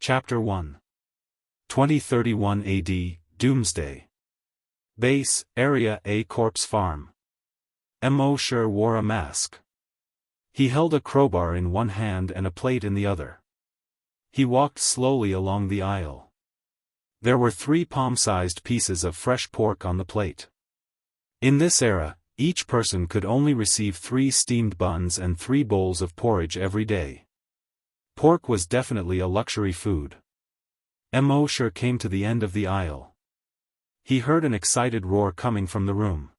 Chapter 1. 2031 AD, Doomsday. Base, Area A Corpse Farm. Mo wore a mask. He held a crowbar in one hand and a plate in the other. He walked slowly along the aisle. There were 3 palm-sized pieces of fresh pork on the plate. In this era, each person could only receive 3 steamed buns and 3 bowls of porridge every day. Pork was definitely a luxury food. Mo came to the end of the aisle. He heard an excited roar coming from the room.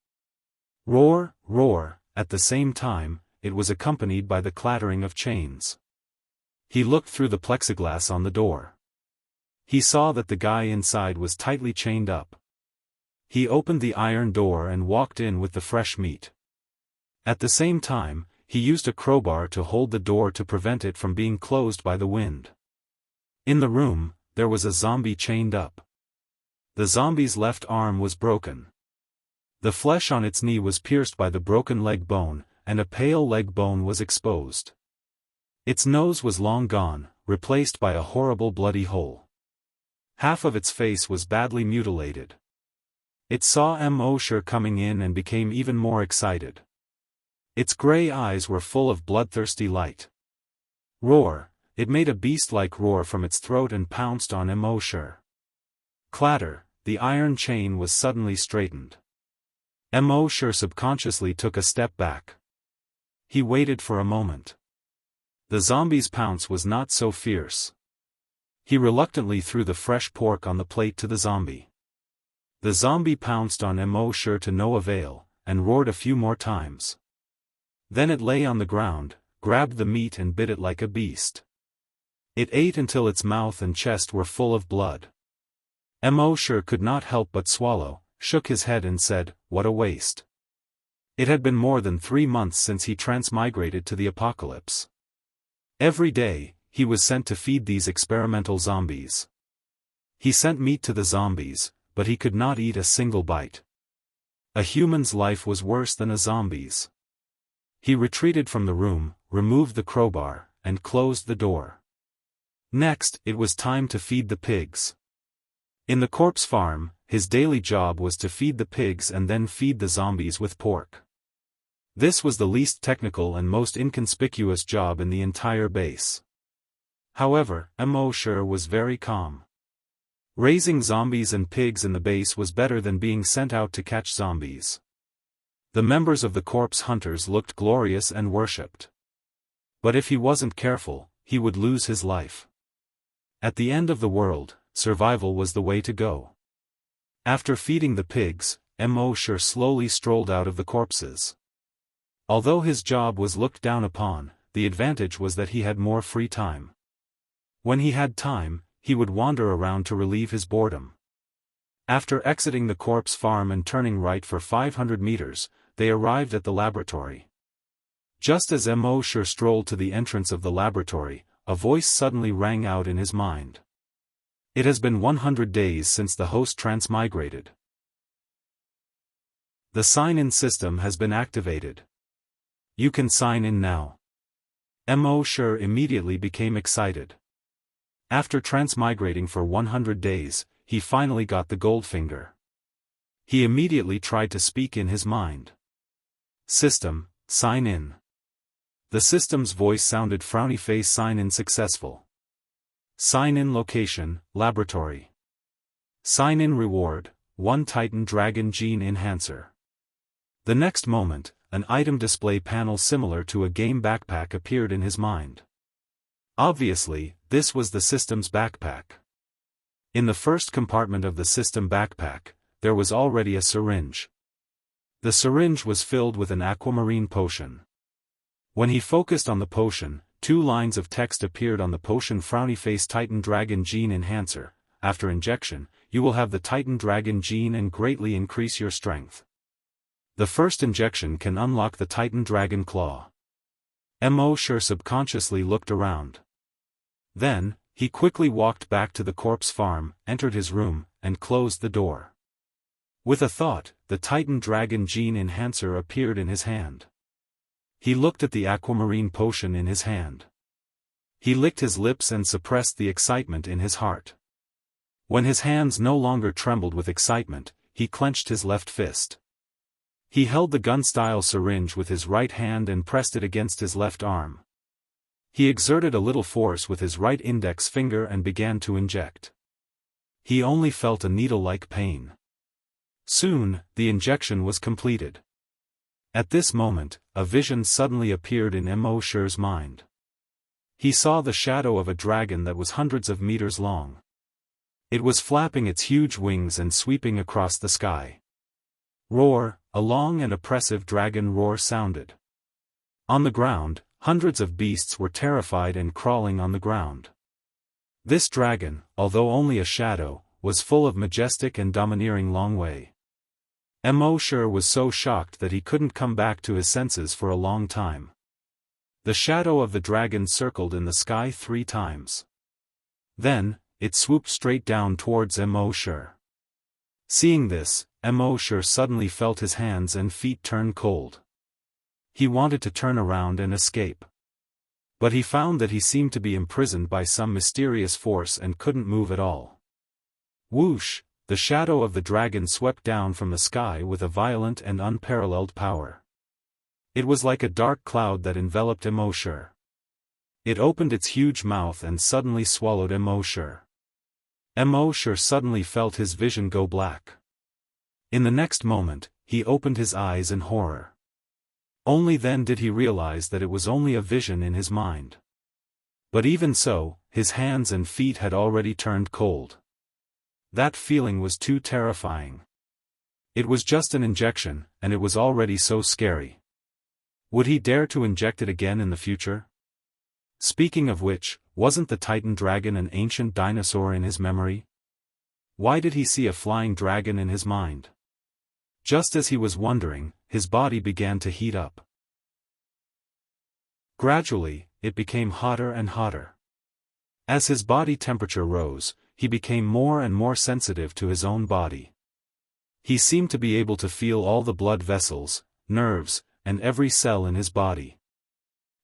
Roar, roar, at the same time, it was accompanied by the clattering of chains. He looked through the plexiglass on the door. He saw that the guy inside was tightly chained up. He opened the iron door and walked in with the fresh meat. At the same time, he used a crowbar to hold the door to prevent it from being closed by the wind. In the room, there was a zombie chained up. The zombie's left arm was broken. The flesh on its knee was pierced by the broken leg bone, and a pale leg bone was exposed. Its nose was long gone, replaced by a horrible bloody hole. Half of its face was badly mutilated. It saw Mo coming in and became even more excited. Its gray eyes were full of bloodthirsty light. Roar, it made a beast-like roar from its throat and pounced on Mo. Clatter, the iron chain was suddenly straightened. Mo subconsciously took a step back. He waited for a moment. The zombie's pounce was not so fierce. He reluctantly threw the fresh pork on the plate to the zombie. The zombie pounced on Mo to no avail, and roared a few more times. Then it lay on the ground, grabbed the meat and bit it like a beast. It ate until its mouth and chest were full of blood. Mo could not help but swallow, shook his head and said, "What a waste." It had been more than 3 months since he transmigrated to the apocalypse. Every day, he was sent to feed these experimental zombies. He sent meat to the zombies, but he could not eat a single bite. A human's life was worse than a zombie's. He retreated from the room, removed the crowbar, and closed the door. Next, it was time to feed the pigs. In the corpse farm, his daily job was to feed the pigs and then feed the zombies with pork. This was the least technical and most inconspicuous job in the entire base. However, Mo was very calm. Raising zombies and pigs in the base was better than being sent out to catch zombies. The members of the corpse hunters looked glorious and worshipped. But if he wasn't careful, he would lose his life. At the end of the world, survival was the way to go. After feeding the pigs, Mo slowly strolled out of the corpses. Although his job was looked down upon, the advantage was that he had more free time. When he had time, he would wander around to relieve his boredom. After exiting the corpse farm and turning right for 500 meters, they arrived at the laboratory. Just as Mo strolled to the entrance of the laboratory, a voice suddenly rang out in his mind. It has been 100 days since the host transmigrated. The sign-in system has been activated. You can sign in now. Mo immediately became excited. After transmigrating for 100 days, he finally got the Goldfinger. He immediately tried to speak in his mind. System, sign in. The system's voice sounded frowny face. Sign in successful. Sign in location, laboratory. Sign in reward, 1 Titan Dragon Gene Enhancer. The next moment, an item display panel similar to a game backpack appeared in his mind. Obviously, this was the system's backpack. In the first compartment of the system backpack, there was already a syringe. The syringe was filled with an aquamarine potion. When he focused on the potion, 2 lines of text appeared on the potion. Frowny face Titan Dragon Gene Enhancer. After injection, you will have the Titan Dragon Gene and greatly increase your strength. The first injection can unlock the Titan Dragon Claw. Mo subconsciously looked around. Then, he quickly walked back to the corpse farm, entered his room, and closed the door. With a thought, the Titan Dragon Gene Enhancer appeared in his hand. He looked at the aquamarine potion in his hand. He licked his lips and suppressed the excitement in his heart. When his hands no longer trembled with excitement, he clenched his left fist. He held the gun-style syringe with his right hand and pressed it against his left arm. He exerted a little force with his right index finger and began to inject. He only felt a needle-like pain. Soon, the injection was completed. At this moment, a vision suddenly appeared in Immortal's mind. He saw the shadow of a dragon that was hundreds of meters long. It was flapping its huge wings and sweeping across the sky. Roar, a long and oppressive dragon roar sounded. On the ground, hundreds of beasts were terrified and crawling on the ground. This dragon, although only a shadow, was full of majestic and domineering long way. Immortal was so shocked that he couldn't come back to his senses for a long time. The shadow of the dragon circled in the sky 3 times. Then, it swooped straight down towards Immortal. Seeing this, Immortal suddenly felt his hands and feet turn cold. He wanted to turn around and escape. But he found that he seemed to be imprisoned by some mysterious force and couldn't move at all. Whoosh, the shadow of the dragon swept down from the sky with a violent and unparalleled power. It was like a dark cloud that enveloped Immortal. It opened its huge mouth and suddenly swallowed Immortal. Immortal suddenly felt his vision go black. In the next moment, he opened his eyes in horror. Only then did he realize that it was only a vision in his mind. But even so, his hands and feet had already turned cold. That feeling was too terrifying. It was just an injection, and it was already so scary. Would he dare to inject it again in the future? Speaking of which, wasn't the Titan dragon an ancient dinosaur in his memory? Why did he see a flying dragon in his mind? Just as he was wondering, his body began to heat up. Gradually, it became hotter and hotter. As his body temperature rose, he became more and more sensitive to his own body. He seemed to be able to feel all the blood vessels, nerves, and every cell in his body.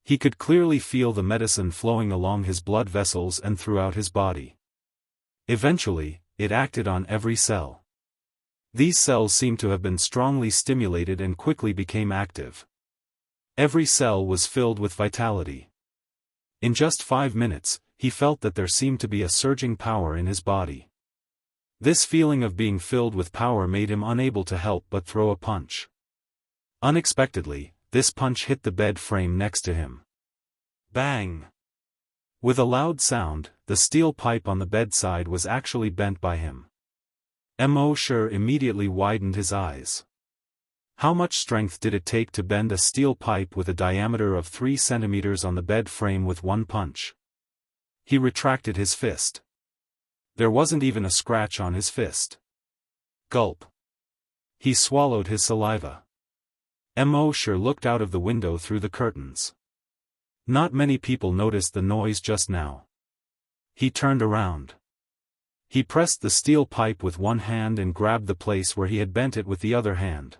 He could clearly feel the medicine flowing along his blood vessels and throughout his body. Eventually, it acted on every cell. These cells seemed to have been strongly stimulated and quickly became active. Every cell was filled with vitality. In just 5 minutes, he felt that there seemed to be a surging power in his body. This feeling of being filled with power made him unable to help but throw a punch. Unexpectedly, this punch hit the bed frame next to him. Bang! With a loud sound, the steel pipe on the bedside was actually bent by him. Immortal immediately widened his eyes. How much strength did it take to bend a steel pipe with a diameter of 3 centimeters on the bed frame with one punch? He retracted his fist. There wasn't even a scratch on his fist. Gulp. He swallowed his saliva. Immortal looked out of the window through the curtains. Not many people noticed the noise just now. He turned around. He pressed the steel pipe with one hand and grabbed the place where he had bent it with the other hand.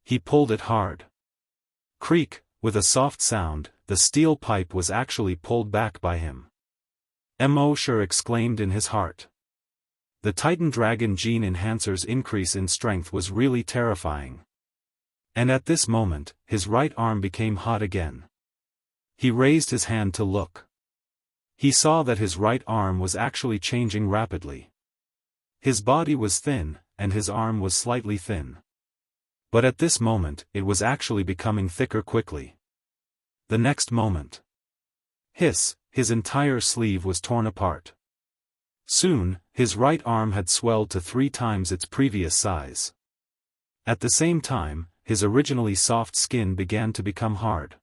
He pulled it hard. Creak, with a soft sound, the steel pipe was actually pulled back by him. Immortal exclaimed in his heart. The Titan Dragon Gene Enhancer's increase in strength was really terrifying. And at this moment, his right arm became hot again. He raised his hand to look. He saw that his right arm was actually changing rapidly. His body was thin, and his arm was slightly thin. But at this moment, it was actually becoming thicker quickly. The next moment. Hiss, his entire sleeve was torn apart. Soon, his right arm had swelled to 3 times its previous size. At the same time, his originally soft skin began to become hard.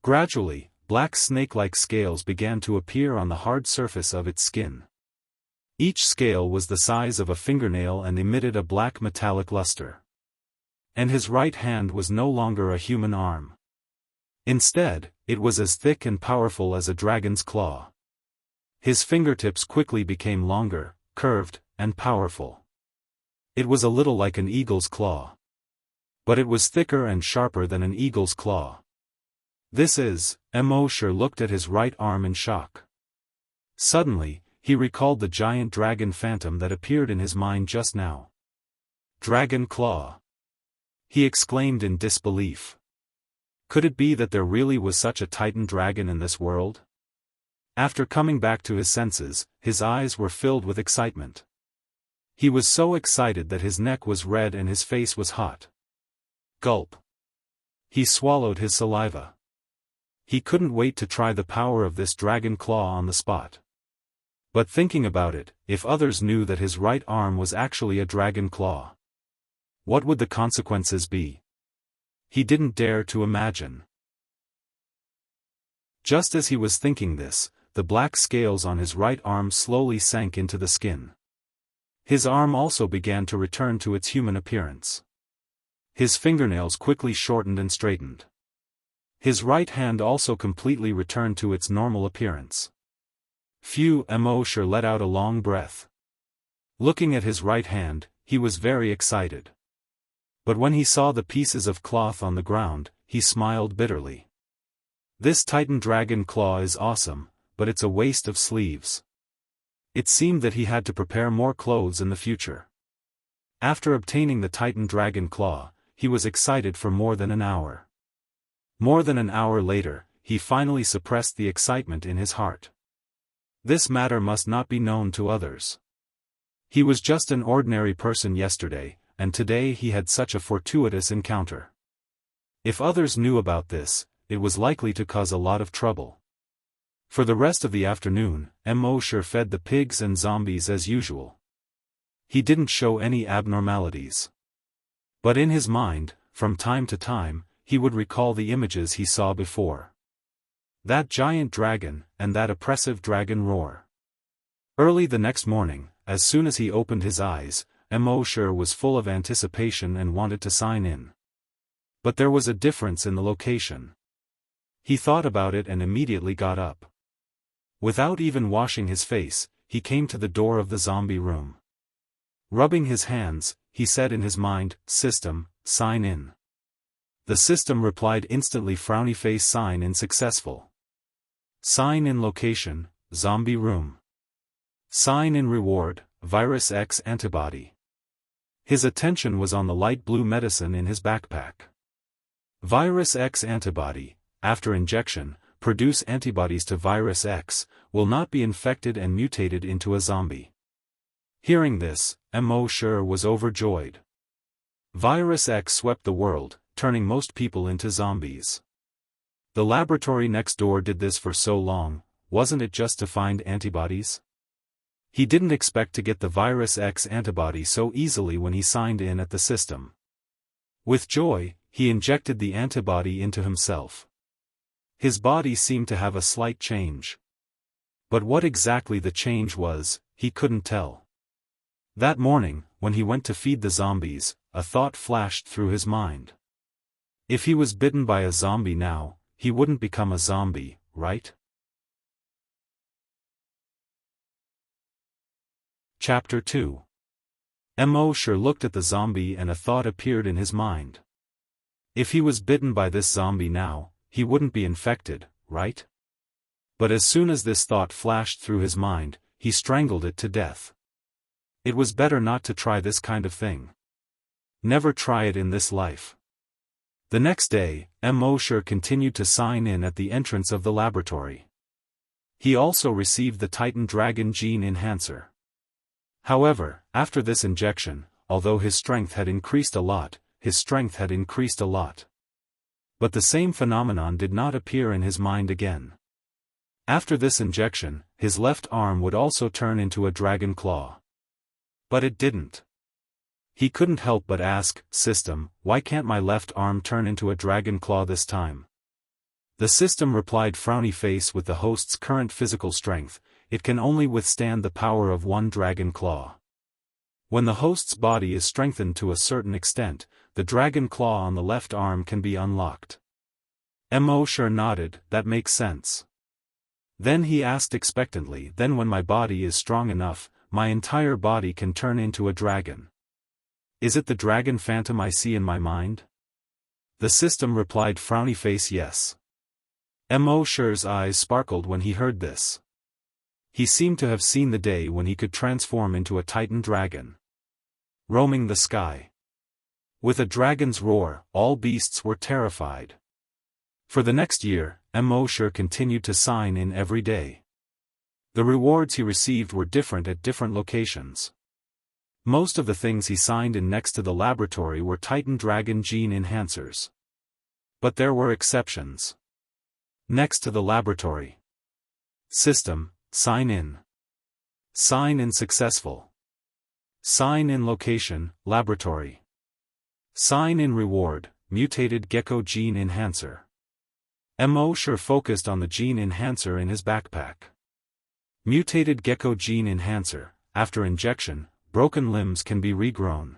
Gradually, black snake-like scales began to appear on the hard surface of its skin. Each scale was the size of a fingernail and emitted a black metallic luster. And his right hand was no longer a human arm. Instead, it was as thick and powerful as a dragon's claw. His fingertips quickly became longer, curved, and powerful. It was a little like an eagle's claw. But it was thicker and sharper than an eagle's claw. This is, Mosher looked at his right arm in shock. Suddenly, he recalled the giant dragon phantom that appeared in his mind just now. Dragon Claw! He exclaimed in disbelief. Could it be that there really was such a titan dragon in this world? After coming back to his senses, his eyes were filled with excitement. He was so excited that his neck was red and his face was hot. Gulp. He swallowed his saliva. He couldn't wait to try the power of this dragon claw on the spot. But thinking about it, if others knew that his right arm was actually a dragon claw, what would the consequences be? He didn't dare to imagine. Just as he was thinking this, the black scales on his right arm slowly sank into the skin. His arm also began to return to its human appearance. His fingernails quickly shortened and straightened. His right hand also completely returned to its normal appearance. Phew! Mosher let out a long breath. Looking at his right hand, he was very excited. But when he saw the pieces of cloth on the ground, he smiled bitterly. This Titan Dragon Claw is awesome, but it's a waste of sleeves. It seemed that he had to prepare more clothes in the future. After obtaining the Titan Dragon Claw, he was excited for more than an hour. More than an hour later, he finally suppressed the excitement in his heart. This matter must not be known to others. He was just an ordinary person yesterday, and today he had such a fortuitous encounter. If others knew about this, it was likely to cause a lot of trouble. For the rest of the afternoon, Mosher fed the pigs and zombies as usual. He didn't show any abnormalities. But in his mind, from time to time, he would recall the images he saw before. That giant dragon, and that oppressive dragon roar. Early the next morning, as soon as he opened his eyes, Mosher was full of anticipation and wanted to sign in. But there was a difference in the location. He thought about it and immediately got up. Without even washing his face, he came to the door of the zombie room. Rubbing his hands, he said in his mind, "System, sign in." The system replied instantly, frowny face, sign in successful. Sign in location, zombie room. Sign in reward, Virus X antibody. His attention was on the light blue medicine in his backpack. Virus X antibody, after injection, produce antibodies to Virus X, will not be infected and mutated into a zombie. Hearing this, Mosher was overjoyed. Virus X swept the world, turning most people into zombies. The laboratory next door did this for so long, wasn't it just to find antibodies? He didn't expect to get the Virus X antibody so easily when he signed in at the system. With joy, he injected the antibody into himself. His body seemed to have a slight change. But what exactly the change was, he couldn't tell. That morning, when he went to feed the zombies, a thought flashed through his mind. If he was bitten by a zombie now, he wouldn't become a zombie, right? Chapter 2. Mosher looked at the zombie and a thought appeared in his mind. If he was bitten by this zombie now, he wouldn't be infected, right? But as soon as this thought flashed through his mind, he strangled it to death. It was better not to try this kind of thing. Never try it in this life. The next day, Mosher continued to sign in at the entrance of the laboratory. He also received the Titan Dragon Gene Enhancer. However, after this injection, although his strength had increased a lot, But the same phenomenon did not appear in his mind again. After this injection, his left arm would also turn into a dragon claw. But it didn't. He couldn't help but ask, "System, why can't my left arm turn into a dragon claw this time?" The system replied, frowny face, with the host's current physical strength, it can only withstand the power of one dragon claw. When the host's body is strengthened to a certain extent, the dragon claw on the left arm can be unlocked. Mosher nodded, that makes sense. Then he asked expectantly, then when my body is strong enough, my entire body can turn into a dragon. Is it the dragon phantom I see in my mind? The system replied, frowny face, yes. Mo Shi's eyes sparkled when he heard this. He seemed to have seen the day when he could transform into a titan dragon, roaming the sky. With a dragon's roar, all beasts were terrified. For the next year, Mo Shi continued to sign in every day. The rewards he received were different at different locations. Most of the things he signed in next to the laboratory were Titan Dragon gene enhancers. But there were exceptions. Next to the laboratory. System, sign in. Sign in successful. Sign in location, laboratory. Sign in reward, mutated gecko gene enhancer. Mo Shi focused on the gene enhancer in his backpack. Mutated gecko gene enhancer, after injection, broken limbs can be regrown.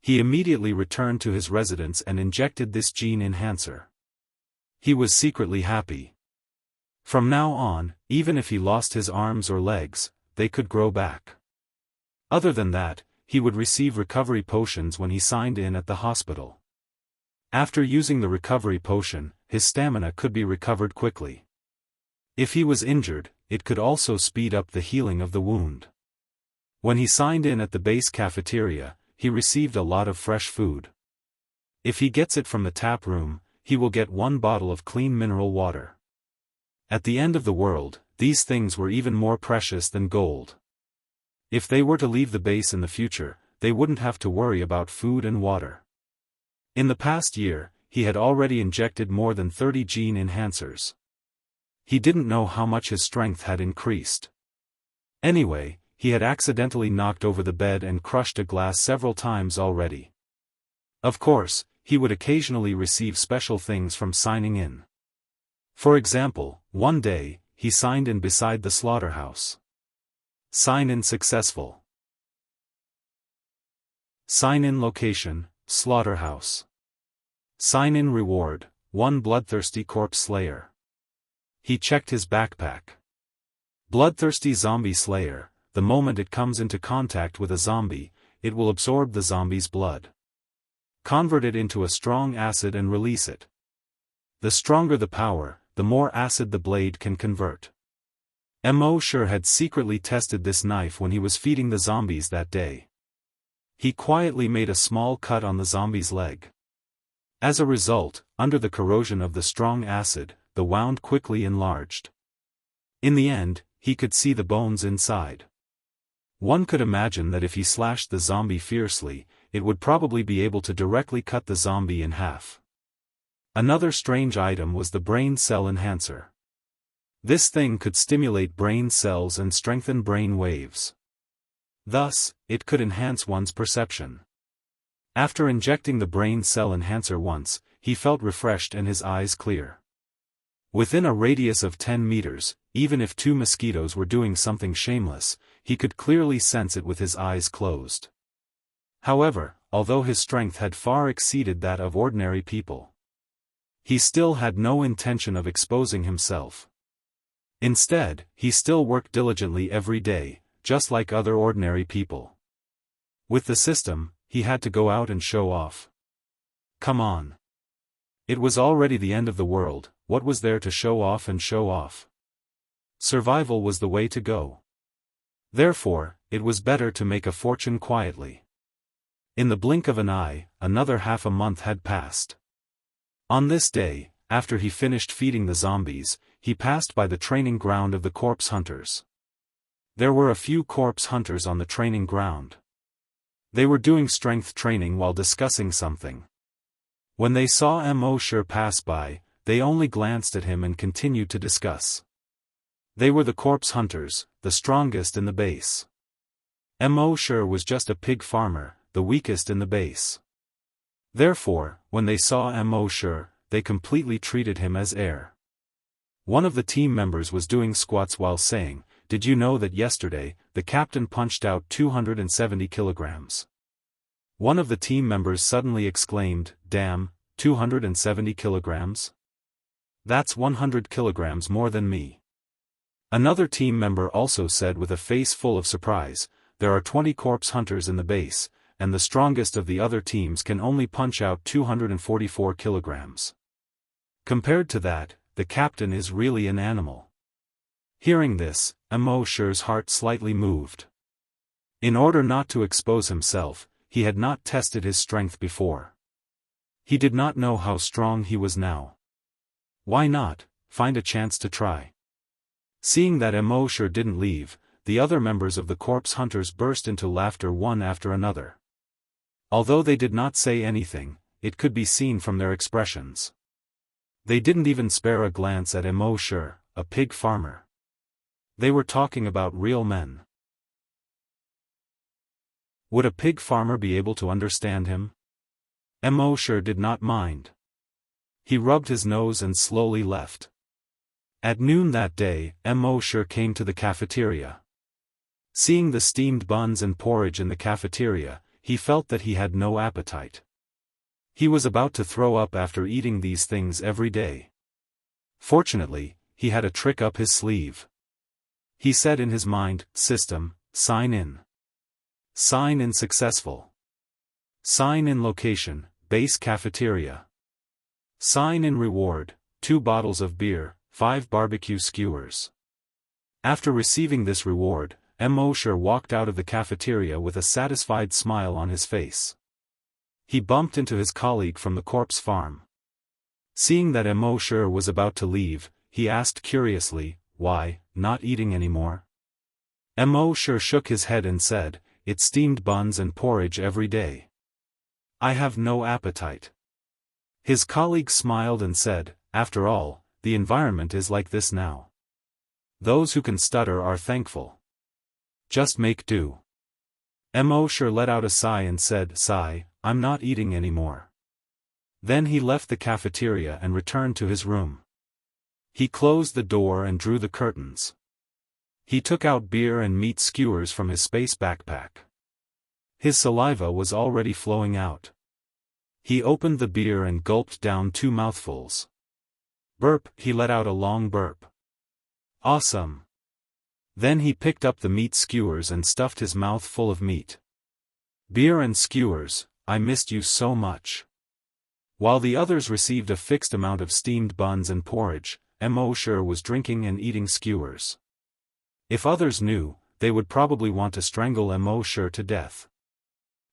He immediately returned to his residence and injected this gene enhancer. He was secretly happy. From now on, even if he lost his arms or legs, they could grow back. Other than that, he would receive recovery potions when he signed in at the hospital. After using the recovery potion, his stamina could be recovered quickly. If he was injured, it could also speed up the healing of the wound. When he signed in at the base cafeteria, he received a lot of fresh food. If he gets it from the tap room, he will get 1 bottle of clean mineral water. At the end of the world, these things were even more precious than gold. If they were to leave the base in the future, they wouldn't have to worry about food and water. In the past year, he had already injected more than 30 gene enhancers. He didn't know how much his strength had increased. Anyway, he had accidentally knocked over the bed and crushed a glass several times already. Of course, he would occasionally receive special things from signing in. For example, one day, he signed in beside the slaughterhouse. Sign in successful. Sign in location, slaughterhouse. Sign in reward, 1 bloodthirsty corpse slayer. He checked his backpack. Bloodthirsty zombie slayer, the moment it comes into contact with a zombie, it will absorb the zombie's blood. Convert it into a strong acid and release it. The stronger the power, the more acid the blade can convert. Mo Shi had secretly tested this knife when he was feeding the zombies that day. He quietly made a small cut on the zombie's leg. As a result, under the corrosion of the strong acid, the wound quickly enlarged. In the end, he could see the bones inside. One could imagine that if he slashed the zombie fiercely, it would probably be able to directly cut the zombie in half. Another strange item was the brain cell enhancer. This thing could stimulate brain cells and strengthen brain waves. Thus, it could enhance one's perception. After injecting the brain cell enhancer once, he felt refreshed and his eyes clear. Within a radius of 10 meters, even if 2 mosquitoes were doing something shameless, he could clearly sense it with his eyes closed. However, although his strength had far exceeded that of ordinary people, he still had no intention of exposing himself. Instead, he still worked diligently every day, just like other ordinary people. With the system, he had to go out and show off. Come on. It was already the end of the world, what was there to show off and show off? Survival was the way to go. Therefore, it was better to make a fortune quietly. In the blink of an eye, another half a month had passed. On this day, after he finished feeding the zombies, he passed by the training ground of the corpse hunters. There were a few corpse hunters on the training ground. They were doing strength training while discussing something. When they saw Mo Shi pass by, they only glanced at him and continued to discuss. They were the corpse hunters, the strongest in the base. Mo Shi was just a pig farmer, the weakest in the base. Therefore, when they saw Mo Shi, they completely treated him as air. One of the team members was doing squats while saying, "Did you know that yesterday, the captain punched out 270 kilograms?" One of the team members suddenly exclaimed, "Damn, 270 kilograms? That's 100 kilograms more than me." Another team member also said with a face full of surprise, "There are 20 corpse hunters in the base, and the strongest of the other teams can only punch out 244 kilograms. Compared to that, the captain is really an animal. Hearing this, Immortal's heart slightly moved. In order not to expose himself, he had not tested his strength before. He did not know how strong he was now. Why not find a chance to try? Seeing that Immortal didn't leave, the other members of the corpse hunters burst into laughter one after another. Although they did not say anything, it could be seen from their expressions. They didn't even spare a glance at Immortal, a pig farmer. They were talking about real men. Would a pig farmer be able to understand him? Immortal did not mind. He rubbed his nose and slowly left. At noon that day, Immortal came to the cafeteria. Seeing the steamed buns and porridge in the cafeteria, he felt that he had no appetite. He was about to throw up after eating these things every day. Fortunately, he had a trick up his sleeve. He said in his mind, "System, sign in. Sign in successful. Sign in location, base cafeteria. Sign in reward, 2 bottles of beer, 5 barbecue skewers." After receiving this reward, Immortal walked out of the cafeteria with a satisfied smile on his face. He bumped into his colleague from the corpse farm. Seeing that Immortal was about to leave, he asked curiously, "Why, not eating anymore?" Immortal shook his head and said, "It's steamed buns and porridge every day. I have no appetite." His colleague smiled and said, "After all, the environment is like this now. Those who can stutter are thankful. Just make do." Immortal let out a sigh and said, "Sigh, I'm not eating anymore." Then he left the cafeteria and returned to his room. He closed the door and drew the curtains. He took out beer and meat skewers from his space backpack. His saliva was already flowing out. He opened the beer and gulped down 2 mouthfuls. Burp, he let out a long burp. Awesome. Then he picked up the meat skewers and stuffed his mouth full of meat. Beer and skewers, I missed you so much. While the others received a fixed amount of steamed buns and porridge, Immortal was drinking and eating skewers. If others knew, they would probably want to strangle Immortal to death.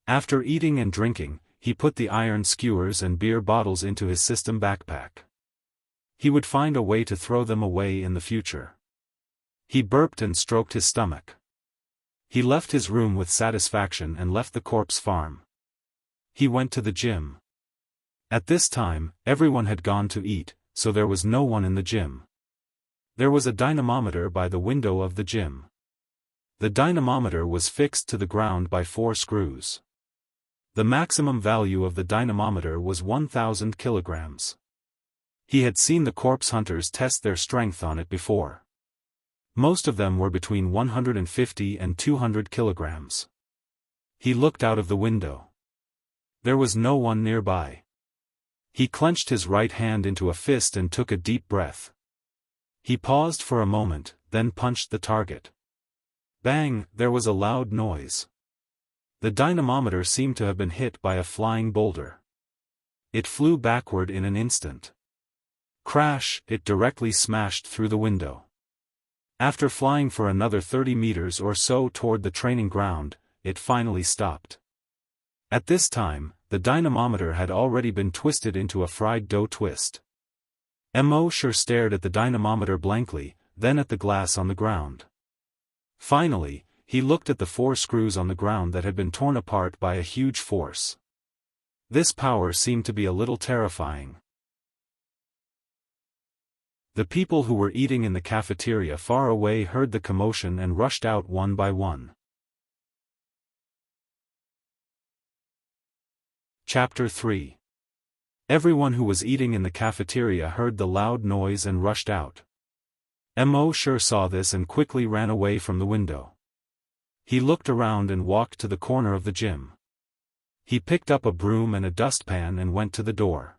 After eating and drinking, he put the iron skewers and beer bottles into his system backpack. He would find a way to throw them away in the future. He burped and stroked his stomach. He left his room with satisfaction and left the corpse farm. He went to the gym. At this time, everyone had gone to eat, so there was no one in the gym. There was a dynamometer by the window of the gym. The dynamometer was fixed to the ground by 4 screws. The maximum value of the dynamometer was 1,000 kilograms. He had seen the corpse hunters test their strength on it before. Most of them were between 150 and 200 kilograms. He looked out of the window. There was no one nearby. He clenched his right hand into a fist and took a deep breath. He paused for a moment, then punched the target. Bang, there was a loud noise. The dynamometer seemed to have been hit by a flying boulder. It flew backward in an instant. Crash, it directly smashed through the window. After flying for another 30 meters or so toward the training ground, it finally stopped. At this time, the dynamometer had already been twisted into a fried dough twist. Immortal stared at the dynamometer blankly, then at the glass on the ground. Finally, he looked at the 4 screws on the ground that had been torn apart by a huge force. This power seemed to be a little terrifying. The people who were eating in the cafeteria far away heard the commotion and rushed out one by one. Chapter 3. Everyone who was eating in the cafeteria heard the loud noise and rushed out. Immortal saw this and quickly ran away from the window. He looked around and walked to the corner of the gym. He picked up a broom and a dustpan and went to the door.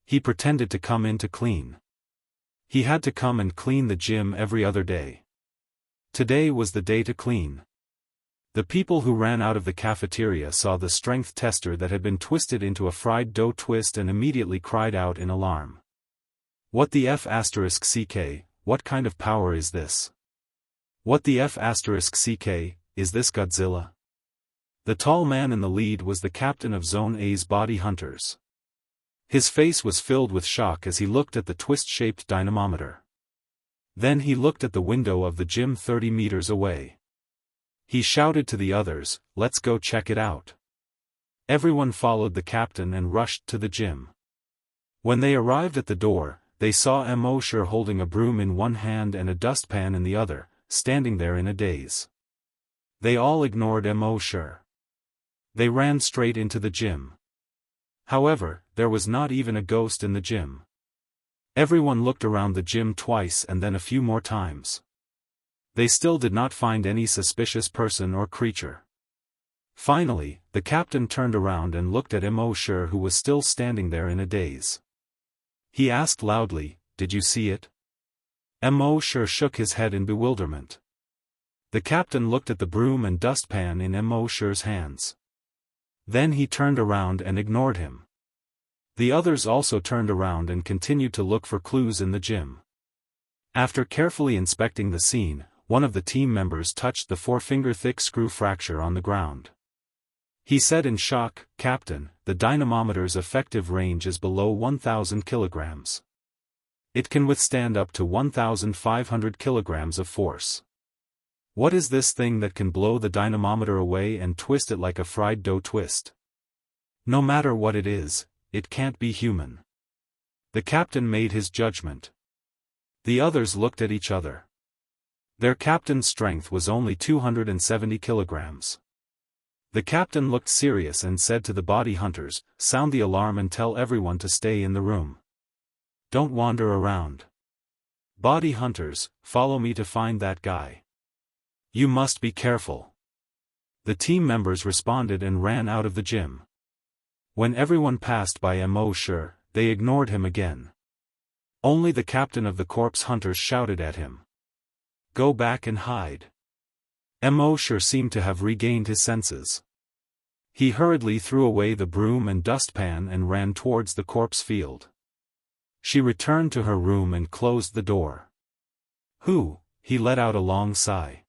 He pretended to come in to clean. He had to come and clean the gym every other day. Today was the day to clean. The people who ran out of the cafeteria saw the strength tester that had been twisted into a fried dough twist and immediately cried out in alarm. What the F***ck, what kind of power is this? What the F***ck, is this Godzilla? The tall man in the lead was the captain of Zone A's body hunters. His face was filled with shock as he looked at the twist-shaped dynamometer. Then he looked at the window of the gym 30 meters away. He shouted to the others, "Let's go check it out." Everyone followed the captain and rushed to the gym. When they arrived at the door, they saw Immortal holding a broom in one hand and a dustpan in the other, standing there in a daze. They all ignored Immortal. They ran straight into the gym. However, there was not even a ghost in the gym. Everyone looked around the gym twice and then a few more times. They still did not find any suspicious person or creature. Finally, the captain turned around and looked at Immortal, who was still standing there in a daze. He asked loudly, "Did you see it?" Immortal shook his head in bewilderment. The captain looked at the broom and dustpan in Immortal's hands. Then he turned around and ignored him. The others also turned around and continued to look for clues in the gym. After carefully inspecting the scene, one of the team members touched the 4-finger-thick screw fracture on the ground. He said in shock, "Captain, the dynamometer's effective range is below 1,000 kilograms. It can withstand up to 1,500 kilograms of force. What is this thing that can blow the dynamometer away and twist it like a fried dough twist? No matter what it is, it can't be human." The captain made his judgment. The others looked at each other. Their captain's strength was only 270 kilograms. The captain looked serious and said to the body hunters, "Sound the alarm and tell everyone to stay in the room. Don't wander around. Body hunters, follow me to find that guy. You must be careful." The team members responded and ran out of the gym. When everyone passed by Immortal, they ignored him again. Only the captain of the corpse hunters shouted at him, "Go back and hide." Immortal seemed to have regained his senses. He hurriedly threw away the broom and dustpan and ran towards the corpse field. She returned to her room and closed the door. "Who?" He let out a long sigh.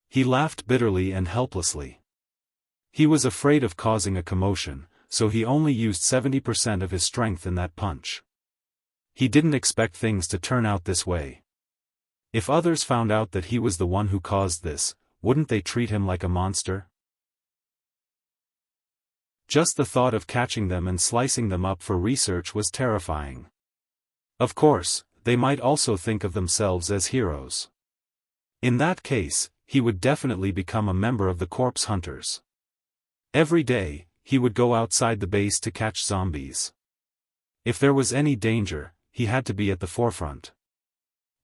He laughed bitterly and helplessly. He was afraid of causing a commotion, so he only used 70% of his strength in that punch. He didn't expect things to turn out this way. If others found out that he was the one who caused this, wouldn't they treat him like a monster? Just the thought of catching them and slicing them up for research was terrifying. Of course, they might also think of themselves as heroes. In that case, he would definitely become a member of the corpse hunters. Every day, he would go outside the base to catch zombies. If there was any danger, he had to be at the forefront.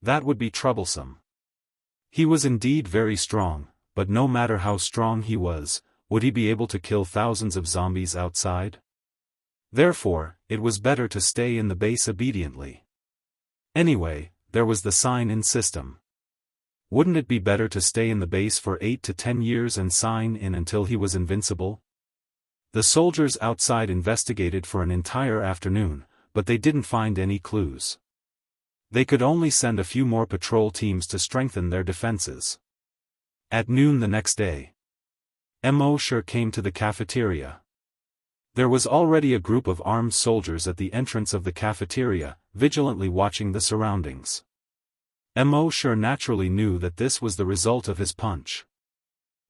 That would be troublesome. He was indeed very strong, but no matter how strong he was, would he be able to kill thousands of zombies outside? Therefore, it was better to stay in the base obediently. Anyway, there was the sign-in system. Wouldn't it be better to stay in the base for 8 to 10 years and sign in until he was invincible? The soldiers outside investigated for an entire afternoon, but they didn't find any clues. They could only send a few more patrol teams to strengthen their defenses. At noon the next day, Immortal came to the cafeteria. There was already a group of armed soldiers at the entrance of the cafeteria, vigilantly watching the surroundings. Immortal naturally knew that this was the result of his punch.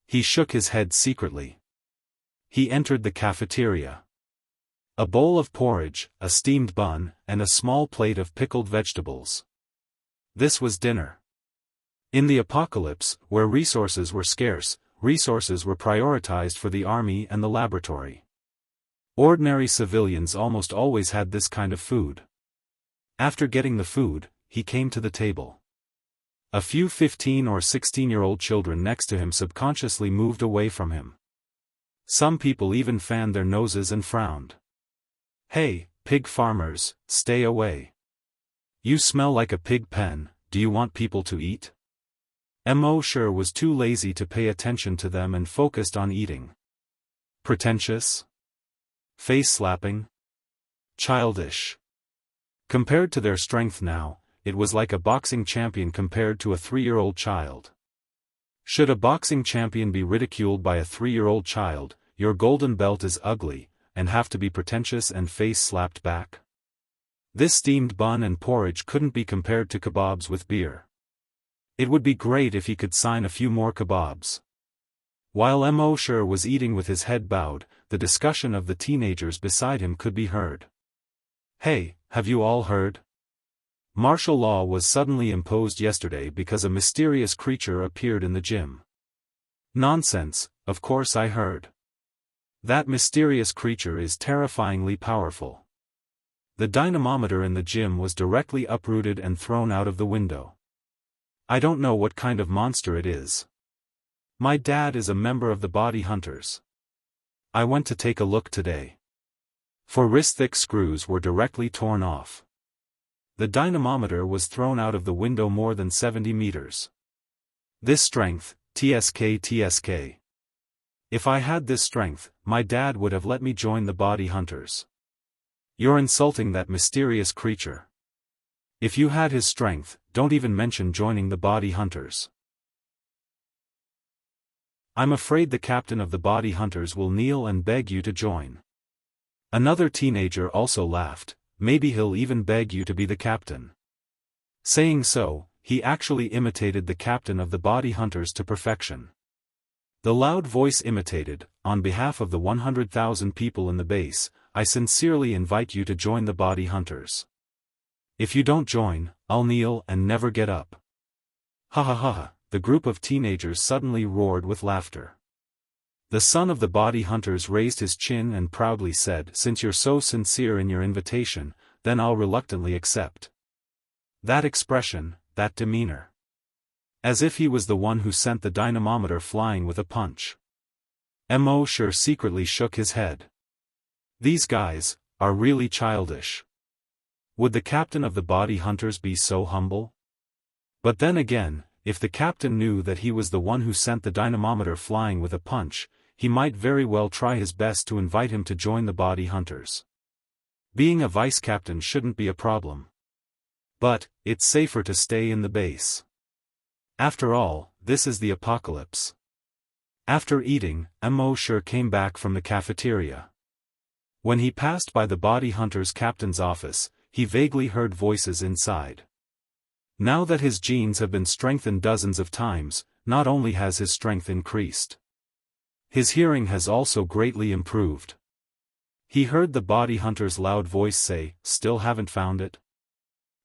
He shook his head secretly. He entered the cafeteria. A bowl of porridge, a steamed bun, and a small plate of pickled vegetables. This was dinner. In the apocalypse, where resources were scarce, resources were prioritized for the army and the laboratory. Ordinary civilians almost always had this kind of food. After getting the food, he came to the table. A few 15 or 16-year-old children next to him subconsciously moved away from him. Some people even fanned their noses and frowned. "Hey, pig farmers, stay away. You smell like a pig pen, do you want people to eat?" Immortal was too lazy to pay attention to them and focused on eating. Pretentious? Face-slapping? Childish? Compared to their strength now, it was like a boxing champion compared to a 3-year-old child. Should a boxing champion be ridiculed by a 3-year-old child, your golden belt is ugly, and have to be pretentious and face slapped back. This steamed bun and porridge couldn't be compared to kebabs with beer. It would be great if he could sign a few more kebabs. While Mosher was eating with his head bowed, the discussion of the teenagers beside him could be heard. Hey, have you all heard? Martial law was suddenly imposed yesterday because a mysterious creature appeared in the gym. Nonsense, of course I heard. That mysterious creature is terrifyingly powerful. The dynamometer in the gym was directly uprooted and thrown out of the window. I don't know what kind of monster it is. My dad is a member of the body hunters. I went to take a look today. 4 wrist-thick screws were directly torn off. The dynamometer was thrown out of the window more than 70 meters. This strength, TSK. If I had this strength, my dad would have let me join the body hunters. You're insulting that mysterious creature. If you had his strength, don't even mention joining the body hunters. I'm afraid the captain of the body hunters will kneel and beg you to join. Another teenager also laughed. Maybe he'll even beg you to be the captain. Saying so, he actually imitated the captain of the body hunters to perfection. The loud voice imitated, on behalf of the 100,000 people in the base, I sincerely invite you to join the body hunters. If you don't join, I'll kneel and never get up. Ha ha ha ha, the group of teenagers suddenly roared with laughter. The son of the body hunters raised his chin and proudly said, since you're so sincere in your invitation, then I'll reluctantly accept. That expression, that demeanor. As if he was the one who sent the dynamometer flying with a punch. Mosher secretly shook his head. These guys are really childish. Would the captain of the body hunters be so humble? But then again, if the captain knew that he was the one who sent the dynamometer flying with a punch, he might very well try his best to invite him to join the body hunters. Being a vice-captain shouldn't be a problem. But, it's safer to stay in the base. After all, this is the apocalypse. After eating, Mosher came back from the cafeteria. When he passed by the body hunters' captain's office, he vaguely heard voices inside. Now that his genes have been strengthened dozens of times, not only has his strength increased, his hearing has also greatly improved. He heard the body hunter's loud voice say, "Still haven't found it?"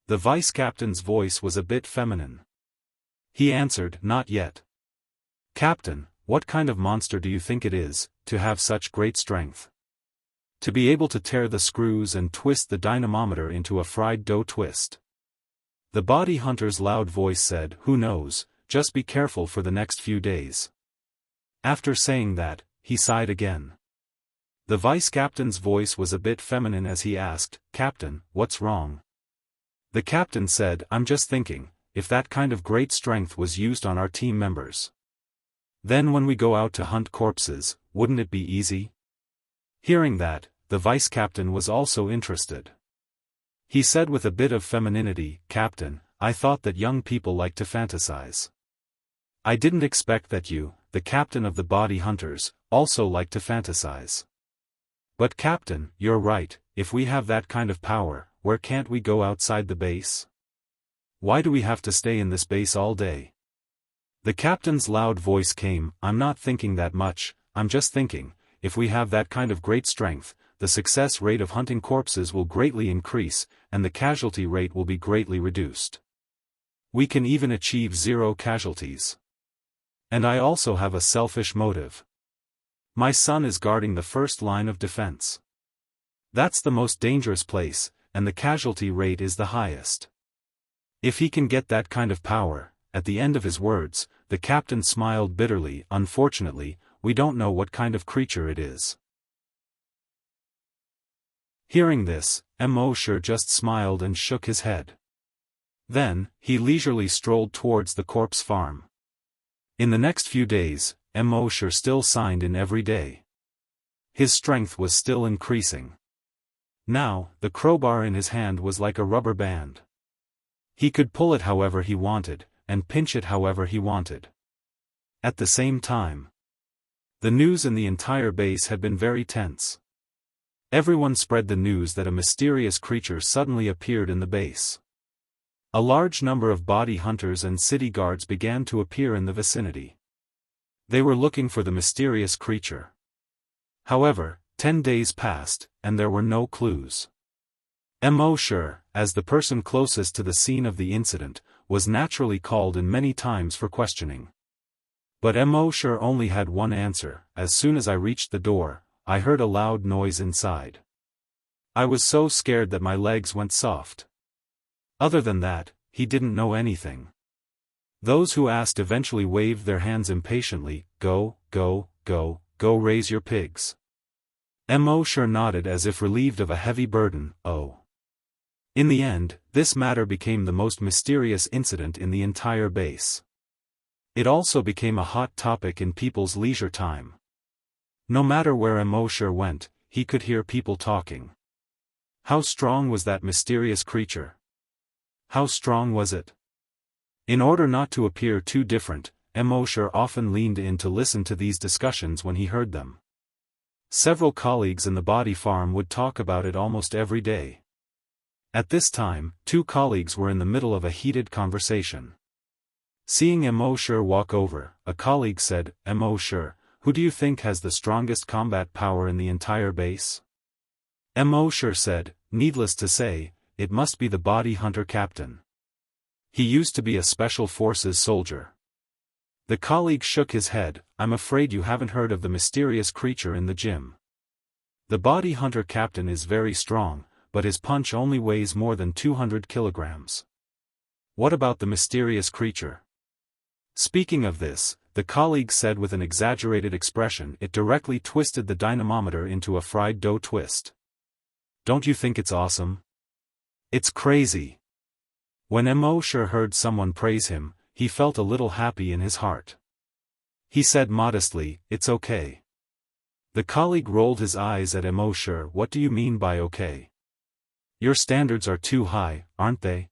The vice-captain's voice was a bit feminine. He answered, "Not yet." "Captain, what kind of monster do you think it is, to have such great strength? To be able to tear the screws and twist the dynamometer into a fried dough twist?" The body hunter's loud voice said, "Who knows, just be careful for the next few days." After saying that, he sighed again. The vice-captain's voice was a bit feminine as he asked, "Captain, what's wrong?" The captain said, "I'm just thinking, if that kind of great strength was used on our team members, then when we go out to hunt corpses, wouldn't it be easy?" Hearing that, the vice-captain was also interested. He said with a bit of femininity, "Captain, I thought that young people like to fantasize. I didn't expect that you, the captain of the body hunters, also like to fantasize. But Captain, you're right, if we have that kind of power, where can't we go outside the base? Why do we have to stay in this base all day?" The captain's loud voice came, "I'm not thinking that much, I'm just thinking, if we have that kind of great strength, the success rate of hunting corpses will greatly increase, and the casualty rate will be greatly reduced. We can even achieve 0 casualties. And I also have a selfish motive. My son is guarding the first line of defense. That's the most dangerous place, and the casualty rate is the highest. If he can get that kind of power," at the end of his words, the captain smiled bitterly, "Unfortunately, we don't know what kind of creature it is." Hearing this, Mosher just smiled and shook his head. Then, he leisurely strolled towards the corpse farm. In the next few days, Mosher still signed in every day. His strength was still increasing. Now, the crowbar in his hand was like a rubber band. He could pull it however he wanted, and pinch it however he wanted. At the same time, the news in the entire base had been very tense. Everyone spread the news that a mysterious creature suddenly appeared in the base. A large number of body hunters and city guards began to appear in the vicinity. They were looking for the mysterious creature. However, 10 days passed, and there were no clues. Mo, as the person closest to the scene of the incident, was naturally called in many times for questioning. But Mo only had one answer: as soon as I reached the door, I heard a loud noise inside. I was so scared that my legs went soft. Other than that, he didn't know anything. Those who asked eventually waved their hands impatiently. Go, go, go, go raise your pigs. Mo nodded as if relieved of a heavy burden. Oh. In the end, this matter became the most mysterious incident in the entire base. It also became a hot topic in people's leisure time. No matter where Mo went, he could hear people talking. How strong was that mysterious creature? How strong was it? In order not to appear too different, Mo often leaned in to listen to these discussions when he heard them. Several colleagues in the body farm would talk about it almost every day. At this time, two colleagues were in the middle of a heated conversation. Seeing Mo walk over, a colleague said, Mo, who do you think has the strongest combat power in the entire base? Mo said, needless to say, it must be the body hunter captain. He used to be a special forces soldier. The colleague shook his head. I'm afraid you haven't heard of the mysterious creature in the gym. The body hunter captain is very strong, but his punch only weighs more than 200 kilograms. What about the mysterious creature? Speaking of this, the colleague said with an exaggerated expression, it directly twisted the dynamometer into a fried dough twist. Don't you think it's awesome? It's crazy. When Mo heard someone praise him, he felt a little happy in his heart. He said modestly, it's okay. The colleague rolled his eyes at Mo. What do you mean by okay? Your standards are too high, aren't they?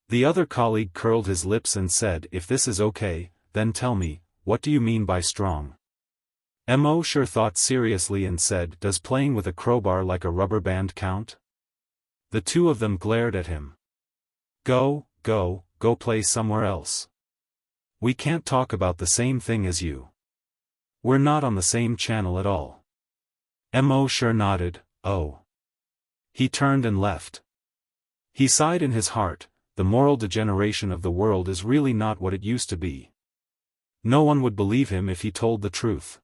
The other colleague curled his lips and said, if this is okay, then tell me, what do you mean by strong? Mo thought seriously and said, does playing with a crowbar like a rubber band count? The two of them glared at him. Go play somewhere else. We can't talk about the same thing as you. We're not on the same channel at all. Mo nodded. Oh. He turned and left. He sighed in his heart, the moral degeneration of the world is really not what it used to be. No one would believe him if he told the truth.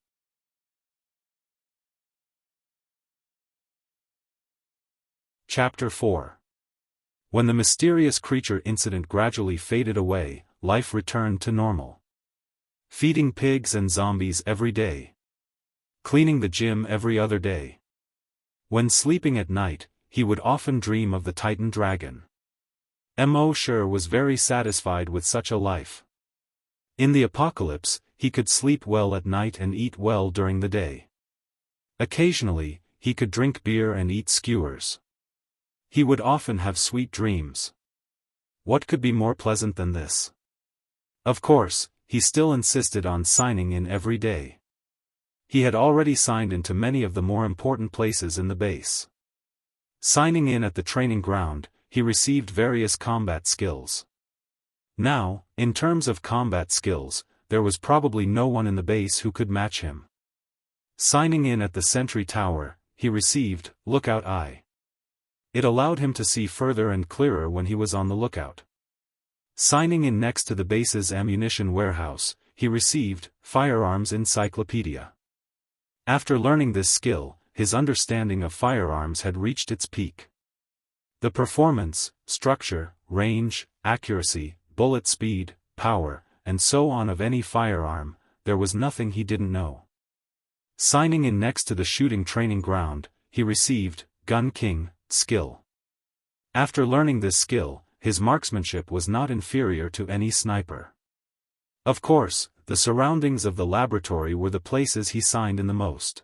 Chapter 4. When the mysterious creature incident gradually faded away, life returned to normal. Feeding pigs and zombies every day. Cleaning the gym every other day. When sleeping at night, he would often dream of the Titan dragon. Mo was very satisfied with such a life. In the apocalypse, he could sleep well at night and eat well during the day. Occasionally, he could drink beer and eat skewers. He would often have sweet dreams. What could be more pleasant than this? Of course, he still insisted on signing in every day. He had already signed into many of the more important places in the base. Signing in at the training ground, he received various combat skills. Now, in terms of combat skills, there was probably no one in the base who could match him. Signing in at the sentry tower, he received Lookout Eye. It allowed him to see further and clearer when he was on the lookout. Signing in next to the base's ammunition warehouse, he received Firearms Encyclopedia. After learning this skill, his understanding of firearms had reached its peak. The performance, structure, range, accuracy, bullet speed, power, and so on of any firearm, there was nothing he didn't know. Signing in next to the shooting training ground, he received Gun King skill. After learning this skill, his marksmanship was not inferior to any sniper. Of course, the surroundings of the laboratory were the places he signed in the most.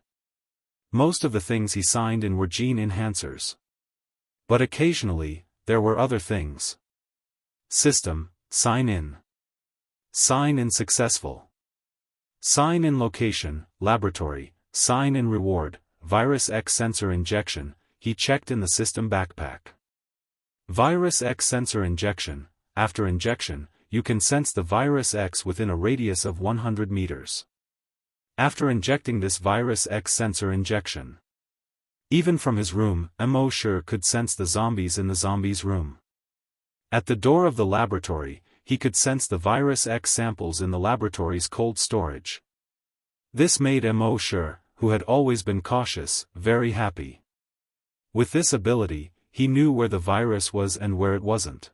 Most of the things he signed in were gene enhancers. But occasionally, there were other things. System, sign in. Sign in successful. Sign in location, laboratory, sign in reward, Virus X sensor injection, he checked in the system backpack. Virus X sensor injection, after injection, you can sense the Virus X within a radius of 100 meters. After injecting this Virus X sensor injection, even from his room, Mo Shi could sense the zombies in the zombies' room. At the door of the laboratory, he could sense the Virus X samples in the laboratory's cold storage. This made Mo Shi, who had always been cautious, very happy. With this ability, he knew where the virus was and where it wasn't.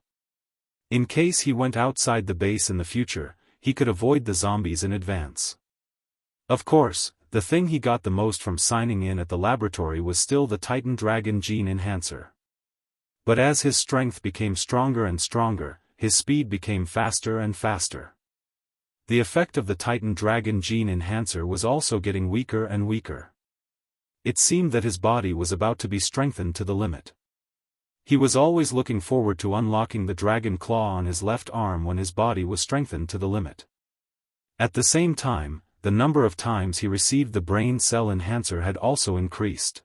In case he went outside the base in the future, he could avoid the zombies in advance. Of course, the thing he got the most from signing in at the laboratory was still the Titan Dragon Gene Enhancer. But as his strength became stronger and stronger, his speed became faster and faster. The effect of the Titan Dragon Gene Enhancer was also getting weaker and weaker. It seemed that his body was about to be strengthened to the limit. He was always looking forward to unlocking the dragon claw on his left arm when his body was strengthened to the limit. At the same time, the number of times he received the brain cell enhancer had also increased.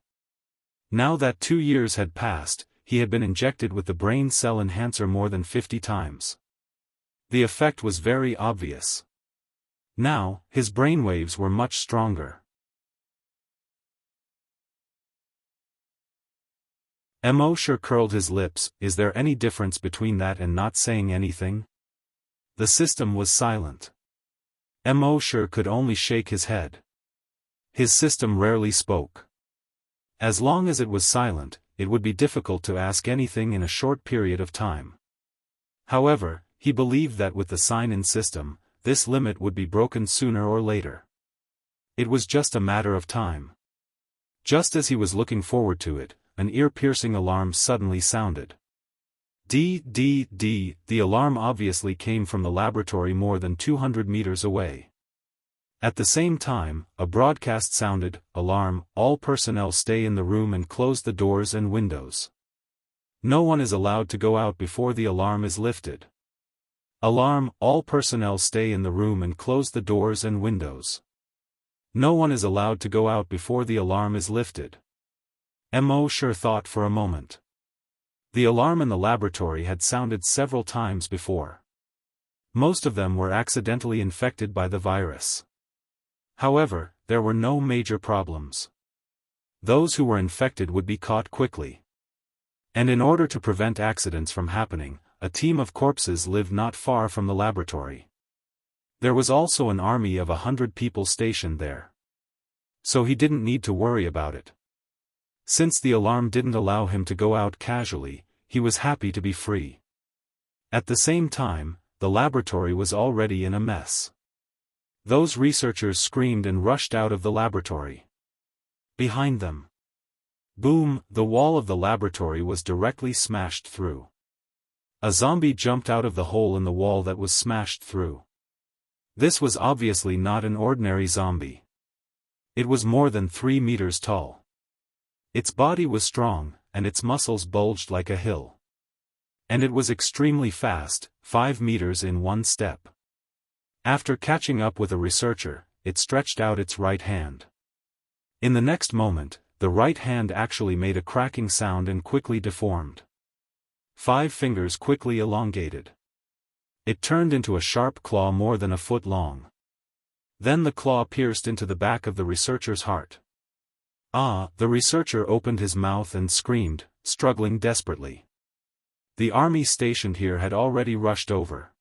Now that 2 years had passed, he had been injected with the brain cell enhancer more than 50 times. The effect was very obvious. Now, his brainwaves were much stronger. Mo Shi curled his lips. Is there any difference between that and not saying anything? The system was silent. Mo Shi could only shake his head. His system rarely spoke. As long as it was silent, it would be difficult to ask anything in a short period of time. However, he believed that with the sign-in system, this limit would be broken sooner or later. It was just a matter of time. Just as he was looking forward to it, an ear-piercing alarm suddenly sounded. The alarm obviously came from the laboratory more than 200 meters away. At the same time, a broadcast sounded, "Alarm, all personnel stay in the room and close the doors and windows. No one is allowed to go out before the alarm is lifted. Alarm, all personnel stay in the room and close the doors and windows. No one is allowed to go out before the alarm is lifted." Mo Shi thought for a moment. The alarm in the laboratory had sounded several times before. Most of them were accidentally infected by the virus. However, there were no major problems. Those who were infected would be caught quickly. And in order to prevent accidents from happening, a team of corpses lived not far from the laboratory. There was also an army of 100 people stationed there. So he didn't need to worry about it. Since the alarm didn't allow him to go out casually, he was happy to be free. At the same time, the laboratory was already in a mess. Those researchers screamed and rushed out of the laboratory. Behind them. Boom, the wall of the laboratory was directly smashed through. A zombie jumped out of the hole in the wall that was smashed through. This was obviously not an ordinary zombie. It was more than 3 meters tall. Its body was strong, and its muscles bulged like a hill. And it was extremely fast, 5 meters in one step. After catching up with a researcher, it stretched out its right hand. In the next moment, the right hand actually made a cracking sound and quickly deformed. 5 fingers quickly elongated. It turned into a sharp claw more than a foot long. Then the claw pierced into the back of the researcher's heart. The researcher opened his mouth and screamed, struggling desperately. The army stationed here had already rushed over.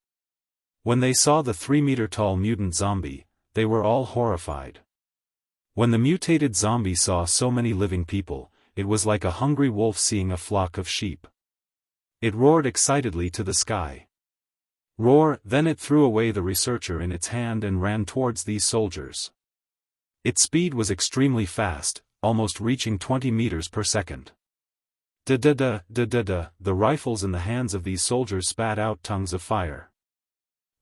When they saw the 3-meter-tall mutant zombie, they were all horrified. When the mutated zombie saw so many living people, it was like a hungry wolf seeing a flock of sheep. It roared excitedly to the sky. Roar, then it threw away the researcher in its hand and ran towards these soldiers. Its speed was extremely fast, almost reaching 20 meters per second. The rifles in the hands of these soldiers spat out tongues of fire.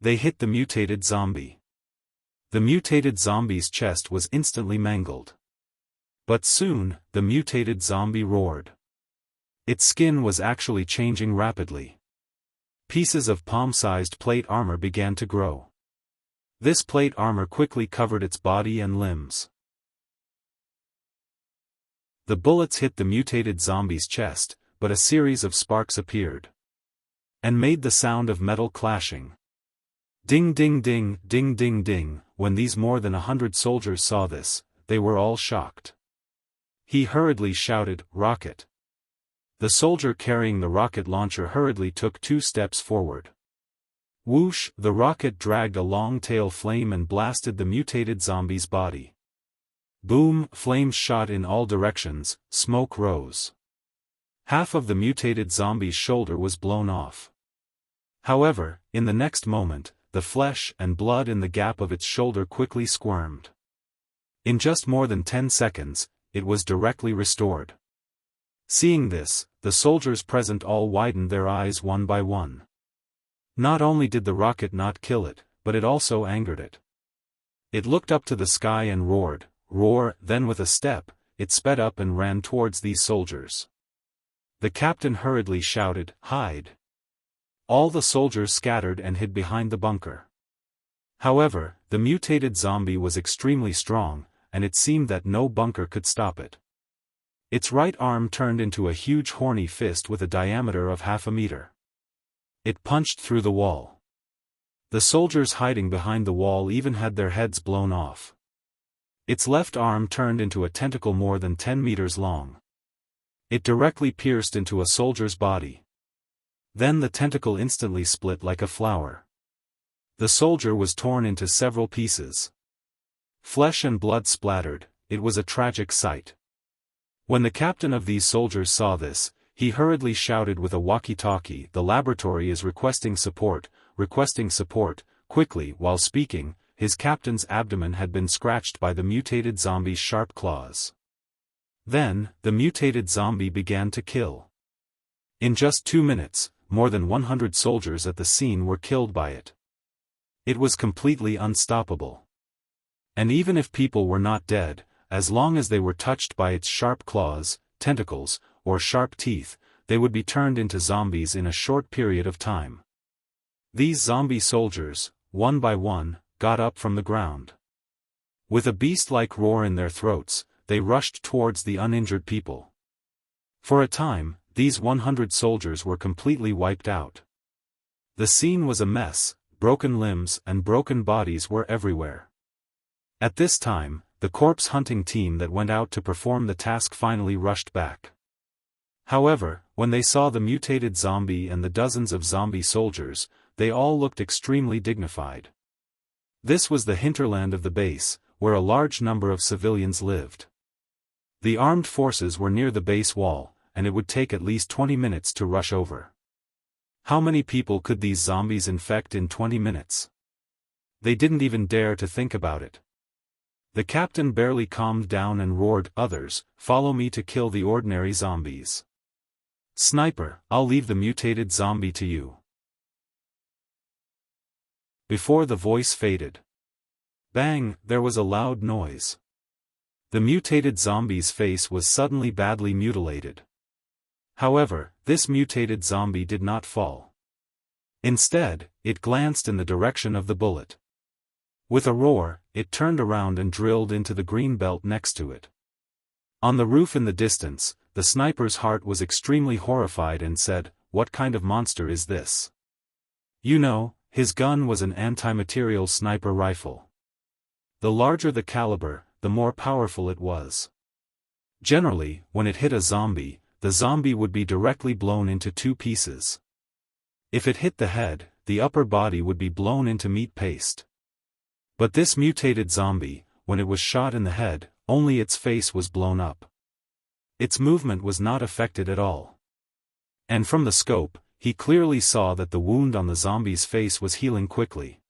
They hit the mutated zombie. The mutated zombie's chest was instantly mangled. But soon, the mutated zombie roared. Its skin was actually changing rapidly. Pieces of palm-sized plate armor began to grow. This plate armor quickly covered its body and limbs. The bullets hit the mutated zombie's chest, but a series of sparks appeared and made the sound of metal clashing. Ding ding ding, ding ding ding. When these more than 100 soldiers saw this, they were all shocked. He hurriedly shouted, "Rocket!" The soldier carrying the rocket launcher hurriedly took 2 steps forward. Whoosh! The rocket dragged a long tail flame and blasted the mutated zombie's body. Boom! Flames shot in all directions, smoke rose. Half of the mutated zombie's shoulder was blown off. However, in the next moment, the flesh and blood in the gap of its shoulder quickly squirmed. In just more than 10 seconds, it was directly restored. Seeing this, the soldiers present all widened their eyes one by one. Not only did the rocket not kill it, but it also angered it. It looked up to the sky and roared, then with a step, it sped up and ran towards these soldiers. The captain hurriedly shouted, "Hide!" All the soldiers scattered and hid behind the bunker. However, the mutated zombie was extremely strong, and it seemed that no bunker could stop it. Its right arm turned into a huge horny fist with a diameter of half a meter. It punched through the wall. The soldiers hiding behind the wall even had their heads blown off. Its left arm turned into a tentacle more than 10 meters long. It directly pierced into a soldier's body. Then the tentacle instantly split like a flower. The soldier was torn into several pieces. Flesh and blood splattered. It was a tragic sight. When the captain of these soldiers saw this, he hurriedly shouted with a walkie-talkie, "The laboratory is requesting support, quickly." While speaking, his captain's abdomen had been scratched by the mutated zombie's sharp claws. Then, the mutated zombie began to kill. In just 2 minutes, more than 100 soldiers at the scene were killed by it. It was completely unstoppable. And even if people were not dead, as long as they were touched by its sharp claws, tentacles, or sharp teeth, they would be turned into zombies in a short period of time. These zombie soldiers, one by one, got up from the ground. With a beast-like roar in their throats, they rushed towards the uninjured people. For a time, these 100 soldiers were completely wiped out. The scene was a mess, broken limbs and broken bodies were everywhere. At this time, the corpse hunting team that went out to perform the task finally rushed back. However, when they saw the mutated zombie and the dozens of zombie soldiers, they all looked extremely dignified. This was the hinterland of the base, where a large number of civilians lived. The armed forces were near the base wall, and it would take at least 20 minutes to rush over. How many people could these zombies infect in 20 minutes? They didn't even dare to think about it. The captain barely calmed down and roared, "Others, follow me to kill the ordinary zombies. Sniper, I'll leave the mutated zombie to you." Before the voice faded, bang, there was a loud noise. The mutated zombie's face was suddenly badly mutilated. However, this mutated zombie did not fall. Instead, it glanced in the direction of the bullet. With a roar, it turned around and drilled into the green belt next to it. On the roof in the distance, the sniper's heart was extremely horrified and said, "What kind of monster is this?" You know, his gun was an anti-material sniper rifle. The larger the caliber, the more powerful it was. Generally, when it hit a zombie, the zombie would be directly blown into 2 pieces. If it hit the head, the upper body would be blown into meat paste. But this mutated zombie, when it was shot in the head, only its face was blown up. Its movement was not affected at all. And from the scope, he clearly saw that the wound on the zombie's face was healing quickly.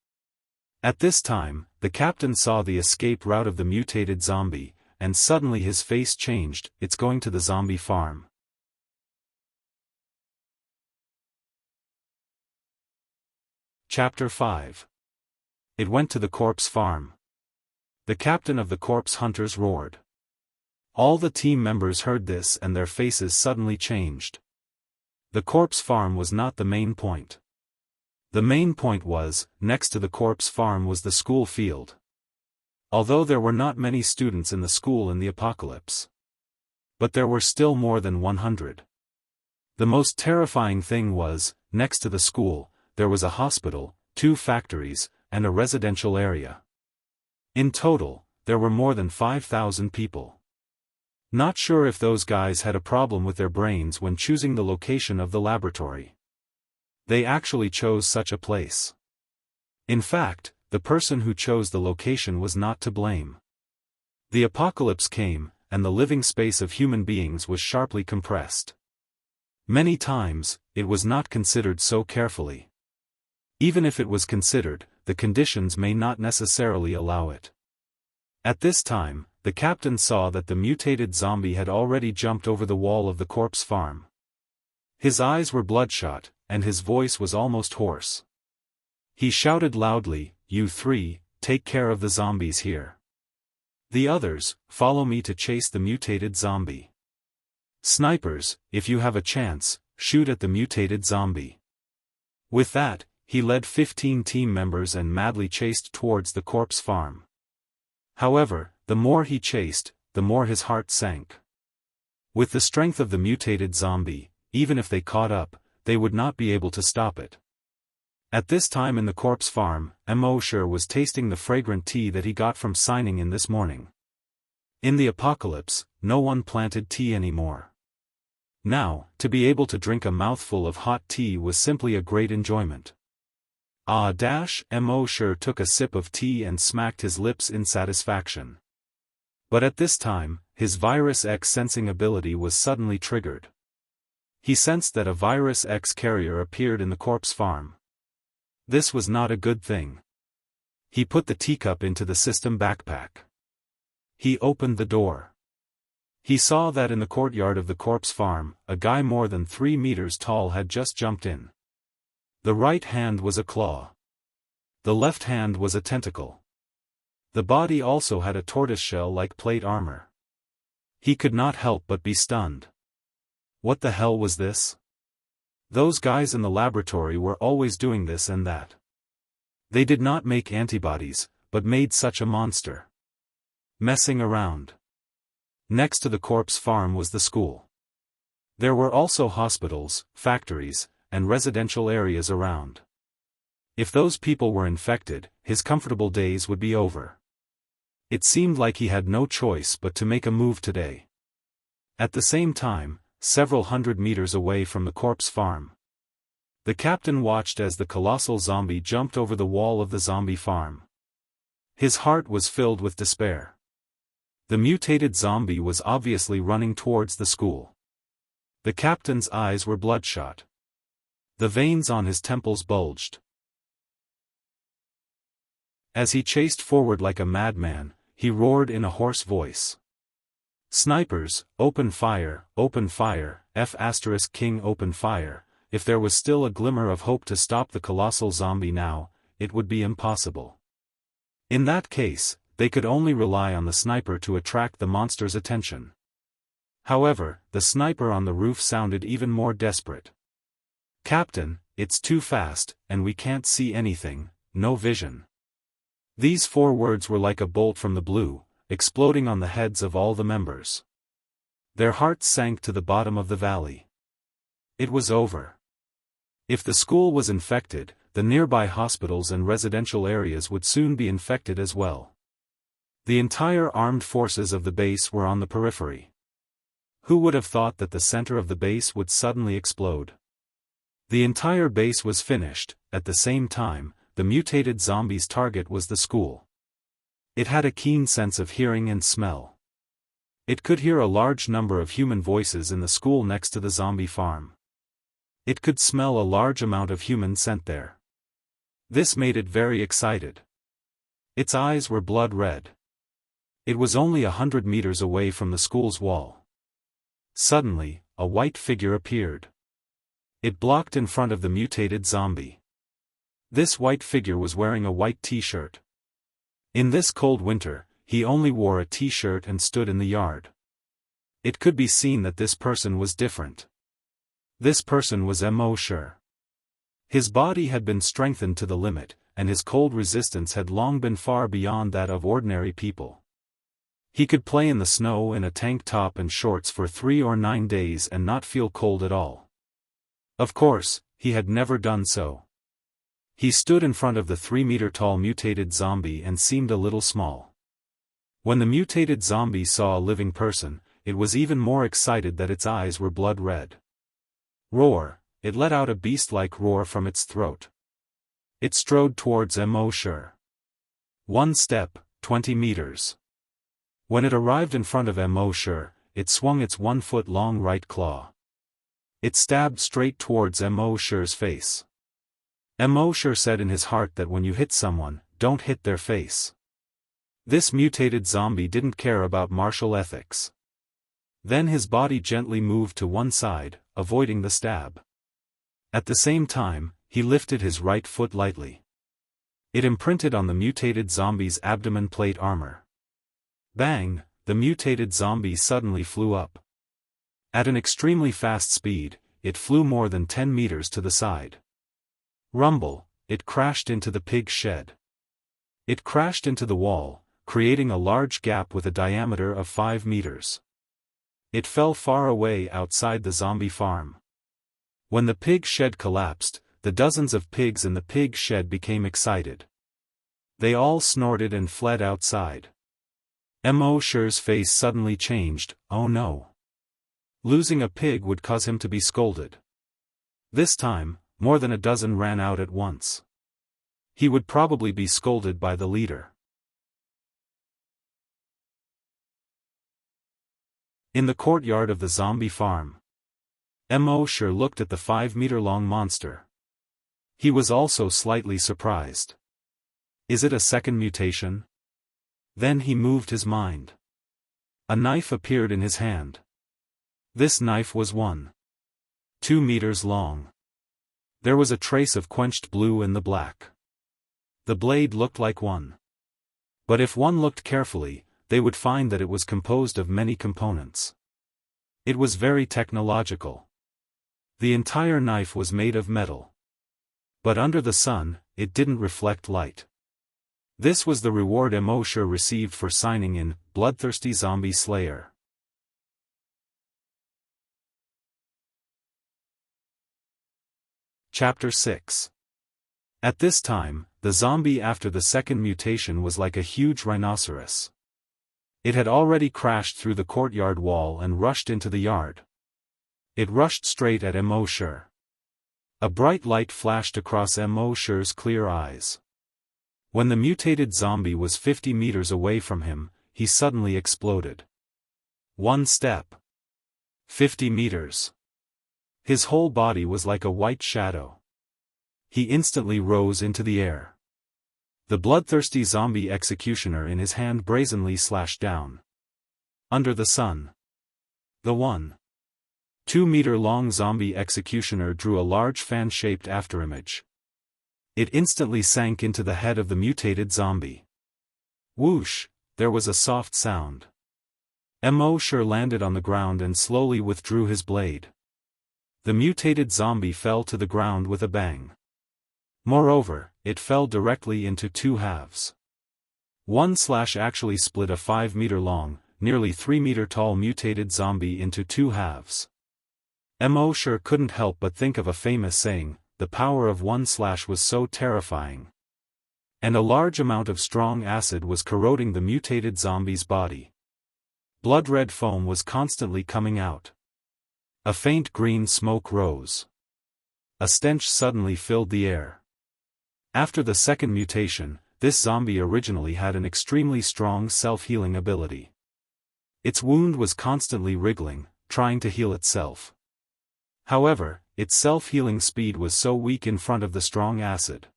At this time, the captain saw the escape route of the mutated zombie, and suddenly his face changed. "It's going to the zombie farm." Chapter 5. It went to the corpse farm. The captain of the corpse hunters roared, All the team members heard this and their faces suddenly changed. The corpse farm was not the main point. The main point was, next to the corpse farm was the school field. Although there were not many students in the school in the apocalypse. But there were still more than 100. The most terrifying thing was, next to the school, there was a hospital, 2 factories, and a residential area. In total, there were more than 5,000 people. Not sure if those guys had a problem with their brains when choosing the location of the laboratory. They actually chose such a place. In fact, the person who chose the location was not to blame. The apocalypse came, and the living space of human beings was sharply compressed. Many times, it was not considered so carefully. Even if it was considered, the conditions may not necessarily allow it. At this time, the captain saw that the mutated zombie had already jumped over the wall of the corpse farm. His eyes were bloodshot, and his voice was almost hoarse. He shouted loudly, "You 3, take care of the zombies here. The others, follow me to chase the mutated zombie. Snipers, if you have a chance, shoot at the mutated zombie." With that, he led 15 team members and madly chased towards the corpse farm. However, the more he chased, the more his heart sank. With the strength of the mutated zombie, even if they caught up, they would not be able to stop it. At this time in the corpse farm, Immortal was tasting the fragrant tea that he got from signing in this morning. In the apocalypse, no one planted tea anymore. Now, to be able to drink a mouthful of hot tea was simply a great enjoyment. Immortal took a sip of tea and smacked his lips in satisfaction. But at this time, his Virus X sensing ability was suddenly triggered. He sensed that a Virus X carrier appeared in the corpse farm. This was not a good thing. He put the teacup into the system backpack. He opened the door. He saw that in the courtyard of the corpse farm, a guy more than 3 meters tall had just jumped in. The right hand was a claw. The left hand was a tentacle. The body also had a tortoiseshell-like plate armor. He could not help but be stunned. What the hell was this? Those guys in the laboratory were always doing this and that. They did not make antibodies, but made such a monster. Messing around. Next to the corpse farm was the school. There were also hospitals, factories, and residential areas around. If those people were infected, his comfortable days would be over. It seemed like he had no choice but to make a move today. At the same time, several hundred meters away from the corpse farm, the captain watched as the colossal zombie jumped over the wall of the zombie farm. His heart was filled with despair. The mutated zombie was obviously running towards the school. The captain's eyes were bloodshot. The veins on his temples bulged. As he chased forward like a madman, he roared in a hoarse voice. "Snipers, open fire, F*King open fire." If there was still a glimmer of hope to stop the colossal zombie now, it would be impossible. In that case, they could only rely on the sniper to attract the monster's attention. However, the sniper on the roof sounded even more desperate. "Captain, it's too fast, and we can't see anything, no vision." These 4 words were like a bolt from the blue, exploding on the heads of all the members. Their hearts sank to the bottom of the valley. It was over. If the school was infected, the nearby hospitals and residential areas would soon be infected as well. The entire armed forces of the base were on the periphery. Who would have thought that the center of the base would suddenly explode? The entire base was finished. At the same time, the mutated zombie's target was the school. It had a keen sense of hearing and smell. It could hear a large number of human voices in the school next to the zombie farm. It could smell a large amount of human scent there. This made it very excited. Its eyes were blood red. It was only 100 meters away from the school's wall. Suddenly, a white figure appeared. It blocked in front of the mutated zombie. This white figure was wearing a white t-shirt. In this cold winter, he only wore a t-shirt and stood in the yard. It could be seen that this person was different. This person was Immortal. His body had been strengthened to the limit, and his cold resistance had long been far beyond that of ordinary people. He could play in the snow in a tank top and shorts for 3 or 9 days and not feel cold at all. Of course, he had never done so. He stood in front of the 3-meter-tall mutated zombie and seemed a little small. When the mutated zombie saw a living person, it was even more excited that its eyes were blood red. Roar! It let out a beast-like roar from its throat. It strode towards Immortal. 1 step, 20 meters. When it arrived in front of Immortal, it swung its 1-foot-long right claw. It stabbed straight towards Immortal's face. Immortal said in his heart that when you hit someone, don't hit their face. This mutated zombie didn't care about martial ethics. Then his body gently moved to one side, avoiding the stab. At the same time, he lifted his right foot lightly. It imprinted on the mutated zombie's abdomen plate armor. Bang! The mutated zombie suddenly flew up. At an extremely fast speed, it flew more than 10 meters to the side. Rumble! It crashed into the pig shed. It crashed into the wall, creating a large gap with a diameter of 5 meters. It fell far away outside the zombie farm. When the pig shed collapsed, the dozens of pigs in the pig shed became excited. They all snorted and fled outside. Immortal's face suddenly changed. Oh no! Losing a pig would cause him to be scolded. This time, more than a dozen ran out at once. He would probably be scolded by the leader. In the courtyard of the zombie farm, Immortal looked at the 5-meter-long monster. He was also slightly surprised. Is it a second mutation? Then he moved his mind. A knife appeared in his hand. This knife was 1.2 meters long. There was a trace of quenched blue in the black. The blade looked like one. But if one looked carefully, they would find that it was composed of many components. It was very technological. The entire knife was made of metal. But under the sun, it didn't reflect light. This was the reward Immortal received for signing in, Bloodthirsty Zombie Slayer. Chapter 6. At this time, the zombie after the second mutation was like a huge rhinoceros. It had already crashed through the courtyard wall and rushed into the yard. It rushed straight at Immortal. A bright light flashed across Immortal's clear eyes. When the mutated zombie was 50 meters away from him, he suddenly exploded. 1 step. 50 meters. His whole body was like a white shadow. He instantly rose into the air. The bloodthirsty zombie executioner in his hand brazenly slashed down. Under the sun. The 1.2-meter-long zombie executioner drew a large fan-shaped afterimage. It instantly sank into the head of the mutated zombie. Whoosh! There was a soft sound. Immortal landed on the ground and slowly withdrew his blade. The mutated zombie fell to the ground with a bang. Moreover, it fell directly into 2 halves. One slash actually split a 5-meter-long, nearly 3-meter-tall mutated zombie into 2 halves. Immortal couldn't help but think of a famous saying, the power of one slash was so terrifying. And a large amount of strong acid was corroding the mutated zombie's body. Blood-red foam was constantly coming out. A faint green smoke rose. A stench suddenly filled the air. After the second mutation, this zombie originally had an extremely strong self-healing ability. Its wound was constantly wriggling, trying to heal itself. However, its self-healing speed was so weak in front of the strong acid.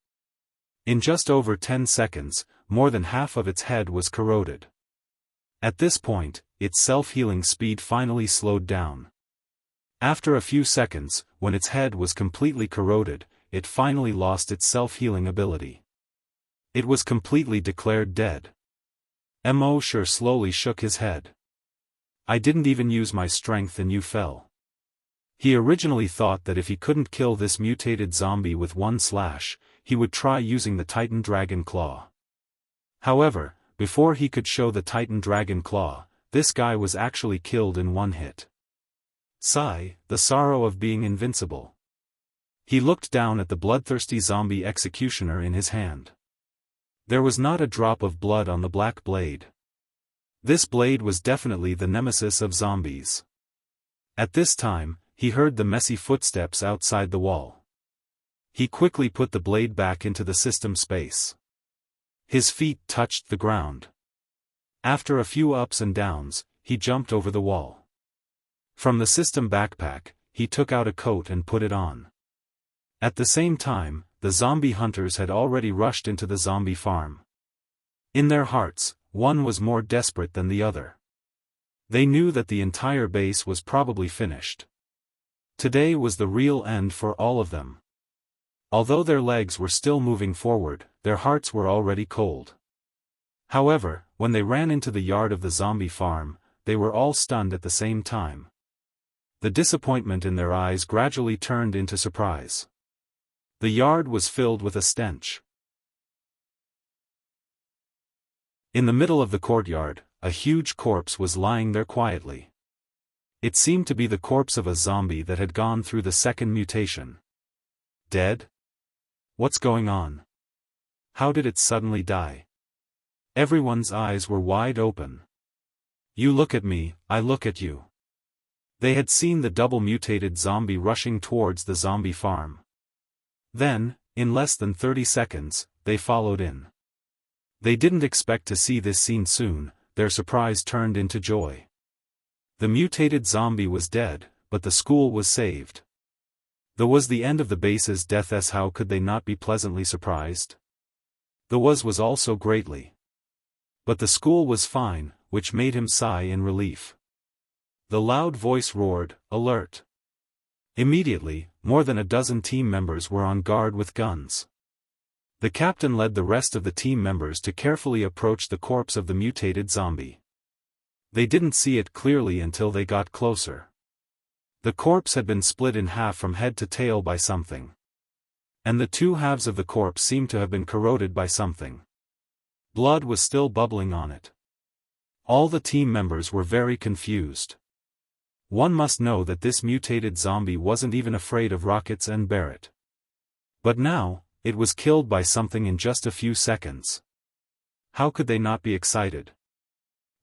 In just over 10 seconds, more than half of its head was corroded. At this point, its self-healing speed finally slowed down. After a few seconds, when its head was completely corroded, it finally lost its self-healing ability. It was completely declared dead. Immortal slowly shook his head. I didn't even use my strength and you fell. He originally thought that if he couldn't kill this mutated zombie with one slash, he would try using the Titan Dragon Claw. However, before he could show the Titan Dragon Claw, this guy was actually killed in one hit. Sigh, the sorrow of being invincible. He looked down at the bloodthirsty zombie executioner in his hand. There was not a drop of blood on the black blade. This blade was definitely the nemesis of zombies. At this time, he heard the messy footsteps outside the wall. He quickly put the blade back into the system space. His feet touched the ground. After a few ups and downs, he jumped over the wall. From the system backpack, he took out a coat and put it on. At the same time, the zombie hunters had already rushed into the zombie farm. In their hearts, one was more desperate than the other. They knew that the entire base was probably finished. Today was the real end for all of them. Although their legs were still moving forward, their hearts were already cold. However, when they ran into the yard of the zombie farm, they were all stunned at the same time. The disappointment in their eyes gradually turned into surprise. The yard was filled with a stench. In the middle of the courtyard, a huge corpse was lying there quietly. It seemed to be the corpse of a zombie that had gone through the second mutation. Dead? What's going on? How did it suddenly die? Everyone's eyes were wide open. You look at me, I look at you. They had seen the double-mutated zombie rushing towards the zombie farm. Then, in less than 30 seconds, they followed in. They didn't expect to see this scene soon. Their surprise turned into joy. The mutated zombie was dead, but the school was saved. That was the end of the base's death. How could they not be pleasantly surprised? The was also greatly. But the school was fine, which made him sigh in relief. The loud voice roared, "Alert!" Immediately, more than a dozen team members were on guard with guns. The captain led the rest of the team members to carefully approach the corpse of the mutated zombie. They didn't see it clearly until they got closer. The corpse had been split in half from head to tail by something. And the two halves of the corpse seemed to have been corroded by something. Blood was still bubbling on it. All the team members were very confused. One must know that this mutated zombie wasn't even afraid of rockets and Barrett. But now, it was killed by something in just a few seconds. How could they not be excited?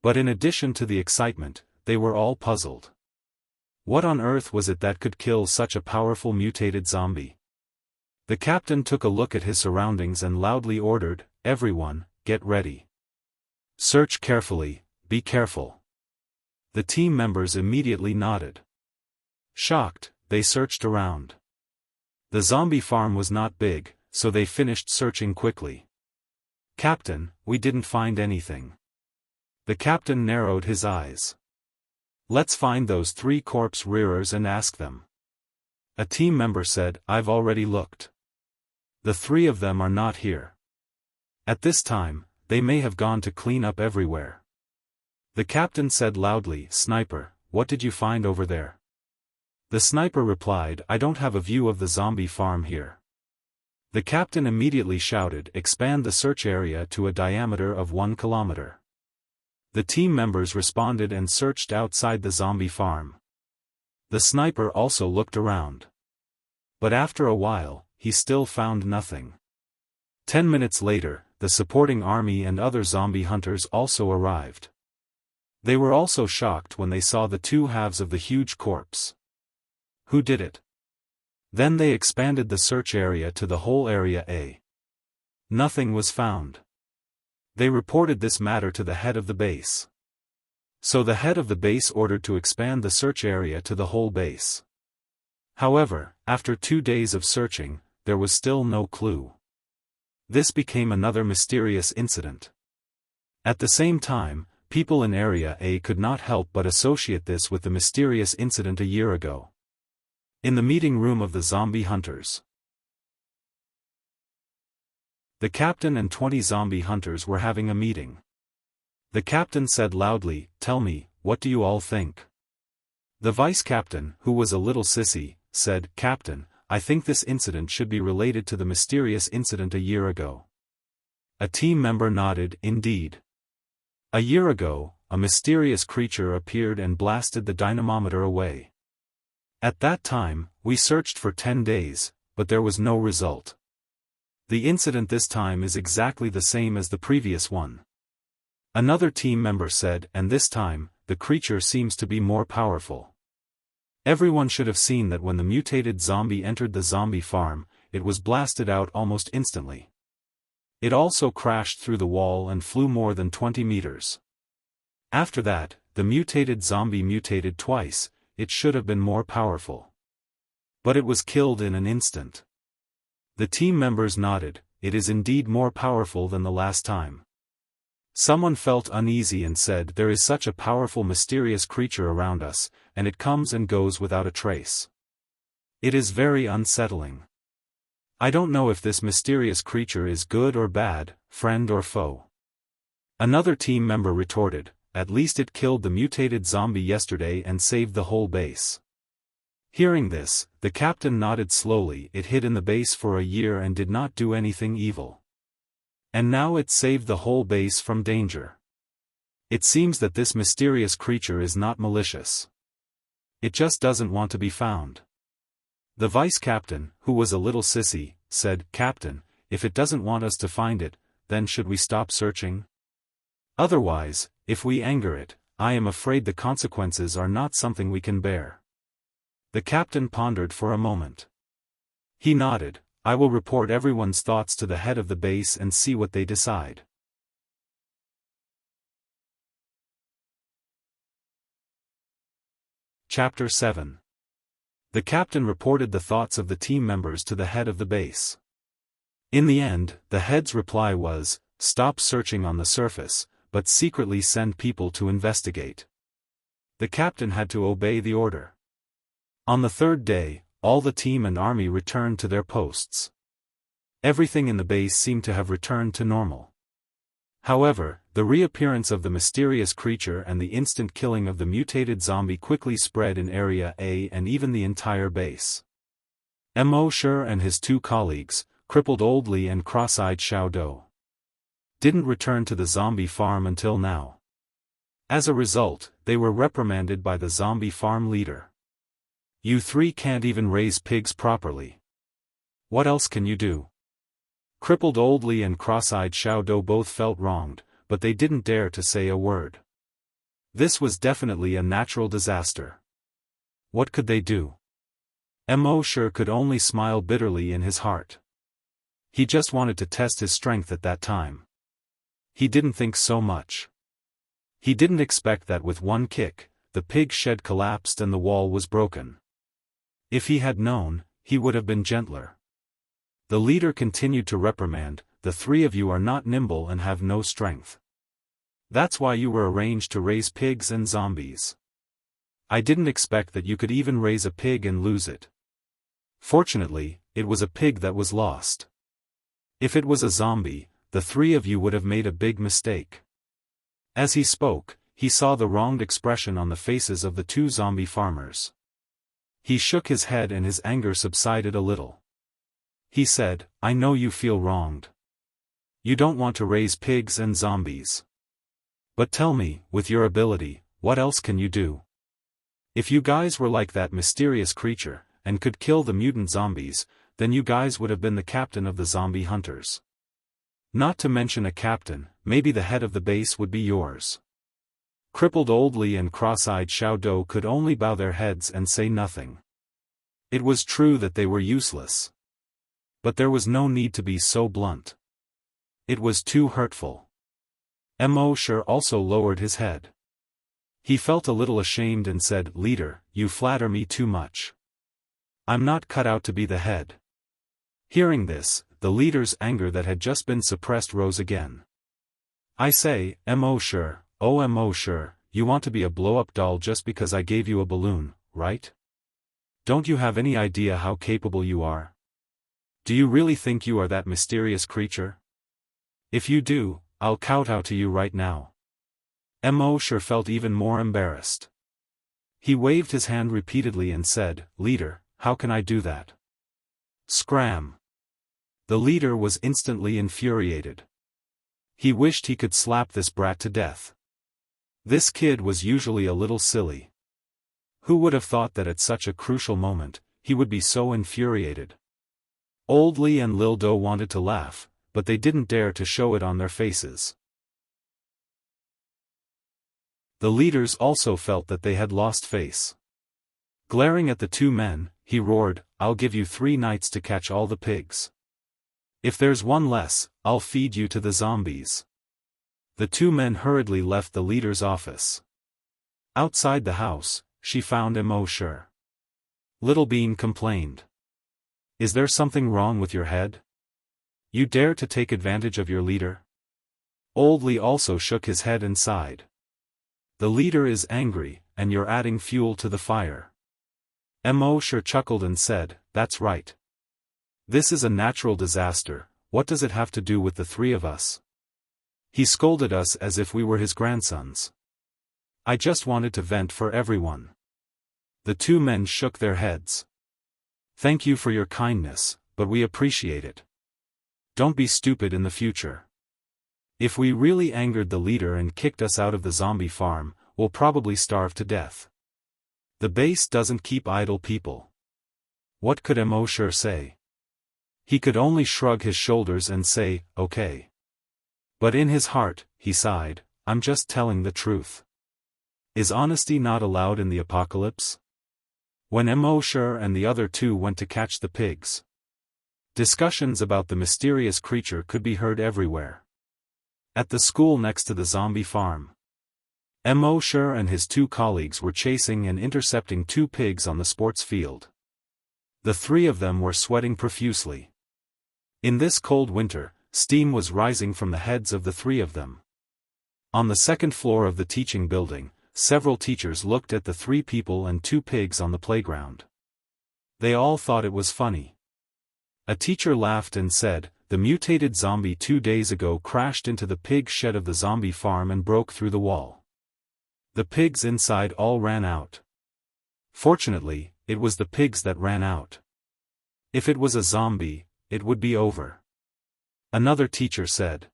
But in addition to the excitement, they were all puzzled. What on earth was it that could kill such a powerful mutated zombie? The captain took a look at his surroundings and loudly ordered, "Everyone, get ready. Search carefully, be careful." The team members immediately nodded. Shocked, they searched around. The zombie farm was not big, so they finished searching quickly. "Captain, we didn't find anything." The captain narrowed his eyes. "Let's find those 3 corpse rearers and ask them." A team member said, "I've already looked. The 3 of them are not here. At this time, they may have gone to clean up everywhere." The captain said loudly, "Sniper, what did you find over there?" The sniper replied, "I don't have a view of the zombie farm here." The captain immediately shouted, "Expand the search area to a diameter of 1 kilometer." The team members responded and searched outside the zombie farm. The sniper also looked around. But after a while, he still found nothing. 10 minutes later, the supporting army and other zombie hunters also arrived. They were also shocked when they saw the 2 halves of the huge corpse. Who did it? Then they expanded the search area to the whole area A. Nothing was found. They reported this matter to the head of the base. So the head of the base ordered to expand the search area to the whole base. However, after 2 days of searching, there was still no clue. This became another mysterious incident. At the same time, people in Area A could not help but associate this with the mysterious incident a year ago. In the meeting room of the zombie hunters, the captain and 20 zombie hunters were having a meeting. The captain said loudly, "Tell me, what do you all think? The vice-captain, who was a little sissy, said, Captain, I think this incident should be related to the mysterious incident a year ago. A team member nodded, indeed. A year ago, a mysterious creature appeared and blasted the dynamometer away. At that time, we searched for 10 days, but there was no result. The incident this time is exactly the same as the previous one. Another team member said, and this time, the creature seems to be more powerful. Everyone should have seen that when the mutated zombie entered the zombie farm, it was blasted out almost instantly. It also crashed through the wall and flew more than 20 meters. After that, the mutated zombie mutated twice. It should have been more powerful. But it was killed in an instant. The team members nodded, it is indeed more powerful than the last time. Someone felt uneasy and said, there is such a powerful mysterious creature around us, and it comes and goes without a trace. It is very unsettling. I don't know if this mysterious creature is good or bad, friend or foe. Another team member retorted, at least it killed the mutated zombie yesterday and saved the whole base. Hearing this, the captain nodded slowly. It hid in the base for a year and did not do anything evil. And now it saved the whole base from danger. It seems that this mysterious creature is not malicious. It just doesn't want to be found. The vice-captain, who was a little sissy, said, Captain, if it doesn't want us to find it, then should we stop searching? Otherwise, if we anger it, I am afraid the consequences are not something we can bear. The captain pondered for a moment. He nodded, I will report everyone's thoughts to the head of the base and see what they decide. Chapter 7. The captain reported the thoughts of the team members to the head of the base. In the end, the head's reply was, stop searching on the surface, but secretly send people to investigate. The captain had to obey the order. On the third day, all the team and army returned to their posts. Everything in the base seemed to have returned to normal. However, the reappearance of the mysterious creature and the instant killing of the mutated zombie quickly spread in Area A and even the entire base. Immortal and his two colleagues, crippled Old Li and cross-eyed Xiao Dou, didn't return to the zombie farm until now. As a result, they were reprimanded by the zombie farm leader. You three can't even raise pigs properly. What else can you do? Crippled Old Li and cross-eyed Xiao Dou both felt wronged, but they didn't dare to say a word. This was definitely a natural disaster. What could they do? Immortal could only smile bitterly in his heart. He just wanted to test his strength at that time. He didn't think so much. He didn't expect that with one kick, the pig shed collapsed and the wall was broken. If he had known, he would have been gentler. The leader continued to reprimand, the three of you are not nimble and have no strength. That's why you were arranged to raise pigs and zombies. I didn't expect that you could even raise a pig and lose it. Fortunately, it was a pig that was lost. If it was a zombie, the three of you would have made a big mistake. As he spoke, he saw the wronged expression on the faces of the two zombie farmers. He shook his head and his anger subsided a little. He said, I know you feel wronged. You don't want to raise pigs and zombies. But tell me, with your ability, what else can you do? If you guys were like that mysterious creature, and could kill the mutant zombies, then you guys would have been the captain of the zombie hunters. Not to mention a captain, maybe the head of the base would be yours. Crippled Old Li and cross-eyed Xiao Dou could only bow their heads and say nothing. It was true that they were useless. But there was no need to be so blunt. It was too hurtful. Immortal also lowered his head. He felt a little ashamed and said, Leader, you flatter me too much. I'm not cut out to be the head. Hearing this, the leader's anger that had just been suppressed rose again. I say, Immortal, oh Immortal, you want to be a blow-up doll just because I gave you a balloon, right? Don't you have any idea how capable you are? Do you really think you are that mysterious creature? If you do, I'll kowtow to you right now. Mo sure felt even more embarrassed. He waved his hand repeatedly and said, "Leader, how can I do that?" Scram! The leader was instantly infuriated. He wished he could slap this brat to death. This kid was usually a little silly. Who would have thought that at such a crucial moment, he would be so infuriated? Old Li and Lil Do wanted to laugh, but they didn't dare to show it on their faces. The leaders also felt that they had lost face. Glaring at the two men, he roared, "I'll give you 3 nights to catch all the pigs. If there's one less, I'll feed you to the zombies." The two men hurriedly left the leader's office. Outside the house, she found Mo sure. Little Bean complained. "Is there something wrong with your head? You dare to take advantage of your leader?" Old Li also shook his head and sighed. "The leader is angry, and you're adding fuel to the fire." Mo sure chuckled and said, "That's right. This is a natural disaster, what does it have to do with the 3 of us? He scolded us as if we were his grandsons. I just wanted to vent for everyone." The two men shook their heads. "Thank you for your kindness, but we appreciate it. Don't be stupid in the future. If we really angered the leader and kicked us out of the zombie farm, we'll probably starve to death. The base doesn't keep idle people." What could Mo sure say? He could only shrug his shoulders and say, "Okay." But in his heart, he sighed, "I'm just telling the truth. Is honesty not allowed in the apocalypse?" When Mo sure and the other 2 went to catch the pigs, discussions about the mysterious creature could be heard everywhere. At the school next to the zombie farm, Mo sure and his 2 colleagues were chasing and intercepting 2 pigs on the sports field. The 3 of them were sweating profusely. In this cold winter, steam was rising from the heads of the 3 of them. On the 2nd floor of the teaching building, several teachers looked at the 3 people and 2 pigs on the playground. They all thought it was funny. A teacher laughed and said, "The mutated zombie 2 days ago crashed into the pig shed of the zombie farm and broke through the wall. The pigs inside all ran out. Fortunately, it was the pigs that ran out. If it was a zombie, it would be over." Another teacher said,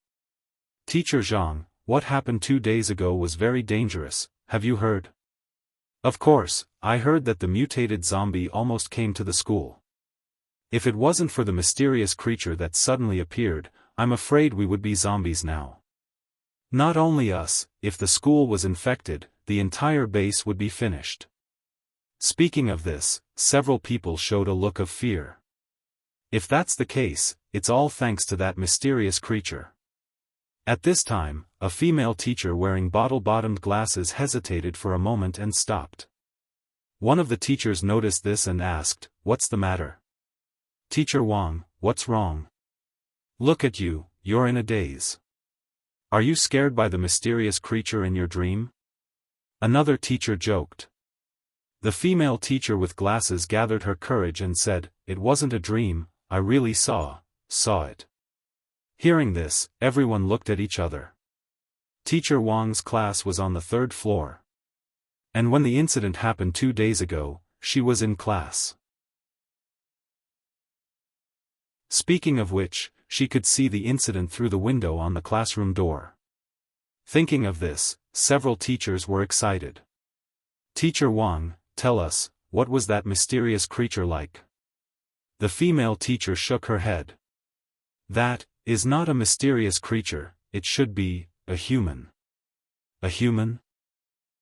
"Teacher Zhang, what happened 2 days ago was very dangerous, have you heard?" "Of course, I heard that the mutated zombie almost came to the school. If it wasn't for the mysterious creature that suddenly appeared, I'm afraid we would be zombies now. Not only us, if the school was infected, the entire base would be finished." Speaking of this, several people showed a look of fear. If that's the case, it's all thanks to that mysterious creature. At this time, a female teacher wearing bottle-bottomed glasses hesitated for a moment and stopped. One of the teachers noticed this and asked, "What's the matter?" "Teacher Wang, what's wrong? Look at you, you're in a daze. Are you scared by the mysterious creature in your dream?" Another teacher joked. The female teacher with glasses gathered her courage and said, "It wasn't a dream, I really saw it." Hearing this, everyone looked at each other. Teacher Wang's class was on the 3rd floor. And when the incident happened 2 days ago, she was in class. Speaking of which, she could see the incident through the window on the classroom door. Thinking of this, several teachers were excited. "Teacher Wang, tell us, what was that mysterious creature like?" The female teacher shook her head. "That is not a mysterious creature, it should be a human." "A human?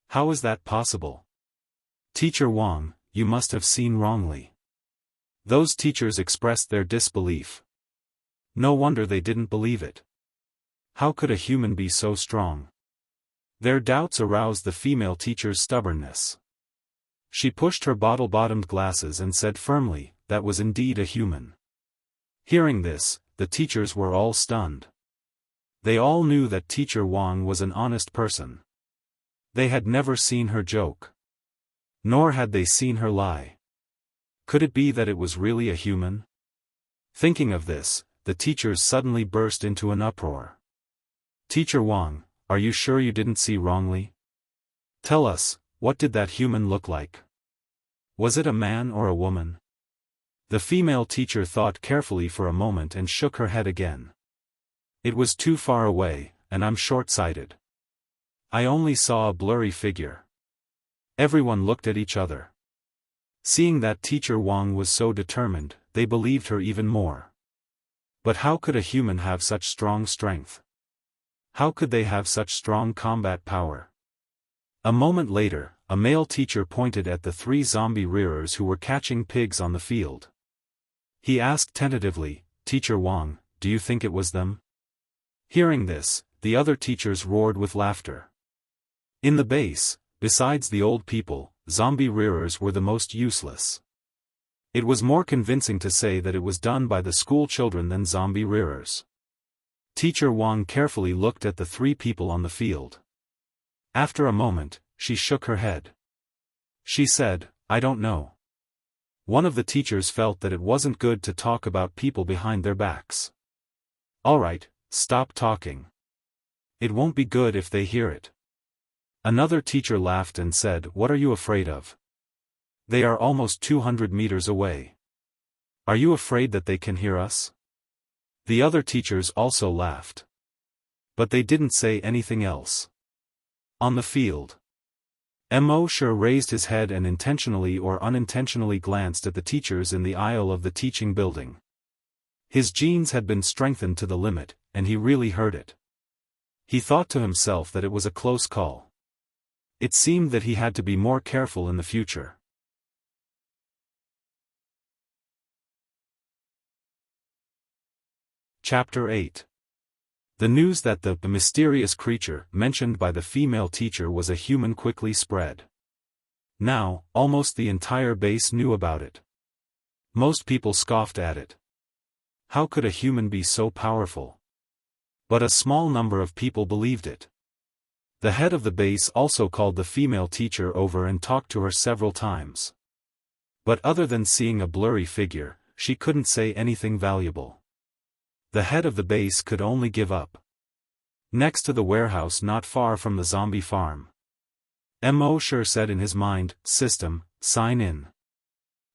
How is that possible?" "Teacher Wang, you must have seen wrongly." Those teachers expressed their disbelief. No wonder they didn't believe it. How could a human be so strong? Their doubts aroused the female teacher's stubbornness. She pushed her bottle-bottomed glasses and said firmly, "That was indeed a human." Hearing this, the teachers were all stunned. They all knew that Teacher Wang was an honest person. They had never seen her joke. Nor had they seen her lie. Could it be that it was really a human? Thinking of this, the teachers suddenly burst into an uproar. "Teacher Wang, are you sure you didn't see wrongly? Tell us, what did that human look like? Was it a man or a woman? The female teacher thought carefully for a moment and shook her head again. It was too far away, and I'm short-sighted. I only saw a blurry figure. Everyone looked at each other. Seeing that Teacher Wang was so determined, they believed her even more. But how could a human have such strong strength? How could they have such strong combat power? A moment later, a male teacher pointed at the 3 zombie rearers who were catching pigs on the field. He asked tentatively, Teacher Wang, do you think it was them? Hearing this, the other teachers roared with laughter. In the base, besides the old people, zombie rearers were the most useless. It was more convincing to say that it was done by the school children than zombie rearers. Teacher Wang carefully looked at the 3 people on the field. After a moment, she shook her head. She said, I don't know. One of the teachers felt that it wasn't good to talk about people behind their backs. All right, stop talking. It won't be good if they hear it. Another teacher laughed and said, what are you afraid of? They are almost 200 meters away. Are you afraid that they can hear us? The other teachers also laughed. But they didn't say anything else. On the field, Mo Shi raised his head and intentionally or unintentionally glanced at the teachers in the aisle of the teaching building. His genes had been strengthened to the limit, and he really heard it. He thought to himself that it was a close call. It seemed that he had to be more careful in the future. Chapter 8. The news that the mysterious creature mentioned by the female teacher was a human quickly spread. Now, almost the entire base knew about it. Most people scoffed at it. How could a human be so powerful? But a small number of people believed it. The head of the base also called the female teacher over and talked to her several times. But other than seeing a blurry figure, she couldn't say anything valuable. The head of the base could only give up. Next to the warehouse not far from the zombie farm, Mo Shi said in his mind, System, sign in.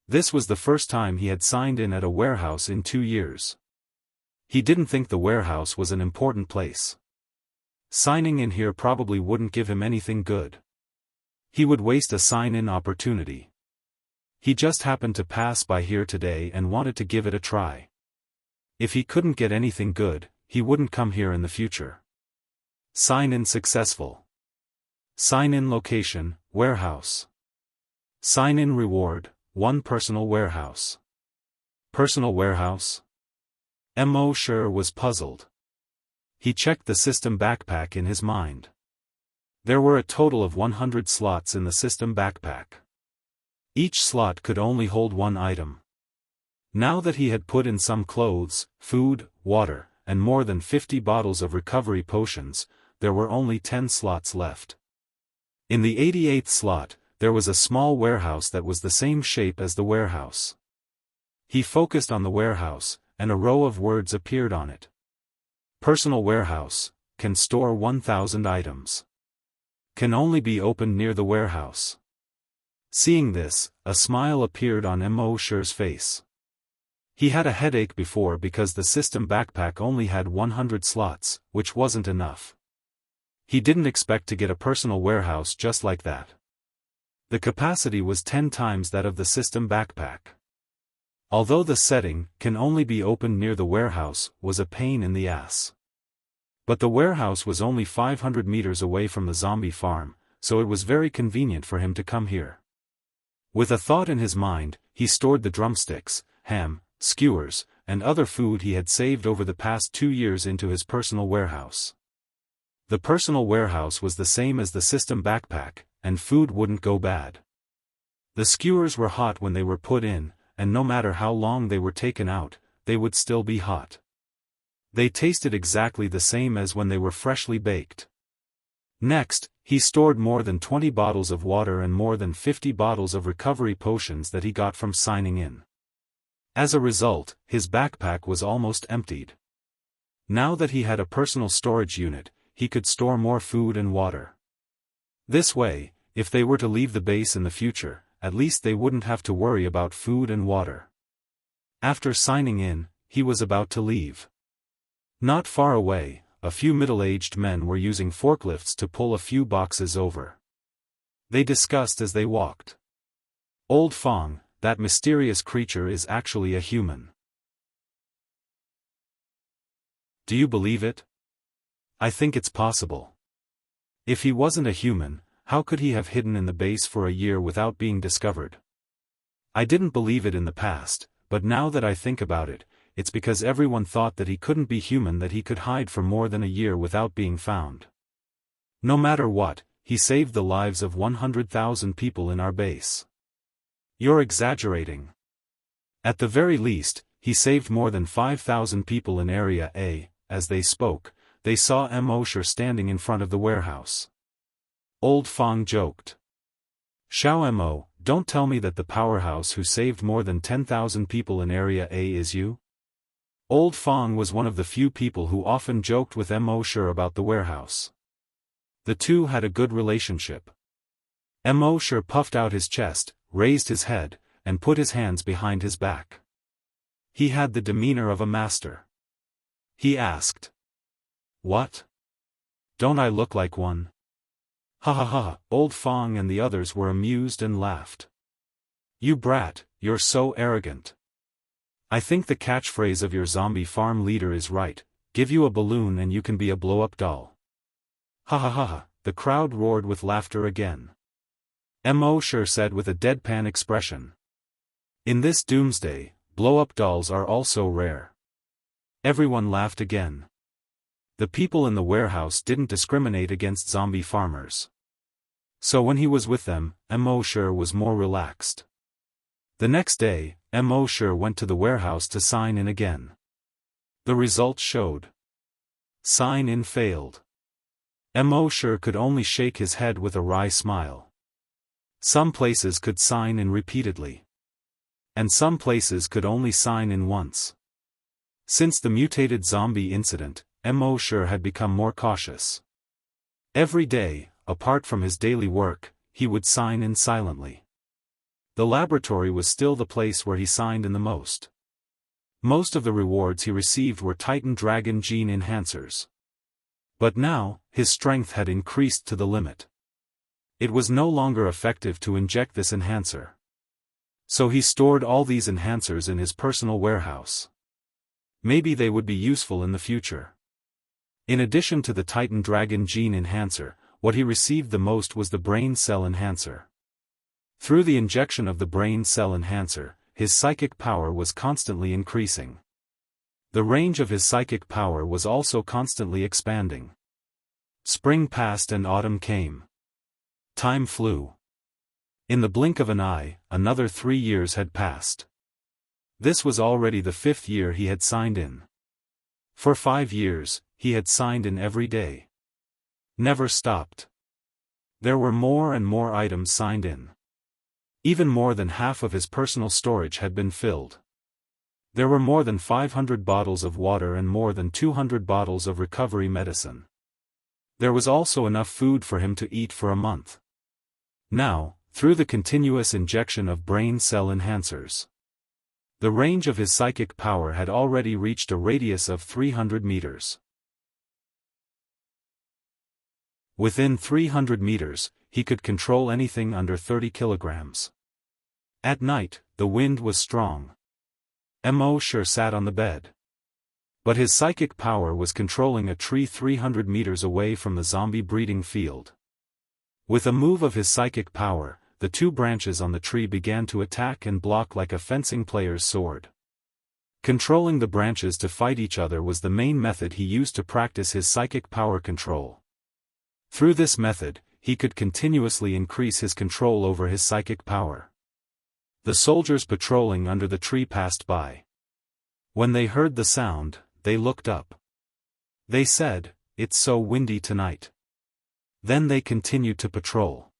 This was the first time he had signed in at a warehouse in 2 years. He didn't think the warehouse was an important place. Signing in here probably wouldn't give him anything good. He would waste a sign-in opportunity. He just happened to pass by here today and wanted to give it a try. If he couldn't get anything good, he wouldn't come here in the future. Sign-in successful. Sign-in location, warehouse. Sign-in reward, 1 personal warehouse. Personal warehouse? Mo Shi was puzzled. He checked the system backpack in his mind. There were a total of 100 slots in the system backpack. Each slot could only hold 1 item. Now that he had put in some clothes, food, water, and more than 50 bottles of recovery potions, there were only 10 slots left. In the 88th slot, there was a small warehouse that was the same shape as the warehouse. He focused on the warehouse, and a row of words appeared on it. Personal warehouse, can store 1,000 items. Can only be opened near the warehouse. Seeing this, a smile appeared on Mo Shi's face. He had a headache before because the system backpack only had 100 slots, which wasn't enough. He didn't expect to get a personal warehouse just like that. The capacity was 10 times that of the system backpack. Although the setting, can only be opened near the warehouse, was a pain in the ass. But the warehouse was only 500 meters away from the zombie farm, so it was very convenient for him to come here. With a thought in his mind, he stored the drumsticks, ham, skewers, and other food he had saved over the past 2 years into his personal warehouse. The personal warehouse was the same as the system backpack, and food wouldn't go bad. The skewers were hot when they were put in, and no matter how long they were taken out, they would still be hot. They tasted exactly the same as when they were freshly baked. Next, he stored more than 20 bottles of water and more than 50 bottles of recovery potions that he got from signing in. As a result, his backpack was almost emptied. Now that he had a personal storage unit, he could store more food and water. This way, if they were to leave the base in the future, at least they wouldn't have to worry about food and water. After signing in, he was about to leave. Not far away, a few middle-aged men were using forklifts to pull a few boxes over. They discussed as they walked. Old Fong, that mysterious creature is actually a human. Do you believe it? I think it's possible. If he wasn't a human, how could he have hidden in the base for a year without being discovered? I didn't believe it in the past, but now that I think about it, it's because everyone thought that he couldn't be human, that he could hide for more than a year without being found. No matter what, he saved the lives of 100,000 people in our base. You're exaggerating. At the very least, he saved more than 5,000 people in Area A. As they spoke, they saw Mosher standing in front of the warehouse. Old Fong joked. Xiao Mo, don't tell me that the powerhouse who saved more than 10,000 people in Area A is you? Old Fong was one of the few people who often joked with Mosher about the warehouse. The two had a good relationship. Mosher puffed out his chest, raised his head, and put his hands behind his back. He had the demeanor of a master. He asked. What? Don't I look like one? Ha ha ha, Old Fong and the others were amused and laughed. You brat, you're so arrogant. I think the catchphrase of your zombie farm leader is right, give you a balloon and you can be a blow-up doll. Ha ha ha ha, the crowd roared with laughter again. Mosher said with a deadpan expression. In this doomsday, blow-up dolls are also rare. Everyone laughed again. The people in the warehouse didn't discriminate against zombie farmers. So when he was with them, Mosher was more relaxed. The next day, Mosher went to the warehouse to sign in again. The results showed. Sign-in failed. Mosher could only shake his head with a wry smile. Some places could sign in repeatedly. And some places could only sign in once. Since the mutated zombie incident, Mosher had become more cautious. Every day, apart from his daily work, he would sign in silently. The laboratory was still the place where he signed in the most. Most of the rewards he received were Titan Dragon Gene Enhancers. But now, his strength had increased to the limit. It was no longer effective to inject this enhancer. So he stored all these enhancers in his personal warehouse. Maybe they would be useful in the future. In addition to the Titan Dragon Gene Enhancer, what he received the most was the Brain Cell Enhancer. Through the injection of the Brain Cell Enhancer, his psychic power was constantly increasing. The range of his psychic power was also constantly expanding. Spring passed and autumn came. Time flew. In the blink of an eye, another 3 years had passed. This was already the 5th year he had signed in. For 5 years, he had signed in every day. Never stopped. There were more and more items signed in. Even more than half of his personal storage had been filled. There were more than 500 bottles of water and more than 200 bottles of recovery medicine. There was also enough food for him to eat for a month. Now, through the continuous injection of brain cell enhancers, the range of his psychic power had already reached a radius of 300 meters. Within 300 meters, he could control anything under 30 kilograms. At night, the wind was strong. Mosher sat on the bed. But his psychic power was controlling a tree 300 meters away from the zombie breeding field. With a move of his psychic power, the 2 branches on the tree began to attack and block like a fencing player's sword. Controlling the branches to fight each other was the main method he used to practice his psychic power control. Through this method, he could continuously increase his control over his psychic power. The soldiers patrolling under the tree passed by. When they heard the sound, they looked up. They said, "It's so windy tonight." Then they continued to patrol.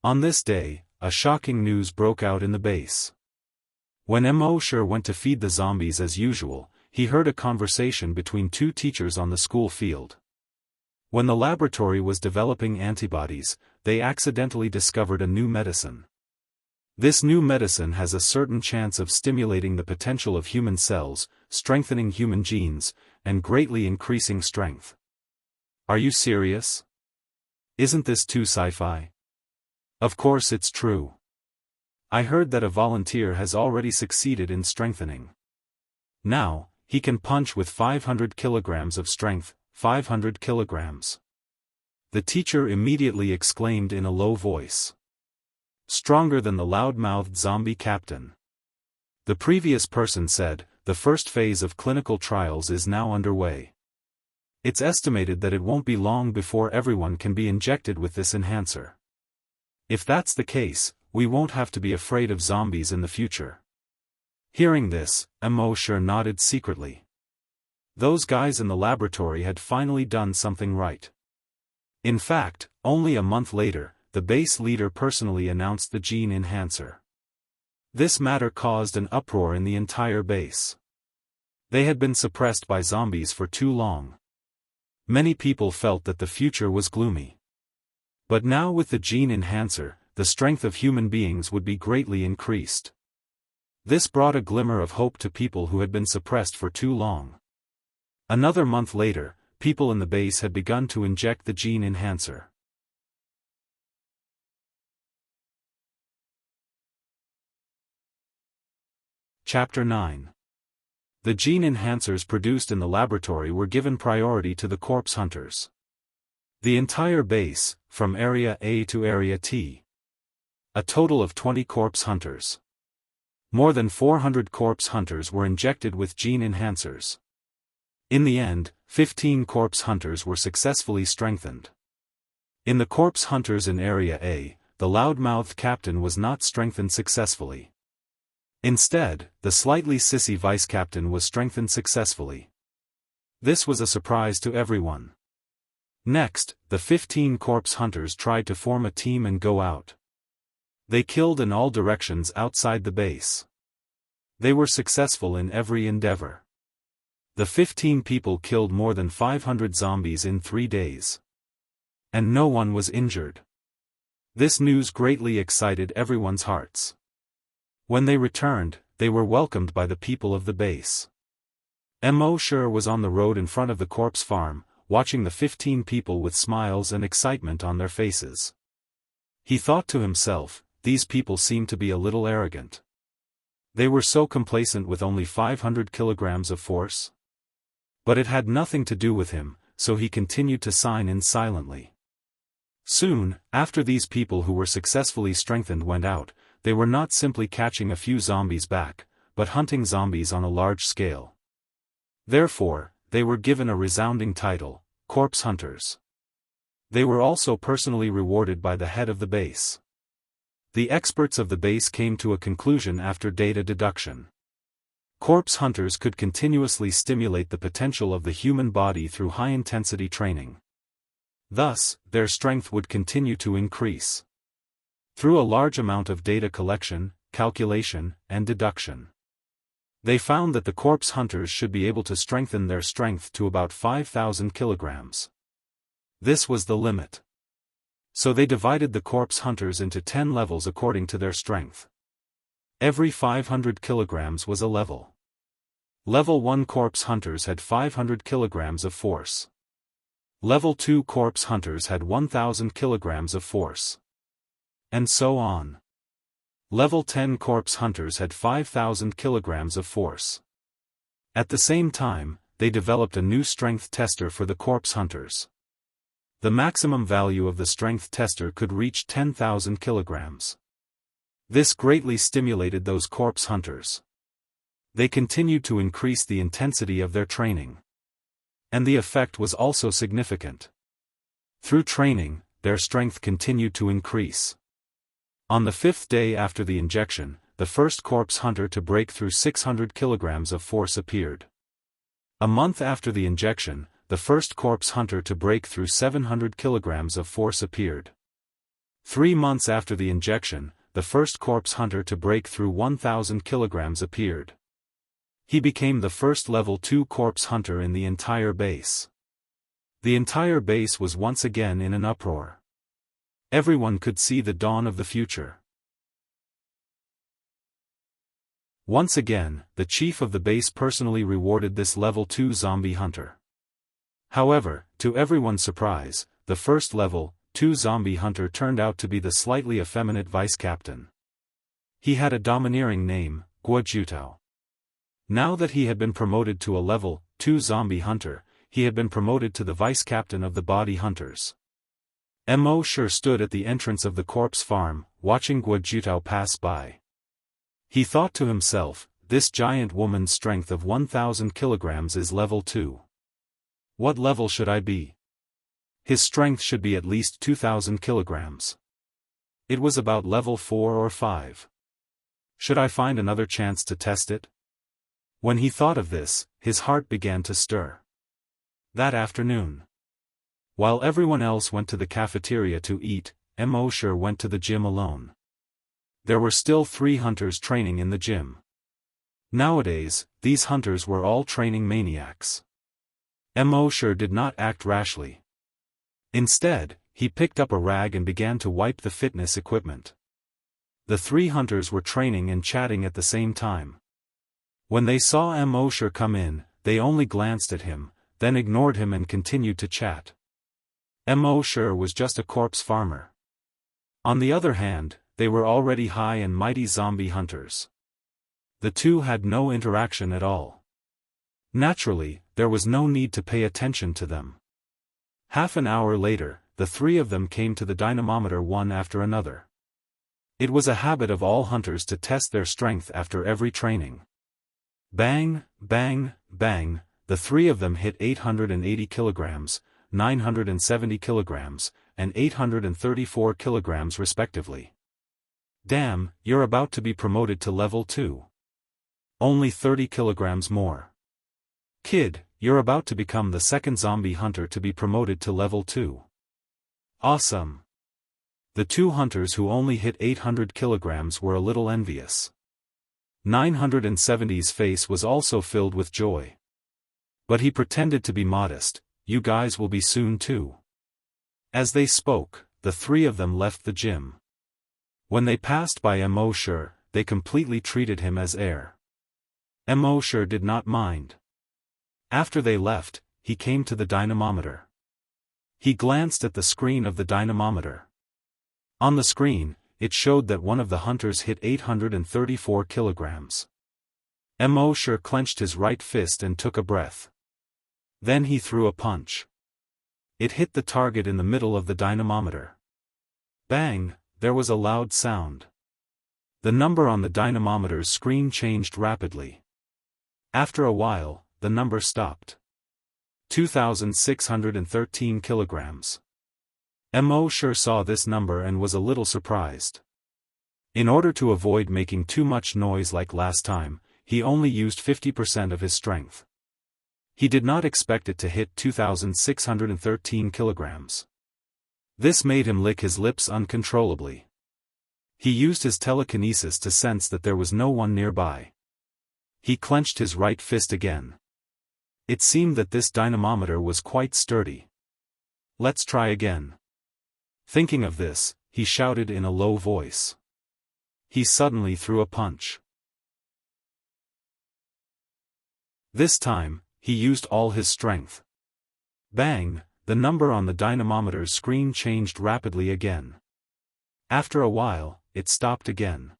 On this day, a shocking news broke out in the base. When Mosher went to feed the zombies as usual, he heard a conversation between 2 teachers on the school field. When the laboratory was developing antibodies, they accidentally discovered a new medicine. This new medicine has a certain chance of stimulating the potential of human cells, strengthening human genes, and greatly increasing strength. Are you serious? Isn't this too sci-fi? Of course it's true. I heard that a volunteer has already succeeded in strengthening. Now, he can punch with 500 kilograms of strength, 500 kilograms. The teacher immediately exclaimed in a low voice. Stronger than the loud-mouthed zombie captain. The previous person said, the first phase of clinical trials is now underway. It's estimated that it won't be long before everyone can be injected with this enhancer. If that's the case, we won't have to be afraid of zombies in the future. Hearing this, Immortal nodded secretly. Those guys in the laboratory had finally done something right. In fact, only a month later, the base leader personally announced the gene enhancer. This matter caused an uproar in the entire base. They had been suppressed by zombies for too long. Many people felt that the future was gloomy. But now with the gene enhancer, the strength of human beings would be greatly increased. This brought a glimmer of hope to people who had been suppressed for too long. Another month later, people in the base had begun to inject the gene enhancer. Chapter 9. The gene enhancers produced in the laboratory were given priority to the corpse hunters. The entire base, from Area A to Area T. A total of 20 corpse hunters. More than 400 corpse hunters were injected with gene enhancers. In the end, 15 corpse hunters were successfully strengthened. In the corpse hunters in Area A, the loud-mouthed captain was not strengthened successfully. Instead, the slightly sissy vice-captain was strengthened successfully. This was a surprise to everyone. Next, the 15 corpse hunters tried to form a team and go out. They killed in all directions outside the base. They were successful in every endeavor. The 15 people killed more than 500 zombies in 3 days. And no one was injured. This news greatly excited everyone's hearts. When they returned, they were welcomed by the people of the base. Immortal was on the road in front of the corpse farm, watching the 15 people with smiles and excitement on their faces. He thought to himself, these people seem to be a little arrogant. They were so complacent with only 500 kilograms of force. But it had nothing to do with him, so he continued to sign in silently. Soon, after these people who were successfully strengthened went out, they were not simply catching a few zombies back, but hunting zombies on a large scale. Therefore, they were given a resounding title, Corpse Hunters. They were also personally rewarded by the head of the base. The experts of the base came to a conclusion after data deduction. Corpse hunters could continuously stimulate the potential of the human body through high-intensity training. Thus, their strength would continue to increase. Through a large amount of data collection, calculation, and deduction. They found that the corpse hunters should be able to strengthen their strength to about 5,000 kilograms. This was the limit. So they divided the corpse hunters into 10 levels according to their strength. Every 500 kilograms was a level. Level 1 corpse hunters had 500 kilograms of force. Level 2 corpse hunters had 1,000 kilograms of force. And so on. Level 10 corpse hunters had 5,000 kilograms of force. At the same time, they developed a new strength tester for the corpse hunters. The maximum value of the strength tester could reach 10,000 kilograms. This greatly stimulated those corpse hunters. They continued to increase the intensity of their training. And the effect was also significant. Through training, their strength continued to increase. On the 5th day after the injection, the first corpse hunter to break through 600 kilograms of force appeared. A month after the injection, the first corpse hunter to break through 700 kilograms of force appeared. 3 months after the injection, the first corpse hunter to break through 1,000 kilograms appeared. He became the first level 2 corpse hunter in the entire base. The entire base was once again in an uproar. Everyone could see the dawn of the future. Once again, the chief of the base personally rewarded this level 2 zombie hunter. However, to everyone's surprise, the first level 2 zombie hunter turned out to be the slightly effeminate vice captain. He had a domineering name, Guojutao. Now that he had been promoted to a level 2 zombie hunter, he had been promoted to the vice captain of the body hunters. Mo Shi stood at the entrance of the corpse farm, watching Guojutao pass by. He thought to himself, this giant woman's strength of 1,000 kilograms is level 2. What level should I be? His strength should be at least 2,000 kilograms. It was about level 4 or 5. Should I find another chance to test it? When he thought of this, his heart began to stir. That afternoon, while everyone else went to the cafeteria to eat, Mo Shi went to the gym alone. There were still 3 hunters training in the gym. Nowadays, these hunters were all training maniacs. Mo Shi did not act rashly. Instead, he picked up a rag and began to wipe the fitness equipment. The 3 hunters were training and chatting at the same time. When they saw Mo Shi come in, they only glanced at him, then ignored him and continued to chat. Mo Shi was just a corpse farmer. On the other hand, they were already high and mighty zombie hunters. The two had no interaction at all. Naturally, there was no need to pay attention to them. Half an hour later, the 3 of them came to the dynamometer one after another. It was a habit of all hunters to test their strength after every training. Bang, bang, bang, the 3 of them hit 880 kilograms, 970 kilograms, and 834 kilograms respectively. Damn, you're about to be promoted to level 2. Only 30 kilograms more. Kid, you're about to become the second zombie hunter to be promoted to level 2. Awesome. The 2 hunters who only hit 800 kilograms were a little envious. 970's face was also filled with joy. But he pretended to be modest, you guys will be soon too. As they spoke, the 3 of them left the gym. When they passed by Mo Shi, they completely treated him as air. Mo Shi did not mind. After they left, he came to the dynamometer. He glanced at the screen of the dynamometer. On the screen, it showed that one of the hunters hit 834 kilograms. Mo Shi clenched his right fist and took a breath. Then he threw a punch. It hit the target in the middle of the dynamometer. Bang, there was a loud sound. The number on the dynamometer's screen changed rapidly. After a while, the number stopped. 2,613 kilograms. Mo Shi saw this number and was a little surprised. In order to avoid making too much noise like last time, he only used 50% of his strength. He did not expect it to hit 2,613 kilograms. This made him lick his lips uncontrollably. He used his telekinesis to sense that there was no one nearby. He clenched his right fist again. It seemed that this dynamometer was quite sturdy. Let's try again. Thinking of this, he shouted in a low voice. He suddenly threw a punch. This time, he used all his strength. Bang, the number on the dynamometer's screen changed rapidly again. After a while, it stopped again.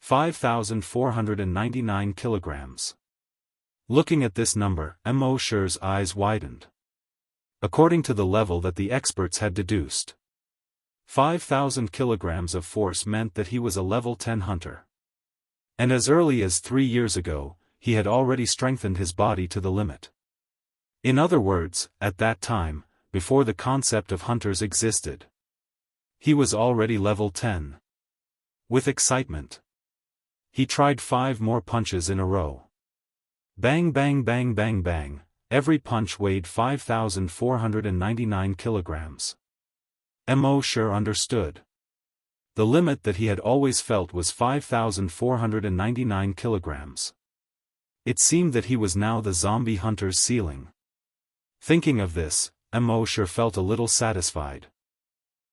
5,499 kilograms. Looking at this number, Mo Shi's eyes widened. According to the level that the experts had deduced, 5,000 kilograms of force meant that he was a level 10 hunter. And as early as 3 years ago, he had already strengthened his body to the limit. In other words, at that time, before the concept of hunters existed, he was already level 10. With excitement, he tried 5 more punches in a row. Bang bang bang bang bang, every punch weighed 5,499 kilograms. Mo Shi understood. The limit that he had always felt was 5,499 kilograms. It seemed that he was now the zombie hunter's ceiling. Thinking of this, Immortal felt a little satisfied.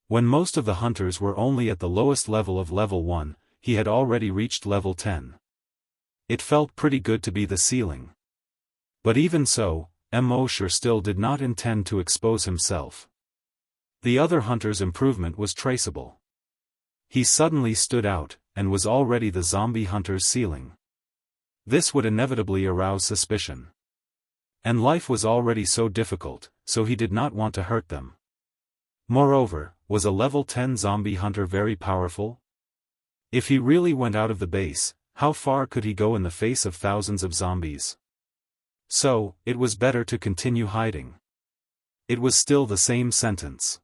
When most of the hunters were only at the lowest level of level 1, he had already reached level 10. It felt pretty good to be the ceiling. But even so, Immortal still did not intend to expose himself. The other hunter's improvement was traceable. He suddenly stood out, and was already the zombie hunter's ceiling. This would inevitably arouse suspicion. And life was already so difficult, so he did not want to hurt them. Moreover, was a level 10 zombie hunter very powerful? If he really went out of the base, how far could he go in the face of thousands of zombies? So, it was better to continue hiding. It was still the same sentence.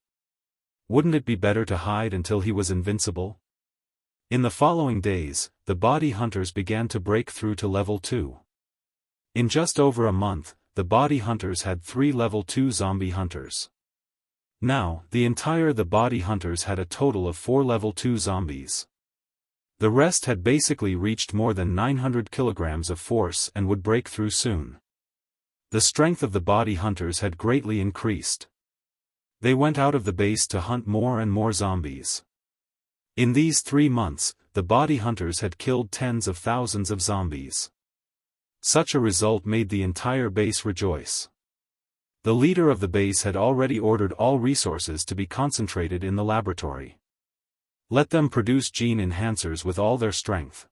Wouldn't it be better to hide until he was invincible? In the following days, the body hunters began to break through to level 2. In just over a month, the body hunters had 3 level 2 zombie hunters. Now, the body hunters had a total of 4 level 2 zombies. The rest had basically reached more than 900 kilograms of force and would break through soon. The strength of the body hunters had greatly increased. They went out of the base to hunt more and more zombies. In these 3 months, the body hunters had killed tens of thousands of zombies. Such a result made the entire base rejoice. The leader of the base had already ordered all resources to be concentrated in the laboratory. Let them produce gene enhancers with all their strength.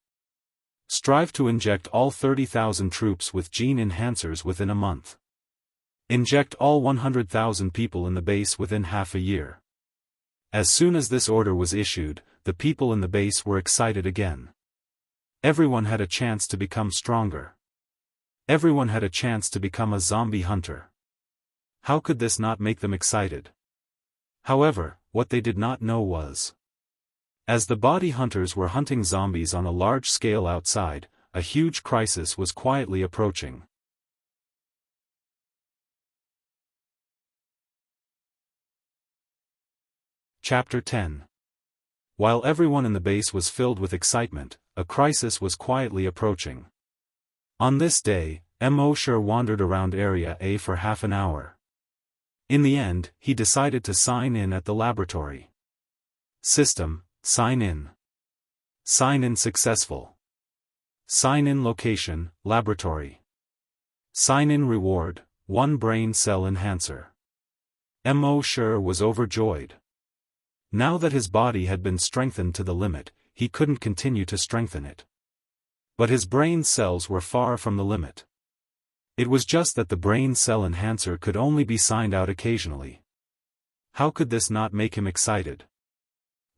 Strive to inject all 30,000 troops with gene enhancers within a month. Inject all 100,000 people in the base within half a year. As soon as this order was issued, the people in the base were excited again. Everyone had a chance to become stronger. Everyone had a chance to become a zombie hunter. How could this not make them excited? However, what they did not know was, as the body hunters were hunting zombies on a large scale outside, a huge crisis was quietly approaching. Chapter 10. While everyone in the base was filled with excitement, a crisis was quietly approaching. On this day, Immortal wandered around Area A for half an hour. In the end, he decided to sign in at the laboratory. System, sign in. Sign in successful. Sign in location, laboratory. Sign in reward, 1 brain cell enhancer. Immortal was overjoyed. Now that his body had been strengthened to the limit, he couldn't continue to strengthen it. But his brain cells were far from the limit. It was just that the brain cell enhancer could only be signed out occasionally. How could this not make him excited?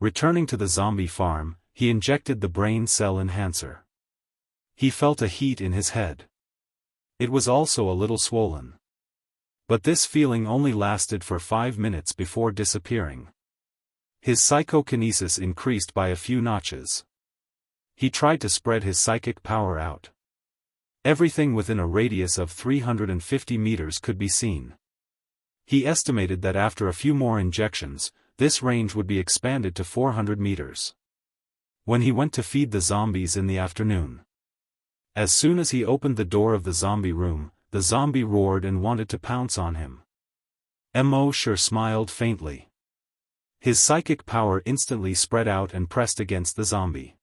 Returning to the zombie farm, he injected the brain cell enhancer. He felt a heat in his head. It was also a little swollen. But this feeling only lasted for 5 minutes before disappearing. His psychokinesis increased by a few notches. He tried to spread his psychic power out. Everything within a radius of 350 meters could be seen. He estimated that after a few more injections, this range would be expanded to 400 meters. When he went to feed the zombies in the afternoon, as soon as he opened the door of the zombie room, the zombie roared and wanted to pounce on him. Immortal smiled faintly. His psychic power instantly spread out and pressed against the zombie.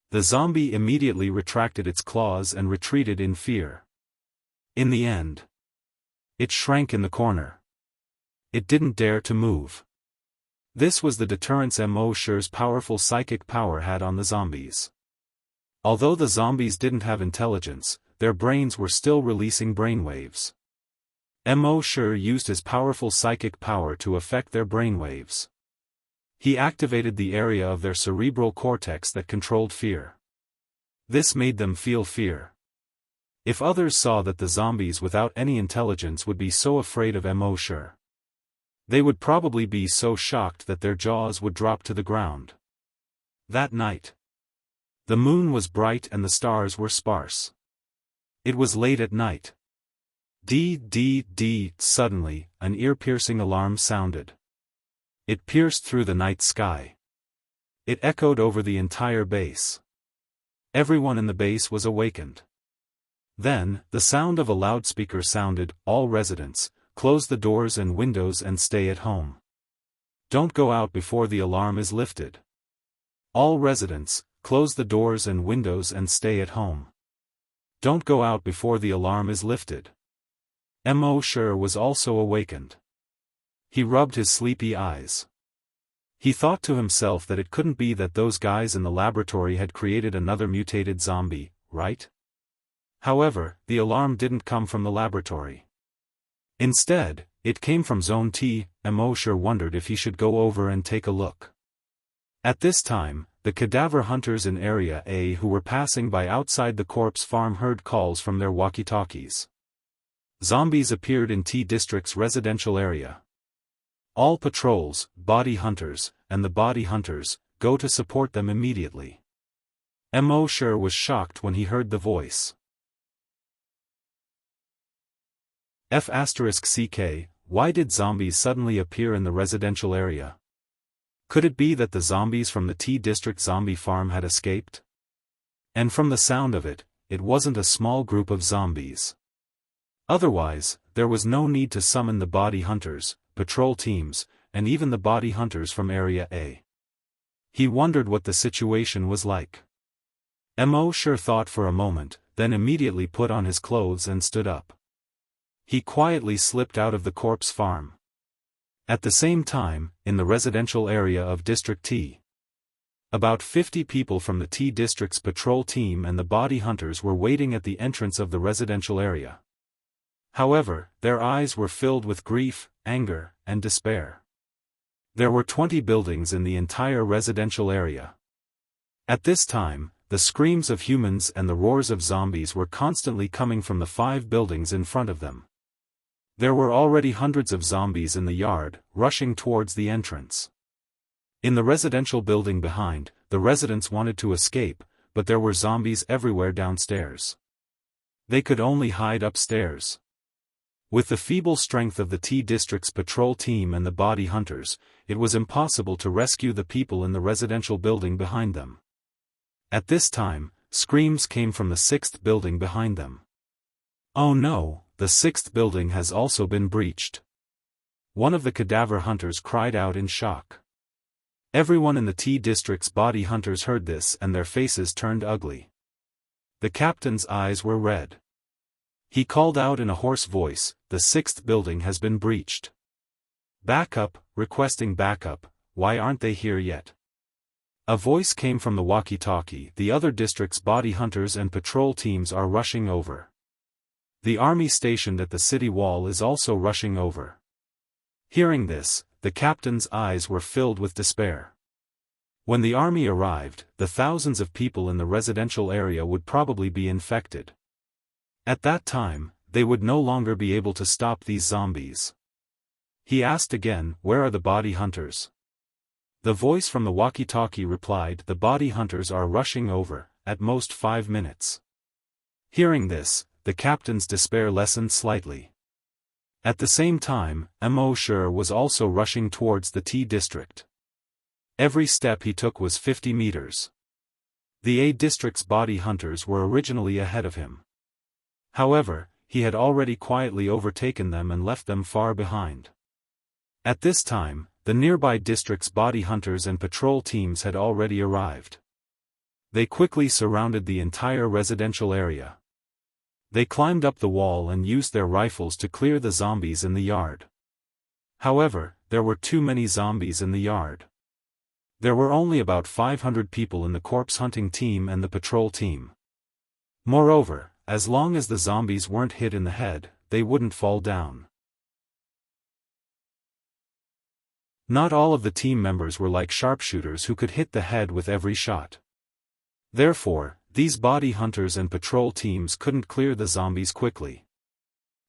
The zombie immediately retracted its claws and retreated in fear. In the end, it shrank in the corner. It didn't dare to move. This was the deterrence Immortal's powerful psychic power had on the zombies. Although the zombies didn't have intelligence, their brains were still releasing brainwaves. Immortal used his powerful psychic power to affect their brainwaves. He activated the area of their cerebral cortex that controlled fear. This made them feel fear. If others saw that the zombies without any intelligence would be so afraid of Immortal, they would probably be so shocked that their jaws would drop to the ground. That night, the moon was bright and the stars were sparse. It was late at night. Suddenly, an ear-piercing alarm sounded. It pierced through the night sky. It echoed over the entire base. Everyone in the base was awakened. Then, the sound of a loudspeaker sounded, "All residents, close the doors and windows and stay at home. Don't go out before the alarm is lifted. All residents, close the doors and windows and stay at home. Don't go out before the alarm is lifted. Mo Shi was also awakened. He rubbed his sleepy eyes. He thought to himself that it couldn't be that those guys in the laboratory had created another mutated zombie, right? However, the alarm didn't come from the laboratory. Instead, it came from Zone T. Mo Shi wondered if he should go over and take a look. At this time, the cadaver hunters in Area A who were passing by outside the corpse farm heard calls from their walkie-talkies. Zombies appeared in T District's residential area. All patrols, body hunters, and the body hunters, go to support them immediately. Mo Shi was shocked when he heard the voice. F***ck, why did zombies suddenly appear in the residential area? Could it be that the zombies from the T District zombie farm had escaped? And from the sound of it, it wasn't a small group of zombies. Otherwise, there was no need to summon the body hunters, patrol teams, and even the body hunters from Area A. He wondered what the situation was like. Mo Shi thought for a moment, then immediately put on his clothes and stood up. He quietly slipped out of the corpse farm. At the same time, in the residential area of District T, about 50 people from the T District's patrol team and the body hunters were waiting at the entrance of the residential area. However, their eyes were filled with grief, anger, and despair. There were 20 buildings in the entire residential area. At this time, the screams of humans and the roars of zombies were constantly coming from the 5 buildings in front of them. There were already hundreds of zombies in the yard, rushing towards the entrance. In the residential building behind, the residents wanted to escape, but there were zombies everywhere downstairs. They could only hide upstairs. With the feeble strength of the T District's patrol team and the body hunters, it was impossible to rescue the people in the residential building behind them. At this time, screams came from the 6th building behind them. Oh no, the 6th building has also been breached. One of the cadaver hunters cried out in shock. Everyone in the T District's body hunters heard this and their faces turned ugly. The captain's eyes were red. He called out in a hoarse voice, "The 6th building has been breached. Backup, requesting backup, why aren't they here yet?" A voice came from the walkie-talkie, "The other district's body hunters and patrol teams are rushing over. The army stationed at the city wall is also rushing over." Hearing this, the captain's eyes were filled with despair. When the army arrived, the thousands of people in the residential area would probably be infected. At that time, they would no longer be able to stop these zombies. He asked again, "Where are the body hunters?" The voice from the walkie-talkie replied, "The body hunters are rushing over, at most 5 minutes." Hearing this, the captain's despair lessened slightly. At the same time, Mo Shi was also rushing towards the T District. Every step he took was 50 meters. The A District's body hunters were originally ahead of him. However, he had already quietly overtaken them and left them far behind. At this time, the nearby district's body hunters and patrol teams had already arrived. They quickly surrounded the entire residential area. They climbed up the wall and used their rifles to clear the zombies in the yard. However, there were too many zombies in the yard. There were only about 500 people in the corpse hunting team and the patrol team. Moreover, as long as the zombies weren't hit in the head, they wouldn't fall down. Not all of the team members were like sharpshooters who could hit the head with every shot. Therefore, these body hunters and patrol teams couldn't clear the zombies quickly.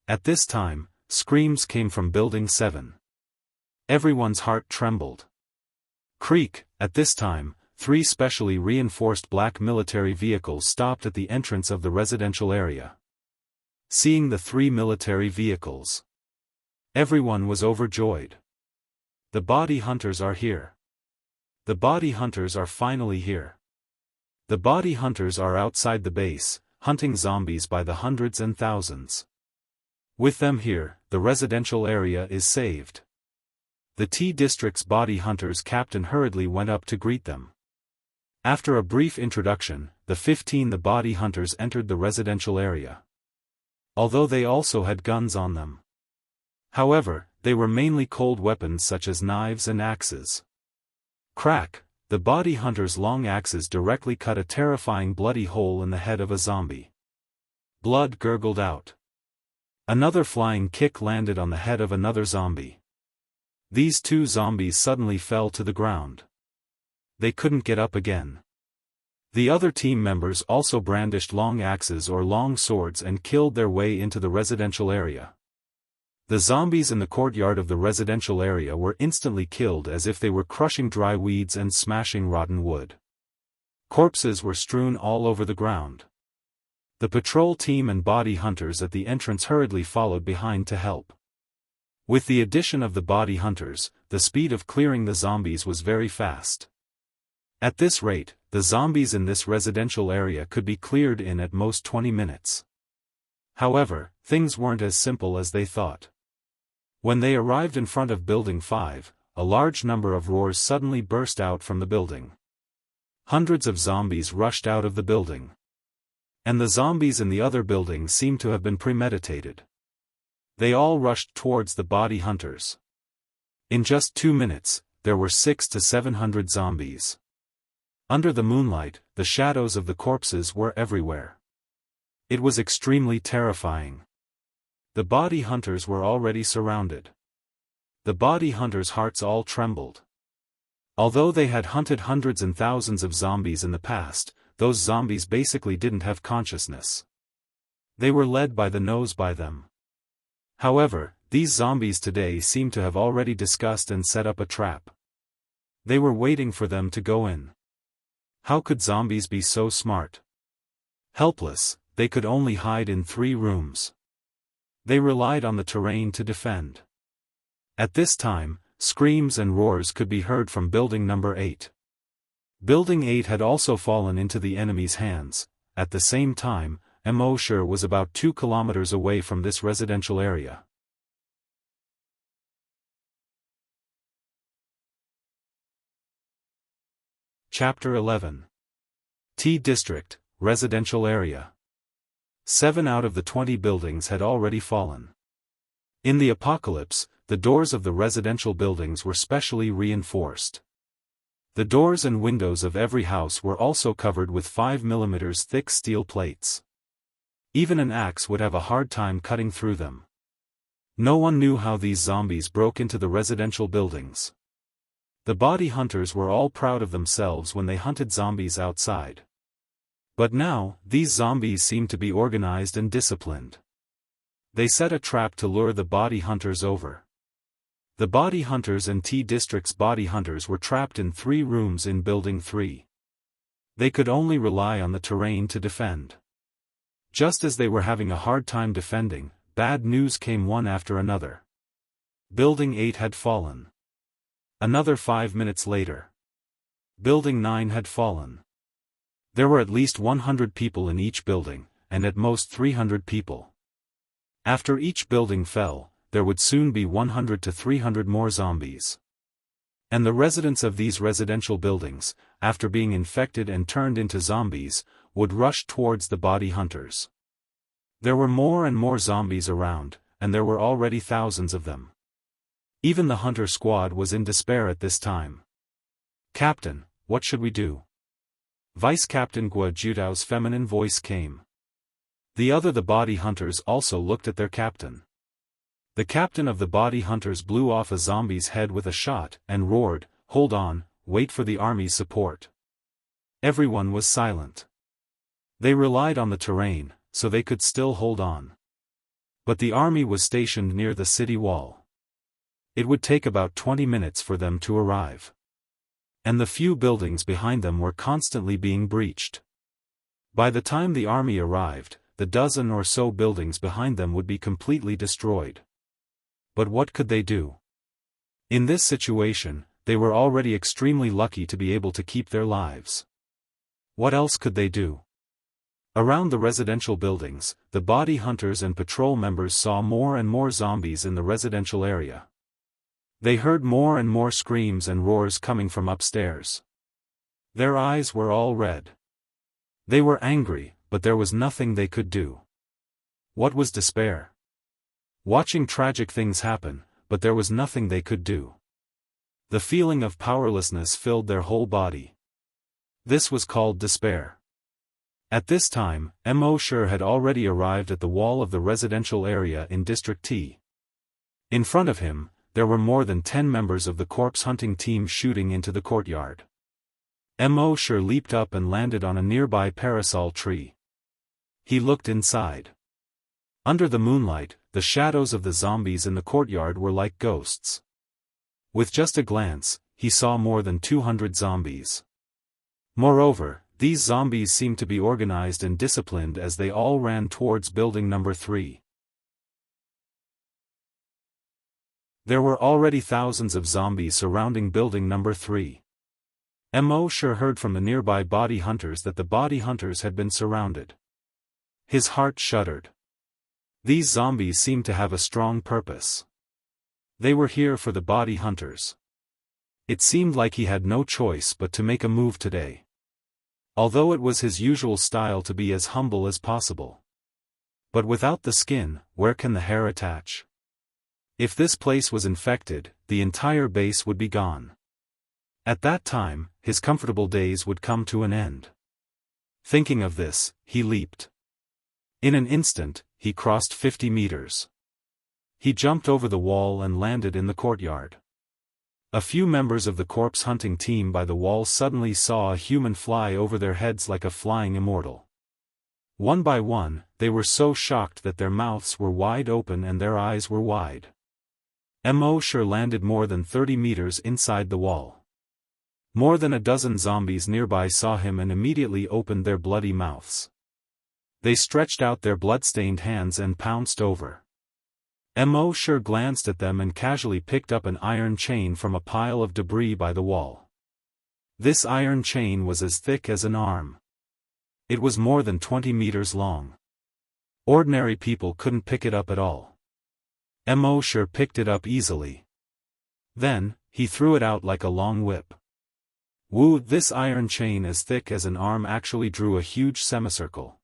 At this time, screams came from Building 7. Everyone's heart trembled. Creak, at this time, 3 specially reinforced black military vehicles stopped at the entrance of the residential area. Seeing the 3 military vehicles, everyone was overjoyed. The body hunters are here. The body hunters are finally here. The body hunters are outside the base, hunting zombies by the hundreds and thousands. With them here, the residential area is saved. The T District's body hunters captain hurriedly went up to greet them. After a brief introduction, the body hunters entered the residential area. Although they also had guns on them. However, they were mainly cold weapons such as knives and axes. Crack! The body hunters' long axes directly cut a terrifying bloody hole in the head of a zombie. Blood gurgled out. Another flying kick landed on the head of another zombie. These two zombies suddenly fell to the ground. They couldn't get up again. The other team members also brandished long axes or long swords and killed their way into the residential area. The zombies in the courtyard of the residential area were instantly killed as if they were crushing dry weeds and smashing rotten wood. Corpses were strewn all over the ground. The patrol team and body hunters at the entrance hurriedly followed behind to help. With the addition of the body hunters, the speed of clearing the zombies was very fast. At this rate, the zombies in this residential area could be cleared in at most 20 minutes. However, things weren't as simple as they thought. When they arrived in front of Building 5, a large number of roars suddenly burst out from the building. Hundreds of zombies rushed out of the building. And the zombies in the other buildings seemed to have been premeditated. They all rushed towards the body hunters. In just 2 minutes, there were 600 to 700 zombies. Under the moonlight, the shadows of the corpses were everywhere. It was extremely terrifying. The body hunters were already surrounded. The body hunters' hearts all trembled. Although they had hunted hundreds and thousands of zombies in the past, those zombies basically didn't have consciousness. They were led by the nose by them. However, these zombies today seemed to have already discussed and set up a trap. They were waiting for them to go in. How could zombies be so smart? Helpless, they could only hide in 3 rooms. They relied on the terrain to defend. At this time, screams and roars could be heard from Building Number 8. Building 8 had also fallen into the enemy's hands. At the same time, Immortal was about 2 kilometers away from this residential area. Chapter 11. T District, Residential Area. 7 out of the 20 buildings had already fallen. In the apocalypse, the doors of the residential buildings were specially reinforced. The doors and windows of every house were also covered with 5 mm thick steel plates. Even an axe would have a hard time cutting through them. No one knew how these zombies broke into the residential buildings. The body hunters were all proud of themselves when they hunted zombies outside. But now, these zombies seemed to be organized and disciplined. They set a trap to lure the body hunters over. The body hunters and T District's body hunters were trapped in 3 rooms in Building 3. They could only rely on the terrain to defend. Just as they were having a hard time defending, bad news came one after another. Building 8 had fallen. Another 5 minutes later. Building 9 had fallen. There were at least 100 people in each building, and at most 300 people. After each building fell, there would soon be 100 to 300 more zombies. And the residents of these residential buildings, after being infected and turned into zombies, would rush towards the body hunters. There were more and more zombies around, and there were already thousands of them. Even the hunter squad was in despair at this time. "Captain, what should we do?" Vice Captain Guo Judao's feminine voice came. The body hunters also looked at their captain. The captain of the body hunters blew off a zombie's head with a shot, and roared, "Hold on, wait for the army's support." Everyone was silent. They relied on the terrain, so they could still hold on. But the army was stationed near the city wall. It would take about 20 minutes for them to arrive. And the few buildings behind them were constantly being breached. By the time the army arrived, the dozen or so buildings behind them would be completely destroyed. But what could they do? In this situation, they were already extremely lucky to be able to keep their lives. What else could they do? Around the residential buildings, the body hunters and patrol members saw more and more zombies in the residential area. They heard more and more screams and roars coming from upstairs. Their eyes were all red. They were angry, but there was nothing they could do. What was despair? Watching tragic things happen, but there was nothing they could do. The feeling of powerlessness filled their whole body. This was called despair. At this time, Mo had already arrived at the wall of the residential area in District T. In front of him, there were more than 10 members of the corpse hunting team shooting into the courtyard. Mo leaped up and landed on a nearby parasol tree. He looked inside. Under the moonlight, the shadows of the zombies in the courtyard were like ghosts. With just a glance, he saw more than 200 zombies. Moreover, these zombies seemed to be organized and disciplined as they all ran towards building number 3. There were already thousands of zombies surrounding building number 3. Mo heard from the nearby body hunters that the body hunters had been surrounded. His heart shuddered. These zombies seemed to have a strong purpose. They were here for the body hunters. It seemed like he had no choice but to make a move today. Although it was his usual style to be as humble as possible. But without the skin, where can the hair attach? If this place was infected, the entire base would be gone. At that time, his comfortable days would come to an end. Thinking of this, he leaped. In an instant, he crossed 50 meters. He jumped over the wall and landed in the courtyard. A few members of the corpse hunting team by the wall suddenly saw a human fly over their heads like a flying immortal. One by one, they were so shocked that their mouths were wide open and their eyes were wide. Mo landed more than 30 meters inside the wall. More than a dozen zombies nearby saw him and immediately opened their bloody mouths. They stretched out their blood-stained hands and pounced over. Mo glanced at them and casually picked up an iron chain from a pile of debris by the wall. This iron chain was as thick as an arm. It was more than 20 meters long. Ordinary people couldn't pick it up at all. Mo picked it up easily. Then, he threw it out like a long whip. This iron chain as thick as an arm actually drew a huge semicircle.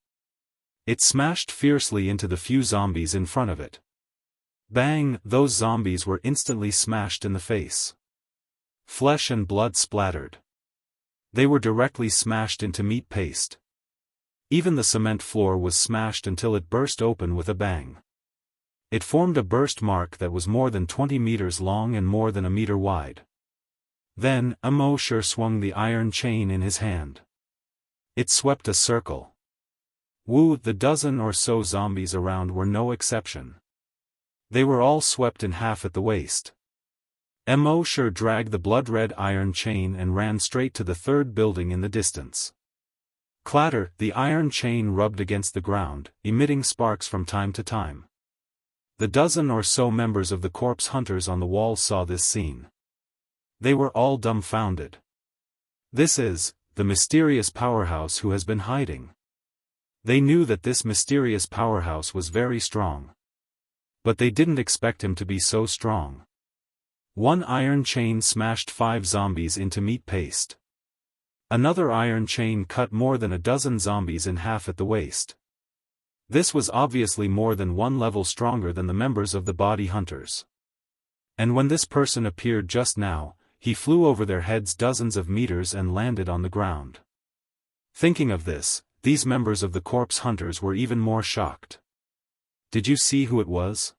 It smashed fiercely into the few zombies in front of it. Bang! Those zombies were instantly smashed in the face. Flesh and blood splattered. They were directly smashed into meat paste. Even the cement floor was smashed until it burst open with a bang. It formed a burst mark that was more than 20 meters long and more than a meter wide. Then, Mo swung the iron chain in his hand. It swept a circle. The dozen or so zombies around were no exception. They were all swept in half at the waist. Mo dragged the blood-red iron chain and ran straight to the third building in the distance. Clatter! The iron chain rubbed against the ground, emitting sparks from time to time. The dozen or so members of the corpse hunters on the wall saw this scene. They were all dumbfounded. This is the mysterious powerhouse who has been hiding. They knew that this mysterious powerhouse was very strong. But they didn't expect him to be so strong. One iron chain smashed 5 zombies into meat paste. Another iron chain cut more than a dozen zombies in half at the waist. This was obviously more than one level stronger than the members of the body hunters. And when this person appeared just now, he flew over their heads dozens of meters and landed on the ground. Thinking of this, these members of the corpse hunters were even more shocked. Did you see who it was?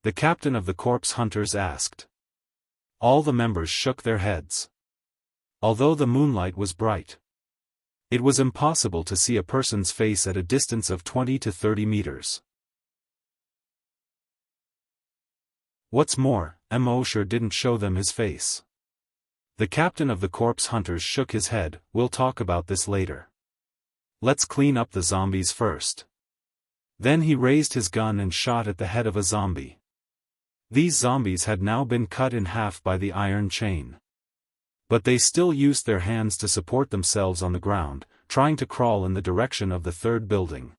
The captain of the corpse hunters asked. All the members shook their heads. Although the moonlight was bright, it was impossible to see a person's face at a distance of 20 to 30 meters. What's more, Mo didn't show them his face. The captain of the corpse hunters shook his head. We'll talk about this later. Let's clean up the zombies first. Then he raised his gun and shot at the head of a zombie. These zombies had now been cut in half by the iron chain. But they still used their hands to support themselves on the ground, trying to crawl in the direction of the third building.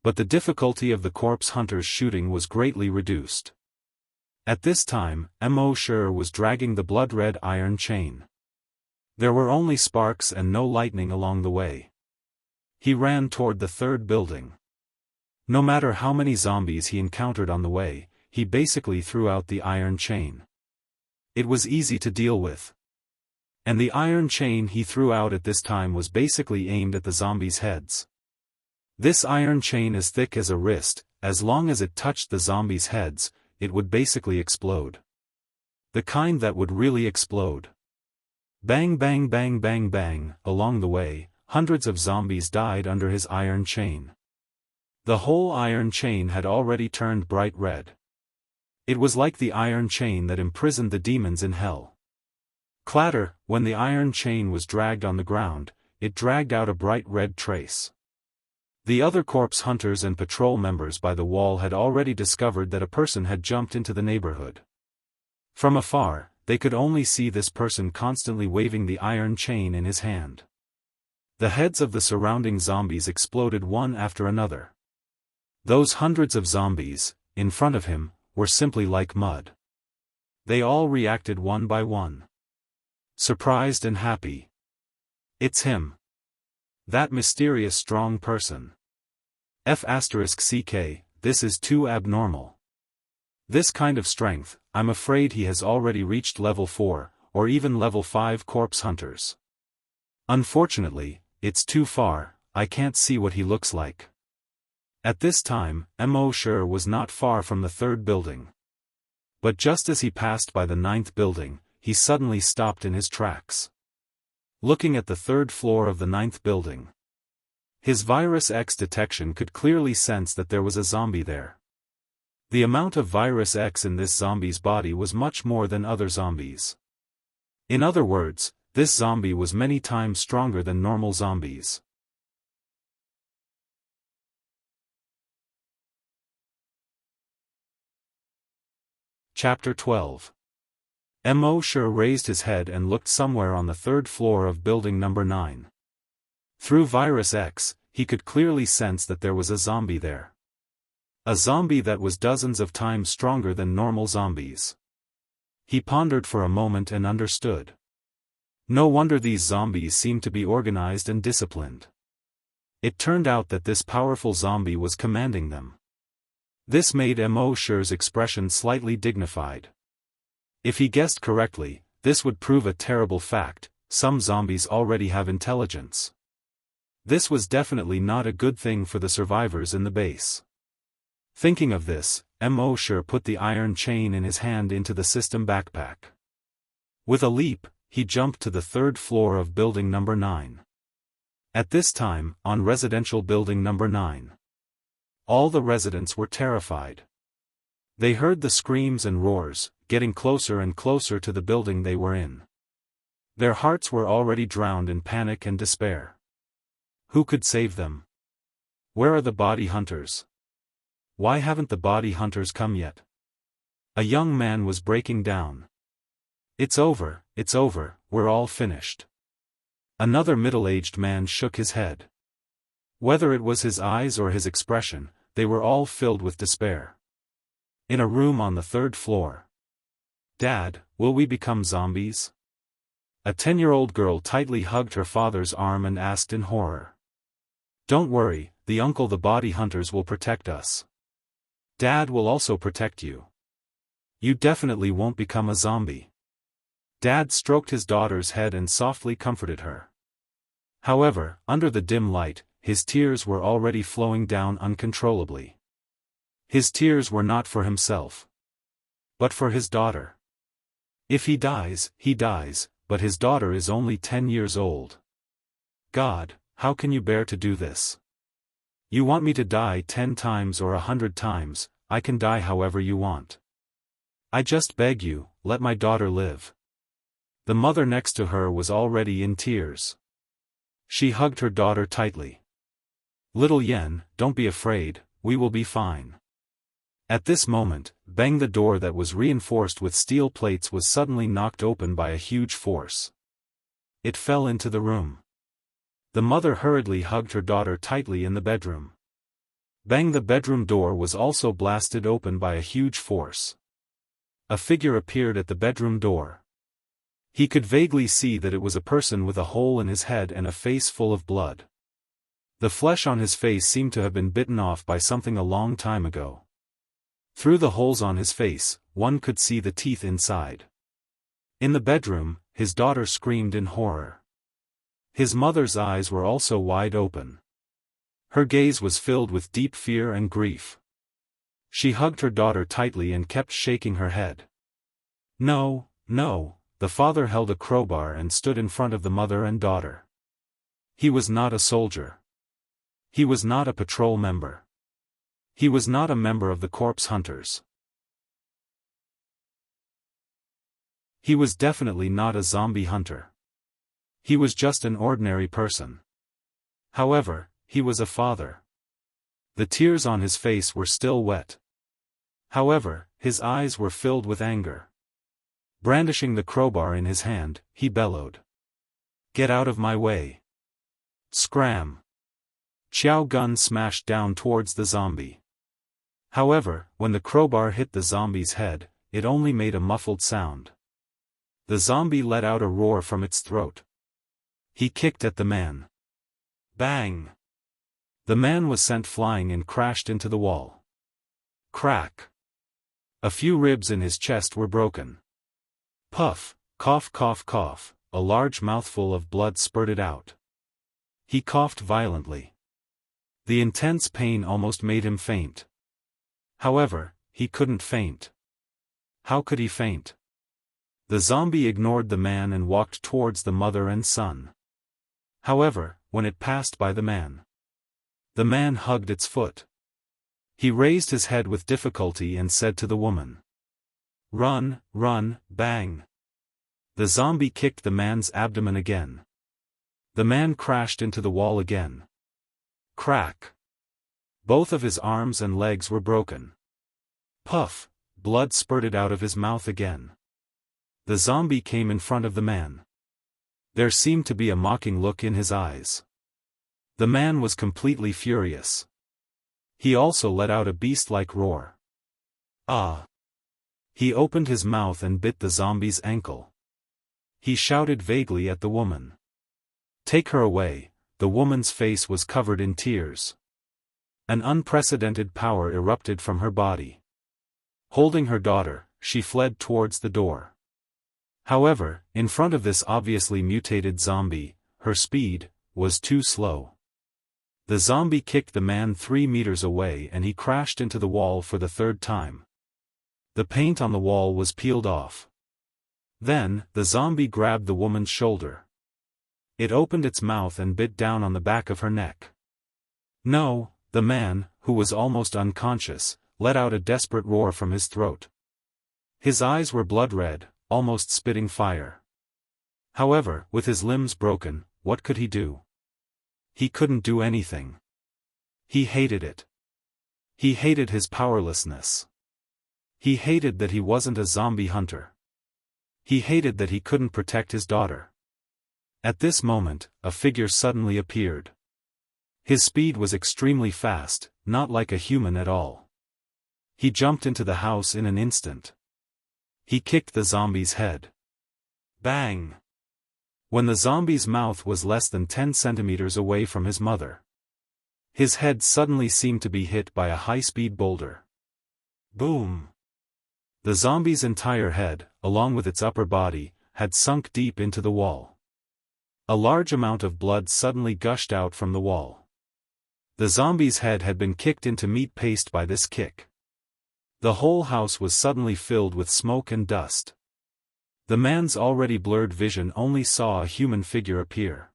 But the difficulty of the corpse hunters shooting was greatly reduced. At this time, Mo Shi was dragging the blood-red iron chain. There were only sparks and no lightning along the way. He ran toward the third building. No matter how many zombies he encountered on the way, he basically threw out the iron chain. It was easy to deal with. And the iron chain he threw out at this time was basically aimed at the zombies' heads. This iron chain as thick as a wrist, as long as it touched the zombies' heads, it would basically explode. The kind that would really explode. Bang bang bang bang bang, along the way, hundreds of zombies died under his iron chain. The whole iron chain had already turned bright red. It was like the iron chain that imprisoned the demons in hell. Clatter, when the iron chain was dragged on the ground, it dragged out a bright red trace. The other corpse hunters and patrol members by the wall had already discovered that a person had jumped into the neighborhood. From afar, they could only see this person constantly waving the iron chain in his hand. The heads of the surrounding zombies exploded one after another. Those hundreds of zombies, in front of him, were simply like mud. They all reacted one by one. Surprised and happy. It's him. That mysterious strong person. F***ck, this is too abnormal. This kind of strength, I'm afraid he has already reached level 4, or even level 5 corpse hunters. Unfortunately, it's too far, I can't see what he looks like. At this time, Mo Shi was not far from the third building. But just as he passed by the 9th building, he suddenly stopped in his tracks. Looking at the third floor of the 9th building. His Virus X detection could clearly sense that there was a zombie there. The amount of Virus X in this zombie's body was much more than other zombies. In other words, this zombie was many times stronger than normal zombies. Chapter 12. Mo Shi raised his head and looked somewhere on the third floor of building number 9. Through Virus X, he could clearly sense that there was a zombie there. A zombie that was dozens of times stronger than normal zombies. He pondered for a moment and understood. No wonder these zombies seemed to be organized and disciplined. It turned out that this powerful zombie was commanding them. This made Mo Shi's expression slightly dignified. If he guessed correctly, this would prove a terrible fact: some zombies already have intelligence. This was definitely not a good thing for the survivors in the base. Thinking of this, Mo Shi put the iron chain in his hand into the system backpack. With a leap, he jumped to the third floor of building number 9. At this time, on residential building number 9. All the residents were terrified. They heard the screams and roars, getting closer and closer to the building they were in. Their hearts were already drowned in panic and despair. Who could save them? Where are the body hunters? Why haven't the body hunters come yet? A young man was breaking down. It's over, we're all finished. Another middle-aged man shook his head. Whether it was his eyes or his expression, they were all filled with despair. In a room on the 3rd floor. Dad, will we become zombies? A 10-year-old girl tightly hugged her father's arm and asked in horror. Don't worry, the body hunters will protect us. Dad will also protect you. You definitely won't become a zombie. Dad stroked his daughter's head and softly comforted her. However, under the dim light, his tears were already flowing down uncontrollably. His tears were not for himself, but for his daughter. If he dies, but his daughter is only 10 years old. God, how can you bear to do this? You want me to die 10 times or 100 times, I can die however you want. I just beg you, let my daughter live. The mother next to her was already in tears. She hugged her daughter tightly. Little Yen, don't be afraid, we will be fine. At this moment, bang, the door that was reinforced with steel plates was suddenly knocked open by a huge force. It fell into the room. The mother hurriedly hugged her daughter tightly in the bedroom. Bang! The bedroom door was also blasted open by a huge force. A figure appeared at the bedroom door. He could vaguely see that it was a person with a hole in his head and a face full of blood. The flesh on his face seemed to have been bitten off by something a long time ago. Through the holes on his face, one could see the teeth inside. In the bedroom, his daughter screamed in horror. His mother's eyes were also wide open. Her gaze was filled with deep fear and grief. She hugged her daughter tightly and kept shaking her head. No, no, the father held a crowbar and stood in front of the mother and daughter. He was not a soldier. He was not a patrol member. He was not a member of the corpse hunters. He was definitely not a zombie hunter. He was just an ordinary person. However, he was a father. The tears on his face were still wet. However, his eyes were filled with anger. Brandishing the crowbar in his hand, he bellowed. "Get out of my way!" Scram! Xiao Gun smashed down towards the zombie. However, when the crowbar hit the zombie's head, it only made a muffled sound. The zombie let out a roar from its throat. He kicked at the man. Bang! The man was sent flying and crashed into the wall. Crack! A few ribs in his chest were broken. Puff, cough, cough, cough, a large mouthful of blood spurted out. He coughed violently. The intense pain almost made him faint. However, he couldn't faint. How could he faint? The zombie ignored the man and walked towards the mother and son. However, when it passed by the man hugged its foot. He raised his head with difficulty and said to the woman, "Run, run, bang." The zombie kicked the man's abdomen again. The man crashed into the wall again. Crack! Both of his arms and legs were broken. Puff! Blood spurted out of his mouth again. The zombie came in front of the man. There seemed to be a mocking look in his eyes. The man was completely furious. He also let out a beast-like roar. Ah! He opened his mouth and bit the zombie's ankle. He shouted vaguely at the woman. "Take her away." The woman's face was covered in tears. An unprecedented power erupted from her body. Holding her daughter, she fled towards the door. However, in front of this obviously mutated zombie, her speed was too slow. The zombie kicked the man 3 meters away and he crashed into the wall for the third time. The paint on the wall was peeled off. Then, the zombie grabbed the woman's shoulder. It opened its mouth and bit down on the back of her neck. No, the man, who was almost unconscious, let out a desperate roar from his throat. His eyes were blood-red, almost spitting fire. However, with his limbs broken, what could he do? He couldn't do anything. He hated it. He hated his powerlessness. He hated that he wasn't a zombie hunter. He hated that he couldn't protect his daughter. At this moment, a figure suddenly appeared. His speed was extremely fast, not like a human at all. He jumped into the house in an instant. He kicked the zombie's head. Bang! When the zombie's mouth was less than 10 centimeters away from his mother, his head suddenly seemed to be hit by a high-speed boulder. Boom! The zombie's entire head, along with its upper body, had sunk deep into the wall. A large amount of blood suddenly gushed out from the wall. The zombie's head had been kicked into meat paste by this kick. The whole house was suddenly filled with smoke and dust. The man's already blurred vision only saw a human figure appear.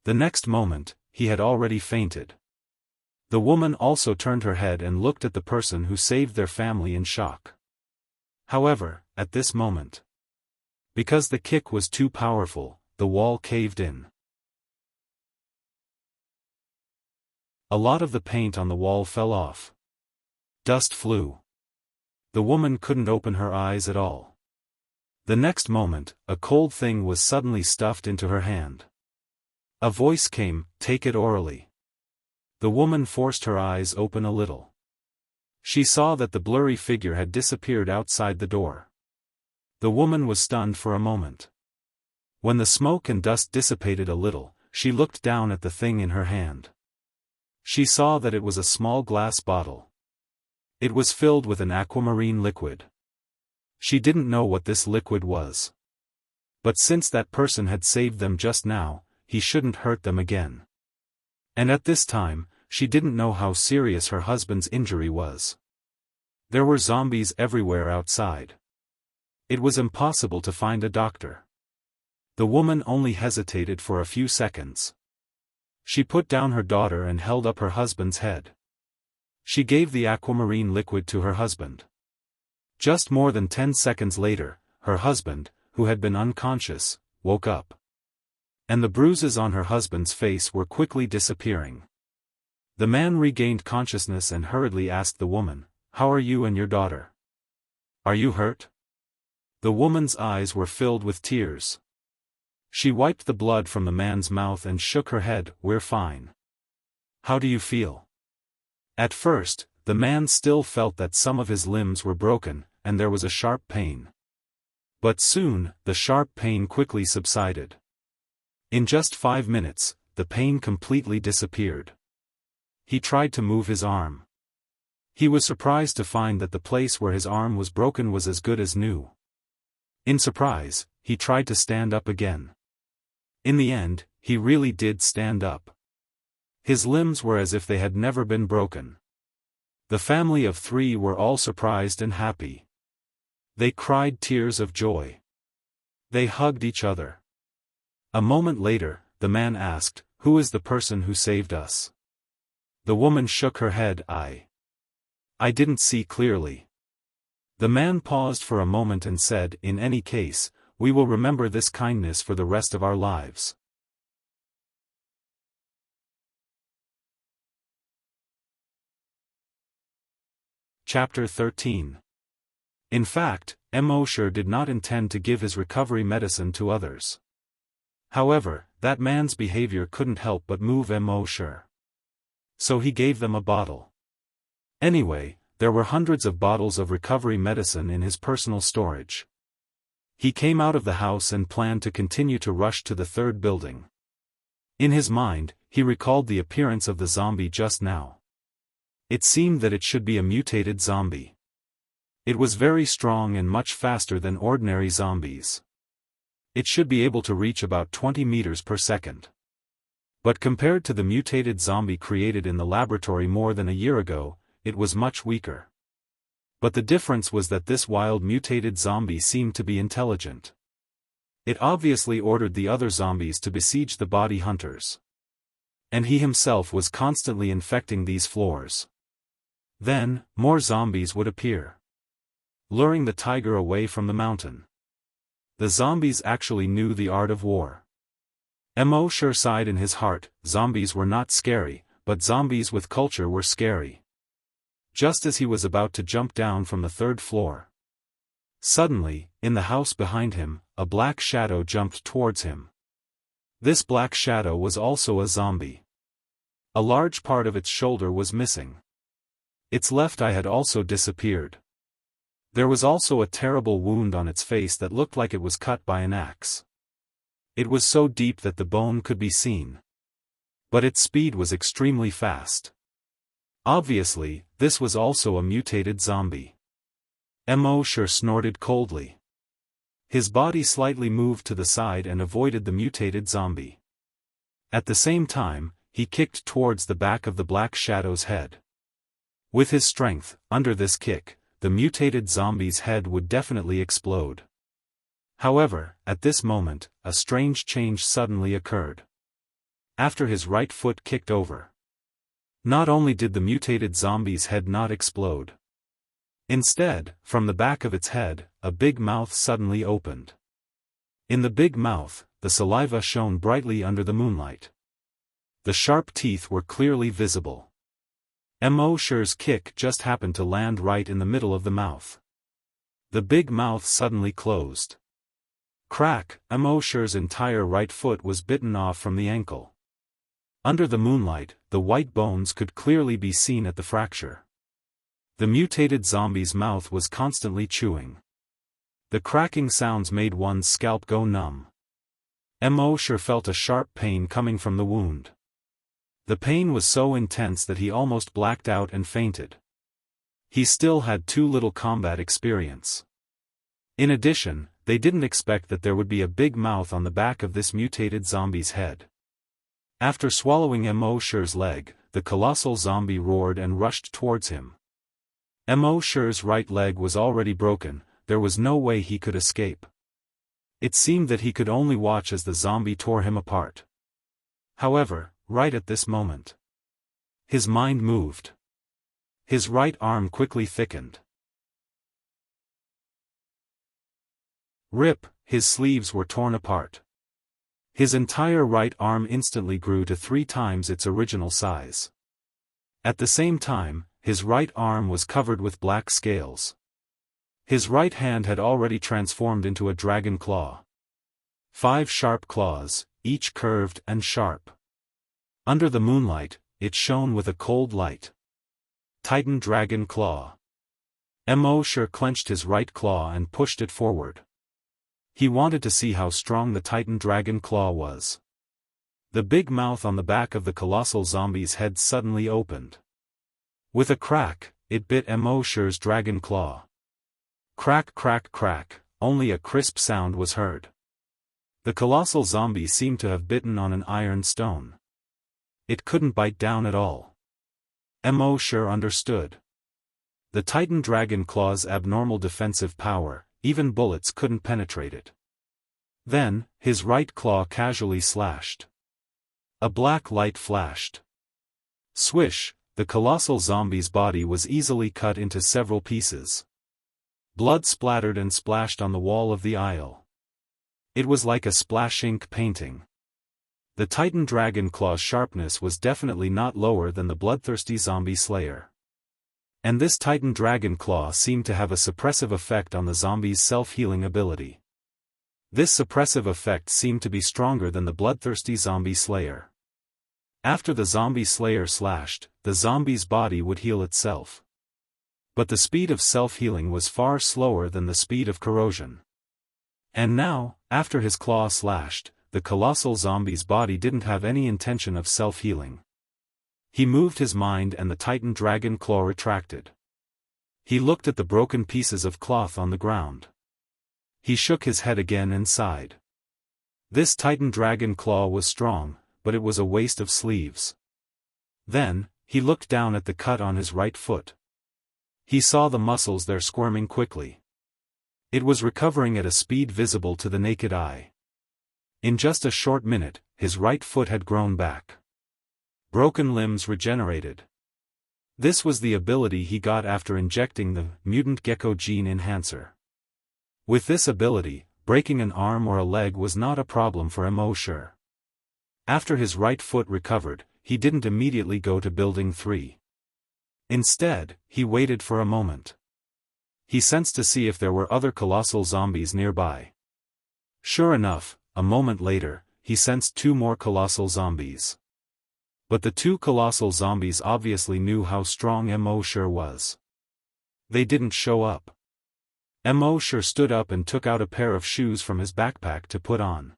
The next moment, he had already fainted. The woman also turned her head and looked at the person who saved their family in shock. However, at this moment, because the kick was too powerful, the wall caved in. A lot of the paint on the wall fell off. Dust flew. The woman couldn't open her eyes at all. The next moment, a cold thing was suddenly stuffed into her hand. A voice came, "Take it orally." The woman forced her eyes open a little. She saw that the blurry figure had disappeared outside the door. The woman was stunned for a moment. When the smoke and dust dissipated a little, she looked down at the thing in her hand. She saw that it was a small glass bottle. It was filled with an aquamarine liquid. She didn't know what this liquid was. But since that person had saved them just now, he shouldn't hurt them again. And at this time, she didn't know how serious her husband's injury was. There were zombies everywhere outside. It was impossible to find a doctor. The woman only hesitated for a few seconds. She put down her daughter and held up her husband's head. She gave the aquamarine liquid to her husband. Just more than 10 seconds later, her husband, who had been unconscious, woke up. And the bruises on her husband's face were quickly disappearing. The man regained consciousness and hurriedly asked the woman, "How are you and your daughter? Are you hurt?" The woman's eyes were filled with tears. She wiped the blood from the man's mouth and shook her head, "We're fine." "How do you feel?" At first, the man still felt that some of his limbs were broken, and there was a sharp pain. But soon, the sharp pain quickly subsided. In just 5 minutes, the pain completely disappeared. He tried to move his arm. He was surprised to find that the place where his arm was broken was as good as new. In surprise, he tried to stand up again. In the end, he really did stand up. His limbs were as if they had never been broken. The family of 3 were all surprised and happy. They cried tears of joy. They hugged each other. A moment later, the man asked, "Who is the person who saved us?" The woman shook her head, I didn't see clearly." The man paused for a moment and said, "In any case, we will remember this kindness for the rest of our lives." Chapter 13. In fact, Mosher did not intend to give his recovery medicine to others. However, that man's behavior couldn't help but move Mosher. So he gave them a bottle. Anyway, there were hundreds of bottles of recovery medicine in his personal storage. He came out of the house and planned to continue to rush to the 3rd building. In his mind, he recalled the appearance of the zombie just now. It seemed that it should be a mutated zombie. It was very strong and much faster than ordinary zombies. It should be able to reach about 20 meters per second. But compared to the mutated zombie created in the laboratory more than a year ago, it was much weaker. But the difference was that this wild mutated zombie seemed to be intelligent. It obviously ordered the other zombies to besiege the body hunters. And he himself was constantly infecting these floors. Then, more zombies would appear, luring the tiger away from the mountain. The zombies actually knew the art of war. Mosher sighed in his heart, zombies were not scary, but zombies with culture were scary. Just as he was about to jump down from the 3rd floor. Suddenly, in the house behind him, a black shadow jumped towards him. This black shadow was also a zombie. A large part of its shoulder was missing. Its left eye had also disappeared. There was also a terrible wound on its face that looked like it was cut by an axe. It was so deep that the bone could be seen. But its speed was extremely fast. Obviously, this was also a mutated zombie. Mosher snorted coldly. His body slightly moved to the side and avoided the mutated zombie. At the same time, he kicked towards the back of the black shadow's head. With his strength, under this kick, the mutated zombie's head would definitely explode. However, at this moment, a strange change suddenly occurred. After his right foot kicked over, not only did the mutated zombie's head not explode. Instead, from the back of its head, a big mouth suddenly opened. In the big mouth, the saliva shone brightly under the moonlight. The sharp teeth were clearly visible. Mosher's kick just happened to land right in the middle of the mouth. The big mouth suddenly closed. Crack, Immortal's entire right foot was bitten off from the ankle. Under the moonlight, the white bones could clearly be seen at the fracture. The mutated zombie's mouth was constantly chewing. The cracking sounds made one's scalp go numb. Immortal felt a sharp pain coming from the wound. The pain was so intense that he almost blacked out and fainted. He still had too little combat experience. In addition, they didn't expect that there would be a big mouth on the back of this mutated zombie's head. After swallowing Immortal's leg, the colossal zombie roared and rushed towards him. Immortal's right leg was already broken, there was no way he could escape. It seemed that he could only watch as the zombie tore him apart. However, right at this moment, his mind moved. His right arm quickly thickened. Rip, his sleeves were torn apart. His entire right arm instantly grew to 3 times its original size. At the same time, his right arm was covered with black scales. His right hand had already transformed into a dragon claw. 5 sharp claws, each curved and sharp. Under the moonlight, it shone with a cold light. Titan Dragon Claw. Immortal clenched his right claw and pushed it forward. He wanted to see how strong the Titan Dragon Claw was. The big mouth on the back of the colossal zombie's head suddenly opened. With a crack, it bit Immortal's dragon claw. Crack crack crack, only a crisp sound was heard. The colossal zombie seemed to have bitten on an iron stone. It couldn't bite down at all. Immortal understood. The Titan Dragon Claw's abnormal defensive power, even bullets couldn't penetrate it. Then, his right claw casually slashed. A black light flashed. Swish, the colossal zombie's body was easily cut into several pieces. Blood splattered and splashed on the wall of the aisle. It was like a splash ink painting. The Titan Dragon Claw's sharpness was definitely not lower than the bloodthirsty zombie slayer. And this Titan Dragon Claw seemed to have a suppressive effect on the zombie's self-healing ability. This suppressive effect seemed to be stronger than the bloodthirsty zombie slayer. After the zombie slayer slashed, the zombie's body would heal itself. But the speed of self-healing was far slower than the speed of corrosion. And now, after his claw slashed, the colossal zombie's body didn't have any intention of self-healing. He moved his mind and the Titan Dragon Claw retracted. He looked at the broken pieces of cloth on the ground. He shook his head again and sighed. This Titan Dragon Claw was strong, but it was a waste of sleeves. Then, he looked down at the cut on his right foot. He saw the muscles there squirming quickly. It was recovering at a speed visible to the naked eye. In just a short minute, his right foot had grown back. Broken limbs regenerated. This was the ability he got after injecting the mutant gecko gene enhancer. With this ability, breaking an arm or a leg was not a problem for Immortal. After his right foot recovered, he didn't immediately go to Building 3. Instead, he waited for a moment. He sensed to see if there were other colossal zombies nearby. Sure enough, a moment later, he sensed 2 more colossal zombies. But the 2 colossal zombies obviously knew how strong Immortal was. They didn't show up. Immortal stood up and took out a pair of shoes from his backpack to put on.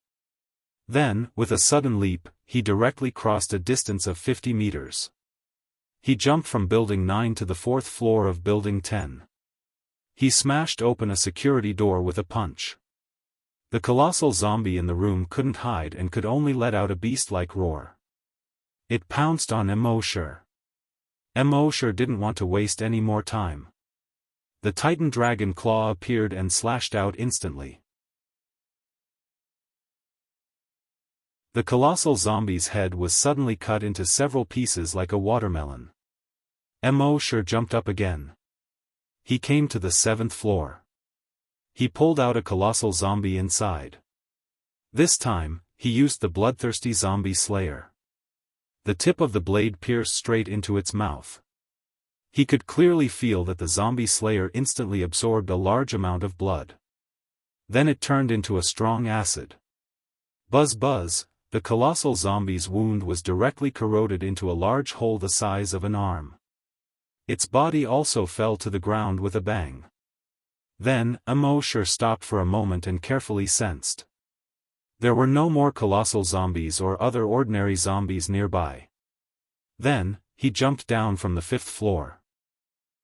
Then, with a sudden leap, he directly crossed a distance of 50 meters. He jumped from Building 9 to the 4th floor of Building 10. He smashed open a security door with a punch. The colossal zombie in the room couldn't hide and could only let out a beast-like roar. It pounced on Immortal. Immortal didn't want to waste any more time. The Titan Dragon Claw appeared and slashed out instantly. The colossal zombie's head was suddenly cut into several pieces like a watermelon. Immortal jumped up again. He came to the 7th floor. He pulled out a colossal zombie inside. This time, he used the bloodthirsty zombie slayer. The tip of the blade pierced straight into its mouth. He could clearly feel that the zombie slayer instantly absorbed a large amount of blood. Then it turned into a strong acid. Buzz buzz, the colossal zombie's wound was directly corroded into a large hole the size of an arm. Its body also fell to the ground with a bang. Then, Immortal stopped for a moment and carefully sensed. There were no more colossal zombies or other ordinary zombies nearby. Then, he jumped down from the 5th floor.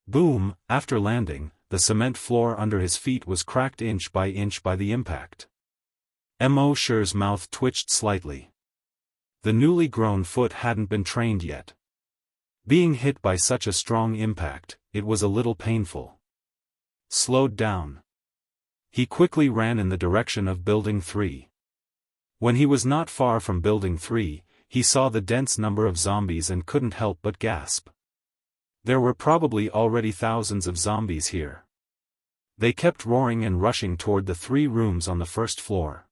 Boom, after landing, the cement floor under his feet was cracked inch by the impact. Immortal's mouth twitched slightly. The newly grown foot hadn't been trained yet. Being hit by such a strong impact, it was a little painful. Slowed down. He quickly ran in the direction of Building 3. When he was not far from Building 3, he saw the dense number of zombies and couldn't help but gasp. There were probably already thousands of zombies here. They kept roaring and rushing toward the 3 rooms on the 1st floor.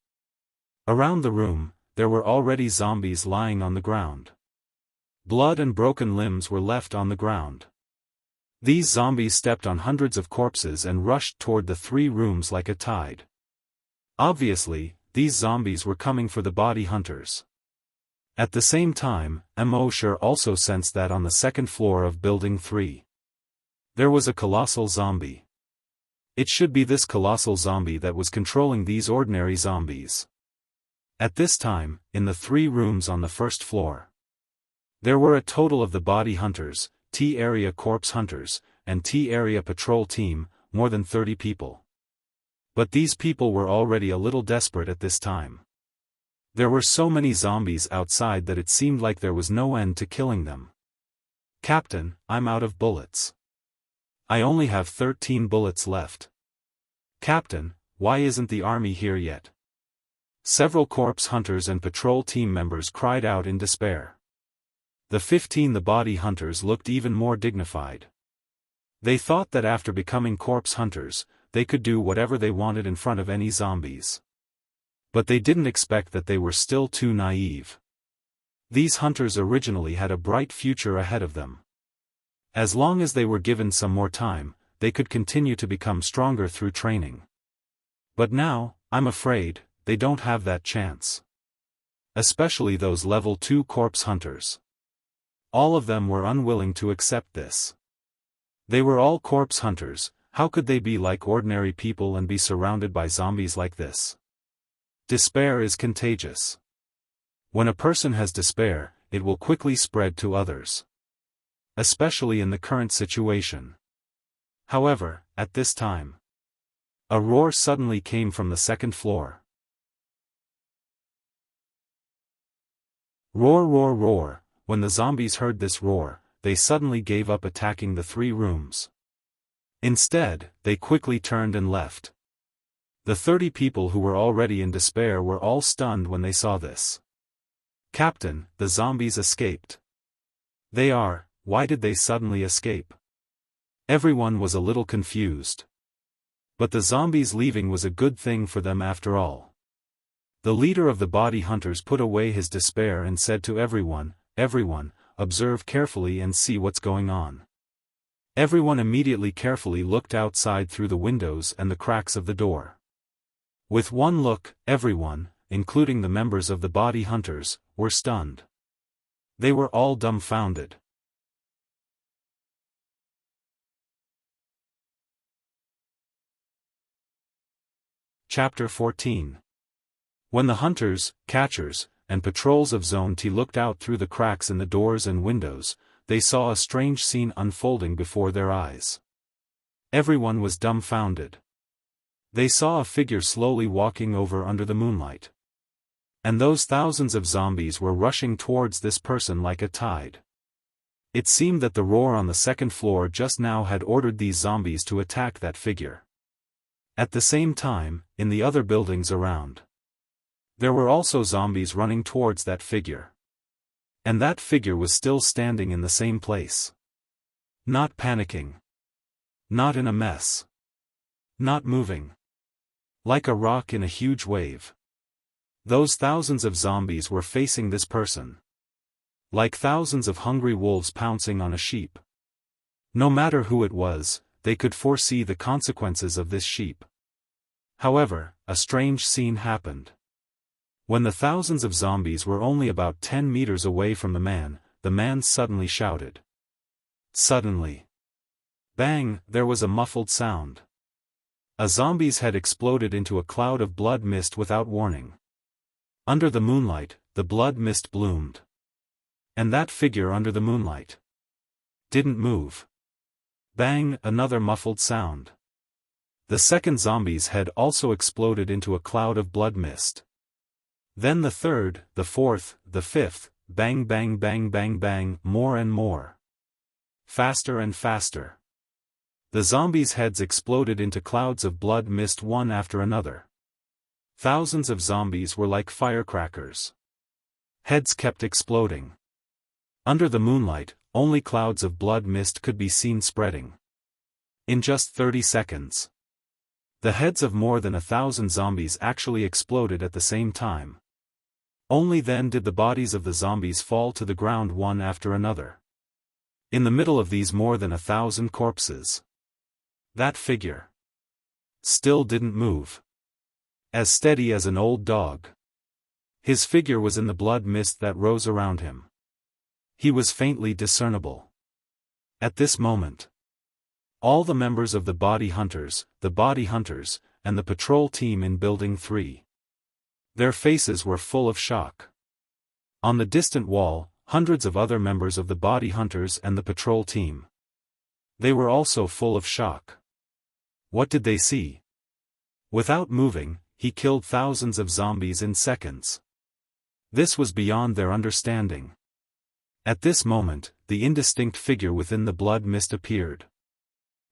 Around the room, there were already zombies lying on the ground. Blood and broken limbs were left on the ground. These zombies stepped on hundreds of corpses and rushed toward the 3 rooms like a tide. Obviously, these zombies were coming for the body hunters. At the same time, Immortal also sensed that on the 2nd floor of Building 3. There was a colossal zombie. It should be this colossal zombie that was controlling these ordinary zombies. At this time, in the 3 rooms on the 1st floor, there were a total of the body hunters, T-area corpse hunters, and T-area patrol team, more than 30 people. But these people were already a little desperate at this time. There were so many zombies outside that it seemed like there was no end to killing them. "Captain, I'm out of bullets. I only have 13 bullets left." "Captain, why isn't the army here yet?" Several corpse hunters and patrol team members cried out in despair. The body hunters looked even more dignified. They thought that after becoming corpse hunters, they could do whatever they wanted in front of any zombies. But they didn't expect that they were still too naive. These hunters originally had a bright future ahead of them. As long as they were given some more time, they could continue to become stronger through training. But now, I'm afraid, they don't have that chance. Especially those level 2 corpse hunters. All of them were unwilling to accept this. They were all corpse hunters. How could they be like ordinary people and be surrounded by zombies like this? Despair is contagious. When a person has despair, it will quickly spread to others. Especially in the current situation. However, at this time, a roar suddenly came from the 2nd floor. Roar, roar, roar. When the zombies heard this roar, they suddenly gave up attacking the 3 rooms. Instead, they quickly turned and left. The 30 people who were already in despair were all stunned when they saw this. "Captain, the zombies escaped." Why did they suddenly escape? Everyone was a little confused. But the zombies leaving was a good thing for them after all. The leader of the body hunters put away his despair and said to everyone, observe carefully and see what's going on. Everyone immediately carefully looked outside through the windows and the cracks of the door. With one look, everyone, including the members of the body hunters, were stunned. They were all dumbfounded. Chapter 14. When the hunters, catchers, and patrols of Zone T looked out through the cracks in the doors and windows, they saw a strange scene unfolding before their eyes. Everyone was dumbfounded. They saw a figure slowly walking over under the moonlight. And those thousands of zombies were rushing towards this person like a tide. It seemed that the roar on the 2nd floor just now had ordered these zombies to attack that figure. At the same time, in the other buildings around, there were also zombies running towards that figure. And that figure was still standing in the same place. Not panicking. Not in a mess. Not moving. Like a rock in a huge wave. Those thousands of zombies were facing this person. Like thousands of hungry wolves pouncing on a sheep. No matter who it was, they could foresee the consequences of this sheep. However, a strange scene happened. When the thousands of zombies were only about 10 meters away from the man suddenly shouted. Suddenly. Bang, there was a muffled sound. A zombie's head exploded into a cloud of blood mist without warning. Under the moonlight, the blood mist bloomed. And that figure under the moonlight didn't move. Bang, another muffled sound. The second zombie's head also exploded into a cloud of blood mist. Then the third, the fourth, the fifth, bang bang bang bang bang, more and more. Faster and faster. The zombies' heads exploded into clouds of blood mist one after another. Thousands of zombies were like firecrackers. Heads kept exploding. Under the moonlight, only clouds of blood mist could be seen spreading. In just 30 seconds. The heads of more than 1,000 zombies actually exploded at the same time. Only then did the bodies of the zombies fall to the ground one after another. In the middle of these more than 1,000 corpses, that figure still didn't move. As steady as an old dog. His figure was in the blood mist that rose around him. He was faintly discernible. At this moment, all the members of the body hunters, and the patrol team in Building 3. Their faces were full of shock. On the distant wall, hundreds of other members of the body hunters and the patrol team. They were also full of shock. What did they see? Without moving, he killed thousands of zombies in seconds. This was beyond their understanding. At this moment, the indistinct figure within the blood mist appeared.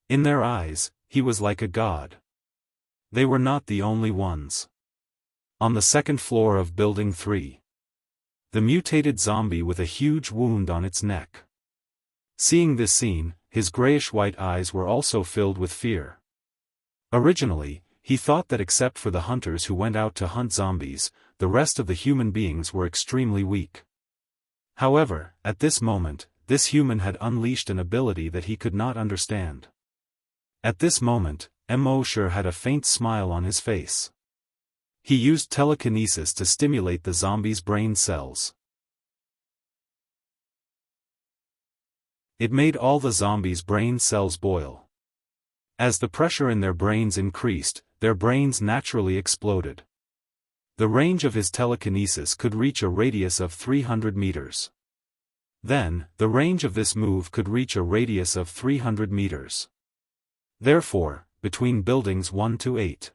In their eyes, he was like a god. They were not the only ones. On the second floor of Building 3. The mutated zombie with a huge wound on its neck. Seeing this scene, his grayish-white eyes were also filled with fear. Originally, he thought that except for the hunters who went out to hunt zombies, the rest of the human beings were extremely weak. However, at this moment, this human had unleashed an ability that he could not understand. At this moment, Immortal had a faint smile on his face. He used telekinesis to stimulate the zombies' brain cells. It made all the zombies' brain cells boil. As the pressure in their brains increased, their brains naturally exploded. The range of his telekinesis could reach a radius of 300 meters. Then, the range of this move could reach a radius of 300 meters. Therefore, between buildings 1 to 8.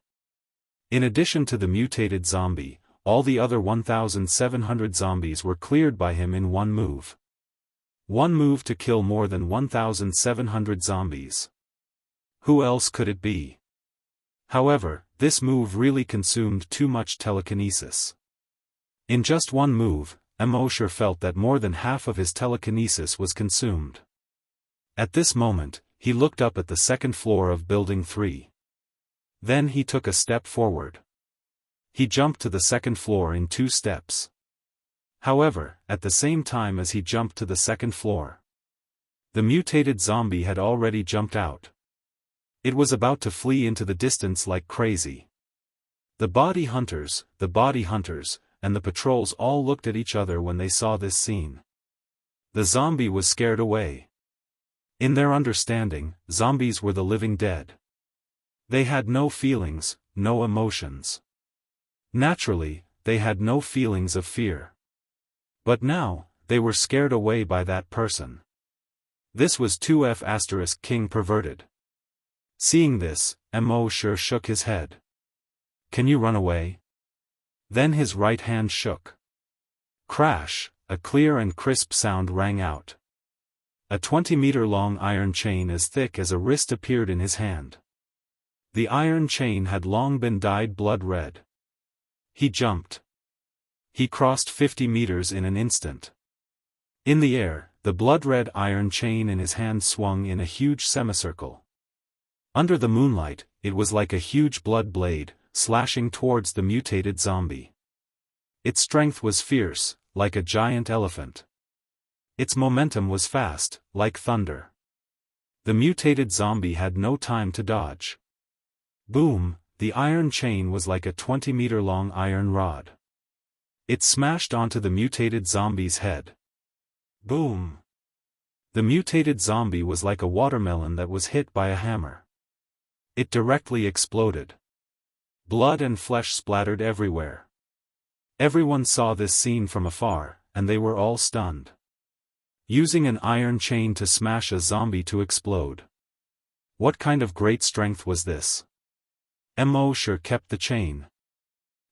In addition to the mutated zombie, all the other 1,700 zombies were cleared by him in one move. One move to kill more than 1,700 zombies. Who else could it be? However, this move really consumed too much telekinesis. In just one move, Immortal felt that more than half of his telekinesis was consumed. At this moment, he looked up at the second floor of Building 3. Then he took a step forward. He jumped to the second floor in 2 steps. However, at the same time as he jumped to the second floor, the mutated zombie had already jumped out. It was about to flee into the distance like crazy. The body hunters, and the patrols all looked at each other when they saw this scene. The zombie was scared away. In their understanding, zombies were the living dead. They had no feelings, no emotions. Naturally, they had no feelings of fear. But now, they were scared away by that person. This was 2F** King perverted. Seeing this, Immortal shook his head. Can you run away? Then his right hand shook. Crash, a clear and crisp sound rang out. A 20-meter-long iron chain as thick as a wrist appeared in his hand. The iron chain had long been dyed blood red. He jumped. He crossed 50 meters in an instant. In the air, the blood-red iron chain in his hand swung in a huge semicircle. Under the moonlight, it was like a huge blood blade, slashing towards the mutated zombie. Its strength was fierce, like a giant elephant. Its momentum was fast, like thunder. The mutated zombie had no time to dodge. Boom, the iron chain was like a 20-meter-long iron rod. It smashed onto the mutated zombie's head. Boom! The mutated zombie was like a watermelon that was hit by a hammer. It directly exploded. Blood and flesh splattered everywhere. Everyone saw this scene from afar, and they were all stunned. Using an iron chain to smash a zombie to explode. What kind of great strength was this? Sure kept the chain.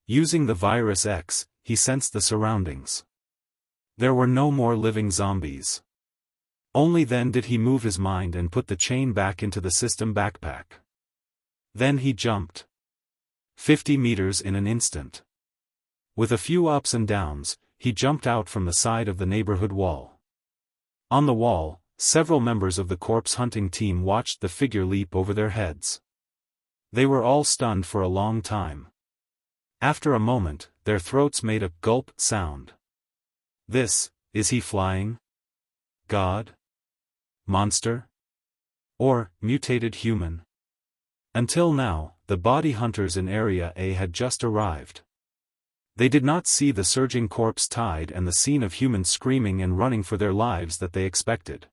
Using the virus X, he sensed the surroundings. There were no more living zombies. Only then did he move his mind and put the chain back into the system backpack. Then he jumped 50 meters in an instant. With a few ups and downs, he jumped out from the side of the neighborhood wall. On the wall, several members of the corpse hunting team watched the figure leap over their heads. They were all stunned for a long time. After a moment, their throats made a gulp sound. Is he flying? God? Monster? Or, mutated human? Until now, the body hunters in Area A had just arrived. They did not see the surging corpse tide and the scene of humans screaming and running for their lives that they expected.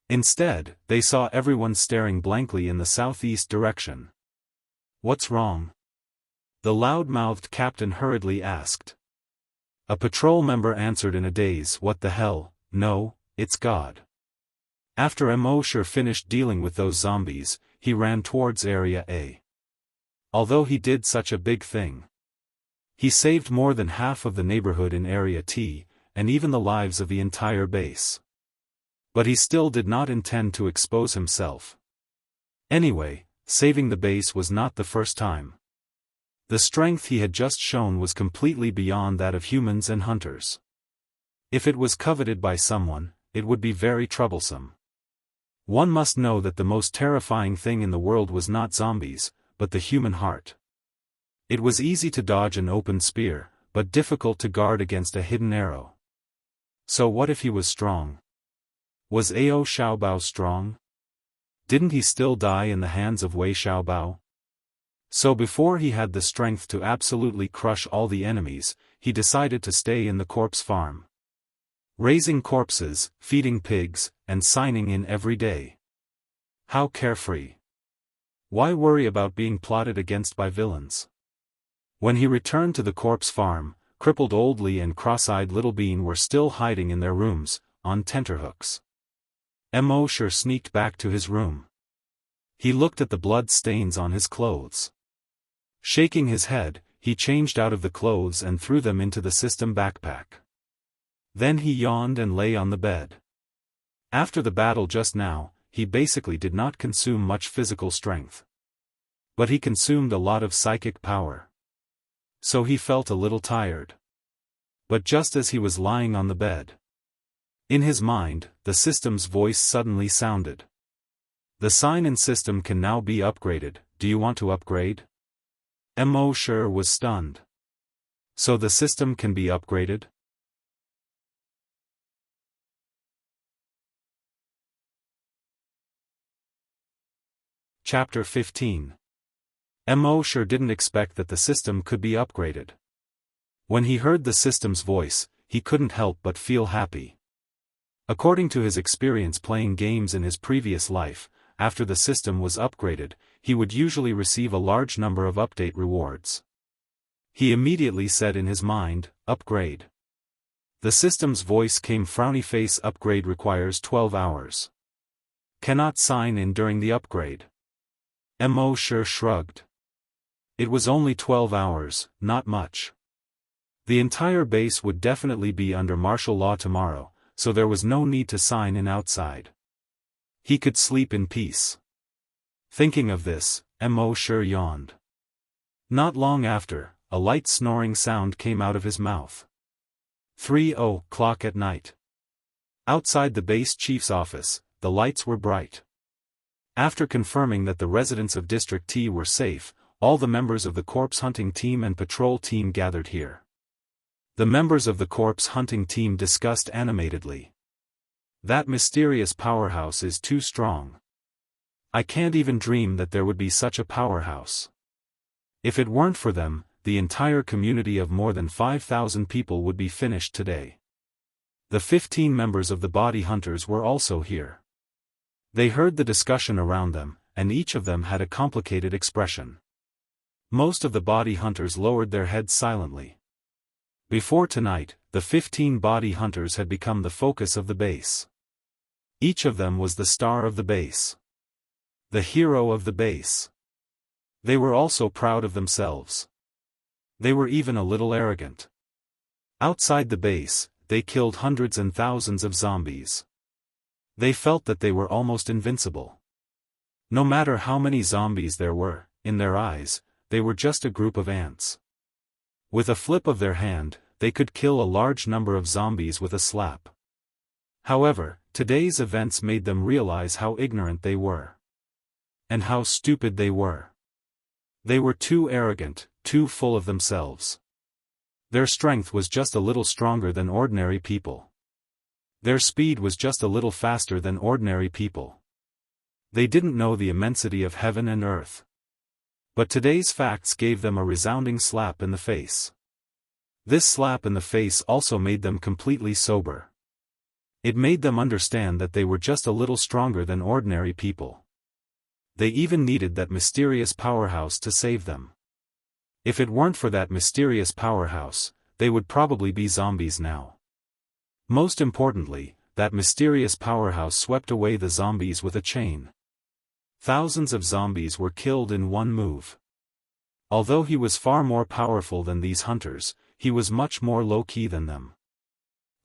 Instead, they saw everyone staring blankly in the southeast direction. What's wrong? The loud-mouthed captain hurriedly asked. A patrol member answered in a daze, what the hell, no, it's God. After Sure finished dealing with those zombies, he ran towards Area A. Although he did such a big thing, he saved more than half of the neighborhood in Area T, and even the lives of the entire base. But he still did not intend to expose himself. Anyway, saving the base was not the first time. The strength he had just shown was completely beyond that of humans and hunters. If it was coveted by someone, it would be very troublesome. One must know that the most terrifying thing in the world was not zombies, but the human heart. It was easy to dodge an open spear, but difficult to guard against a hidden arrow. So what if he was strong? Was Ao Xiaobao strong? Didn't he still die in the hands of Wei Xiaobao? So before he had the strength to absolutely crush all the enemies, he decided to stay in the corpse farm. Raising corpses, feeding pigs, and signing in every day. How carefree. Why worry about being plotted against by villains? When he returned to the corpse farm, crippled Old Lee and cross-eyed Little Bean were still hiding in their rooms, on tenterhooks. Sure sneaked back to his room. He looked at the blood stains on his clothes. Shaking his head, he changed out of the clothes and threw them into the system backpack. Then he yawned and lay on the bed. After the battle just now, he basically did not consume much physical strength. But he consumed a lot of psychic power. So he felt a little tired. But just as he was lying on the bed, in his mind, the system's voice suddenly sounded. The sign-in system can now be upgraded, do you want to upgrade? Sure was stunned. So the system can be upgraded? Chapter 15. Sure didn't expect that the system could be upgraded. When he heard the system's voice, he couldn't help but feel happy. According to his experience playing games in his previous life, after the system was upgraded, he would usually receive a large number of update rewards. He immediately said in his mind, upgrade. The system's voice came frowny face upgrade requires 12 hours. Cannot sign in during the upgrade. Sure shrugged. It was only 12 hours, not much. The entire base would definitely be under martial law tomorrow, so there was no need to sign in outside. He could sleep in peace. Thinking of this, Sure yawned. Not long after, a light snoring sound came out of his mouth. 3:00 at night. Outside the base chief's office, the lights were bright. After confirming that the residents of District T were safe, all the members of the corpse hunting team and patrol team gathered here. The members of the corpse hunting team discussed animatedly. That mysterious powerhouse is too strong. I can't even dream that there would be such a powerhouse. If it weren't for them, the entire community of more than 5,000 people would be finished today. The 15 members of the body hunters were also here. They heard the discussion around them, and each of them had a complicated expression. Most of the body hunters lowered their heads silently. Before tonight, the 15 body hunters had become the focus of the base. Each of them was the star of the base. The hero of the base. They were also proud of themselves. They were even a little arrogant. Outside the base, they killed hundreds and thousands of zombies. They felt that they were almost invincible. No matter how many zombies there were, in their eyes, they were just a group of ants. With a flip of their hand, they could kill a large number of zombies with a slap. However, today's events made them realize how ignorant they were. And how stupid they were. They were too arrogant, too full of themselves. Their strength was just a little stronger than ordinary people. Their speed was just a little faster than ordinary people. They didn't know the immensity of heaven and earth. But today's facts gave them a resounding slap in the face. This slap in the face also made them completely sober. It made them understand that they were just a little stronger than ordinary people. They even needed that mysterious powerhouse to save them. If it weren't for that mysterious powerhouse, they would probably be zombies now. Most importantly, that mysterious powerhouse swept away the zombies with a chain. Thousands of zombies were killed in one move. Although he was far more powerful than these hunters, he was much more low-key than them.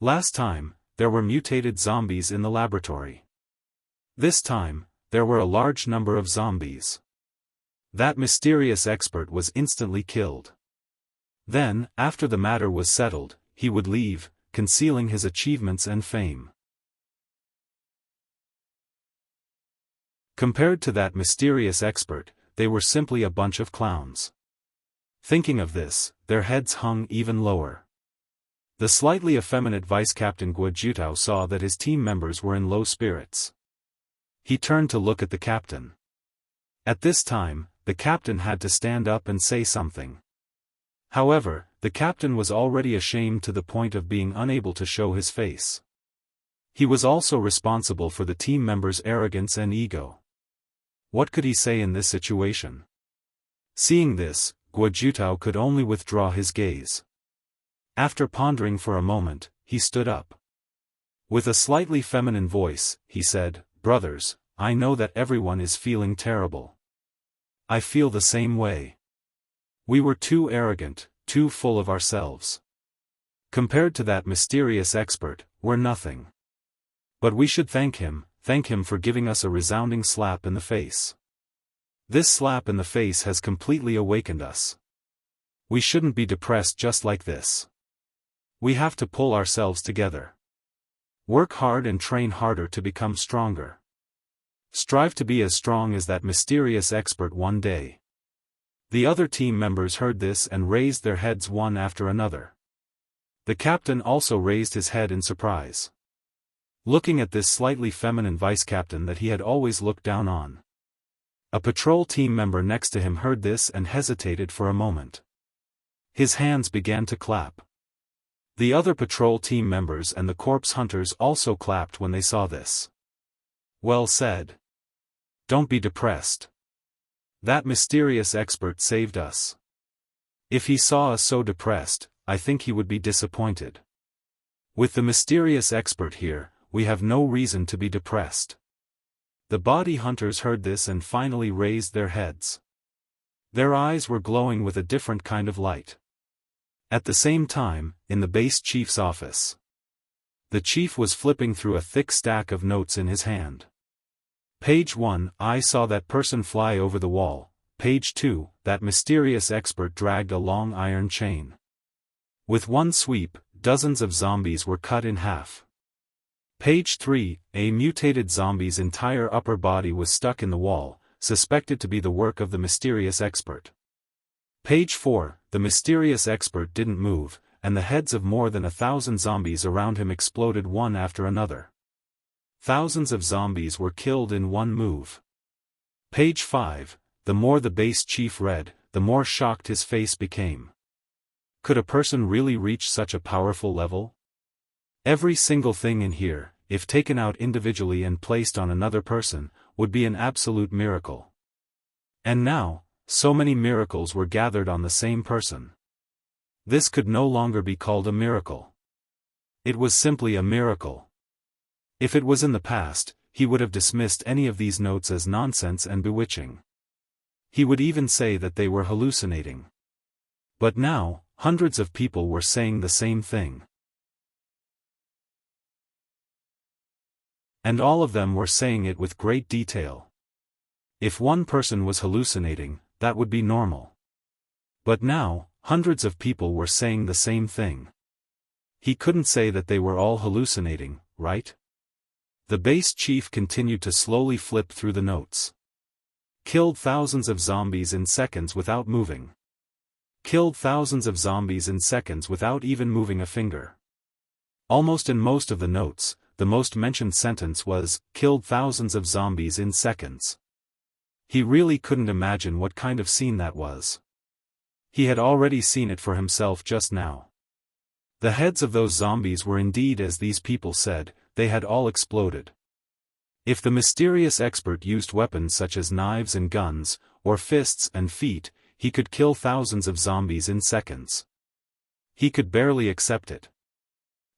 Last time, there were mutated zombies in the laboratory. This time, there were a large number of zombies. That mysterious expert was instantly killed. Then, after the matter was settled, he would leave, concealing his achievements and fame. Compared to that mysterious expert, they were simply a bunch of clowns. Thinking of this, their heads hung even lower. The slightly effeminate Vice-Captain Guojutao saw that his team members were in low spirits. He turned to look at the captain. At this time, the captain had to stand up and say something. However, the captain was already ashamed to the point of being unable to show his face. He was also responsible for the team members' arrogance and ego. What could he say in this situation? Seeing this, Guojutao could only withdraw his gaze. After pondering for a moment, he stood up. With a slightly feminine voice, he said, "Brothers, I know that everyone is feeling terrible. I feel the same way. We were too arrogant, too full of ourselves. Compared to that mysterious expert, we're nothing. But we should thank him for giving us a resounding slap in the face. This slap in the face has completely awakened us. We shouldn't be depressed just like this. We have to pull ourselves together. Work hard and train harder to become stronger. Strive to be as strong as that mysterious expert one day." The other team members heard this and raised their heads one after another. The captain also raised his head in surprise. Looking at this slightly feminine vice-captain that he had always looked down on. A patrol team member next to him heard this and hesitated for a moment. His hands began to clap. The other patrol team members and the corpse hunters also clapped when they saw this. "Well said. Don't be depressed. That mysterious expert saved us. If he saw us so depressed, I think he would be disappointed. With the mysterious expert here, we have no reason to be depressed." The body hunters heard this and finally raised their heads. Their eyes were glowing with a different kind of light. At the same time, in the base chief's office. The chief was flipping through a thick stack of notes in his hand. Page 1, I saw that person fly over the wall. Page 2, that mysterious expert dragged a long iron chain. With one sweep, dozens of zombies were cut in half. Page 3, a mutated zombie's entire upper body was stuck in the wall, suspected to be the work of the mysterious expert. Page 4, the mysterious expert didn't move, and the heads of more than 1,000 zombies around him exploded one after another. Thousands of zombies were killed in one move. Page 5, the more the base chief read, the more shocked his face became. Could a person really reach such a powerful level? Every single thing in here, if taken out individually and placed on another person, would be an absolute miracle. And now, so many miracles were gathered on the same person. This could no longer be called a miracle. It was simply a miracle. If it was in the past, he would have dismissed any of these notes as nonsense and bewitching. He would even say that they were hallucinating. But now, hundreds of people were saying the same thing. And all of them were saying it with great detail. If one person was hallucinating, that would be normal. But now, hundreds of people were saying the same thing. He couldn't say that they were all hallucinating, right? The base chief continued to slowly flip through the notes. Killed thousands of zombies in seconds without moving. Killed thousands of zombies in seconds without even moving a finger. Almost in most of the notes, the most mentioned sentence was, killed thousands of zombies in seconds. He really couldn't imagine what kind of scene that was. He had already seen it for himself just now. The heads of those zombies were indeed as these people said, they had all exploded. If the mysterious expert used weapons such as knives and guns, or fists and feet, he could kill thousands of zombies in seconds. He could barely accept it.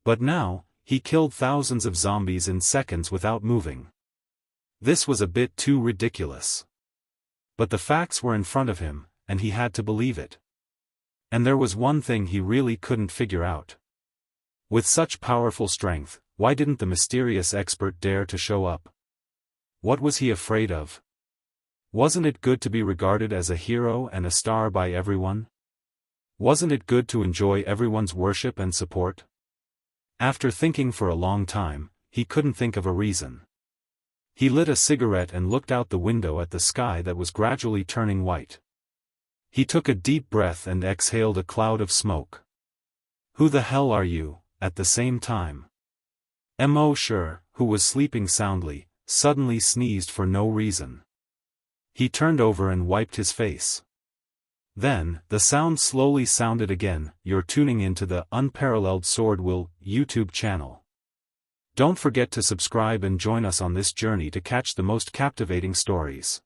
But now, he killed thousands of zombies in seconds without moving. This was a bit too ridiculous. But the facts were in front of him, and he had to believe it. And there was one thing he really couldn't figure out. With such powerful strength, why didn't the mysterious expert dare to show up? What was he afraid of? Wasn't it good to be regarded as a hero and a star by everyone? Wasn't it good to enjoy everyone's worship and support? After thinking for a long time, he couldn't think of a reason. He lit a cigarette and looked out the window at the sky that was gradually turning white. He took a deep breath and exhaled a cloud of smoke. Who the hell are you, at the same time? Mo Sure, who was sleeping soundly, suddenly sneezed for no reason. He turned over and wiped his face. Then, the sound slowly sounded again. You're tuning into the UnparalleledSwordWill YouTube channel. Don't forget to subscribe and join us on this journey to catch the most captivating stories.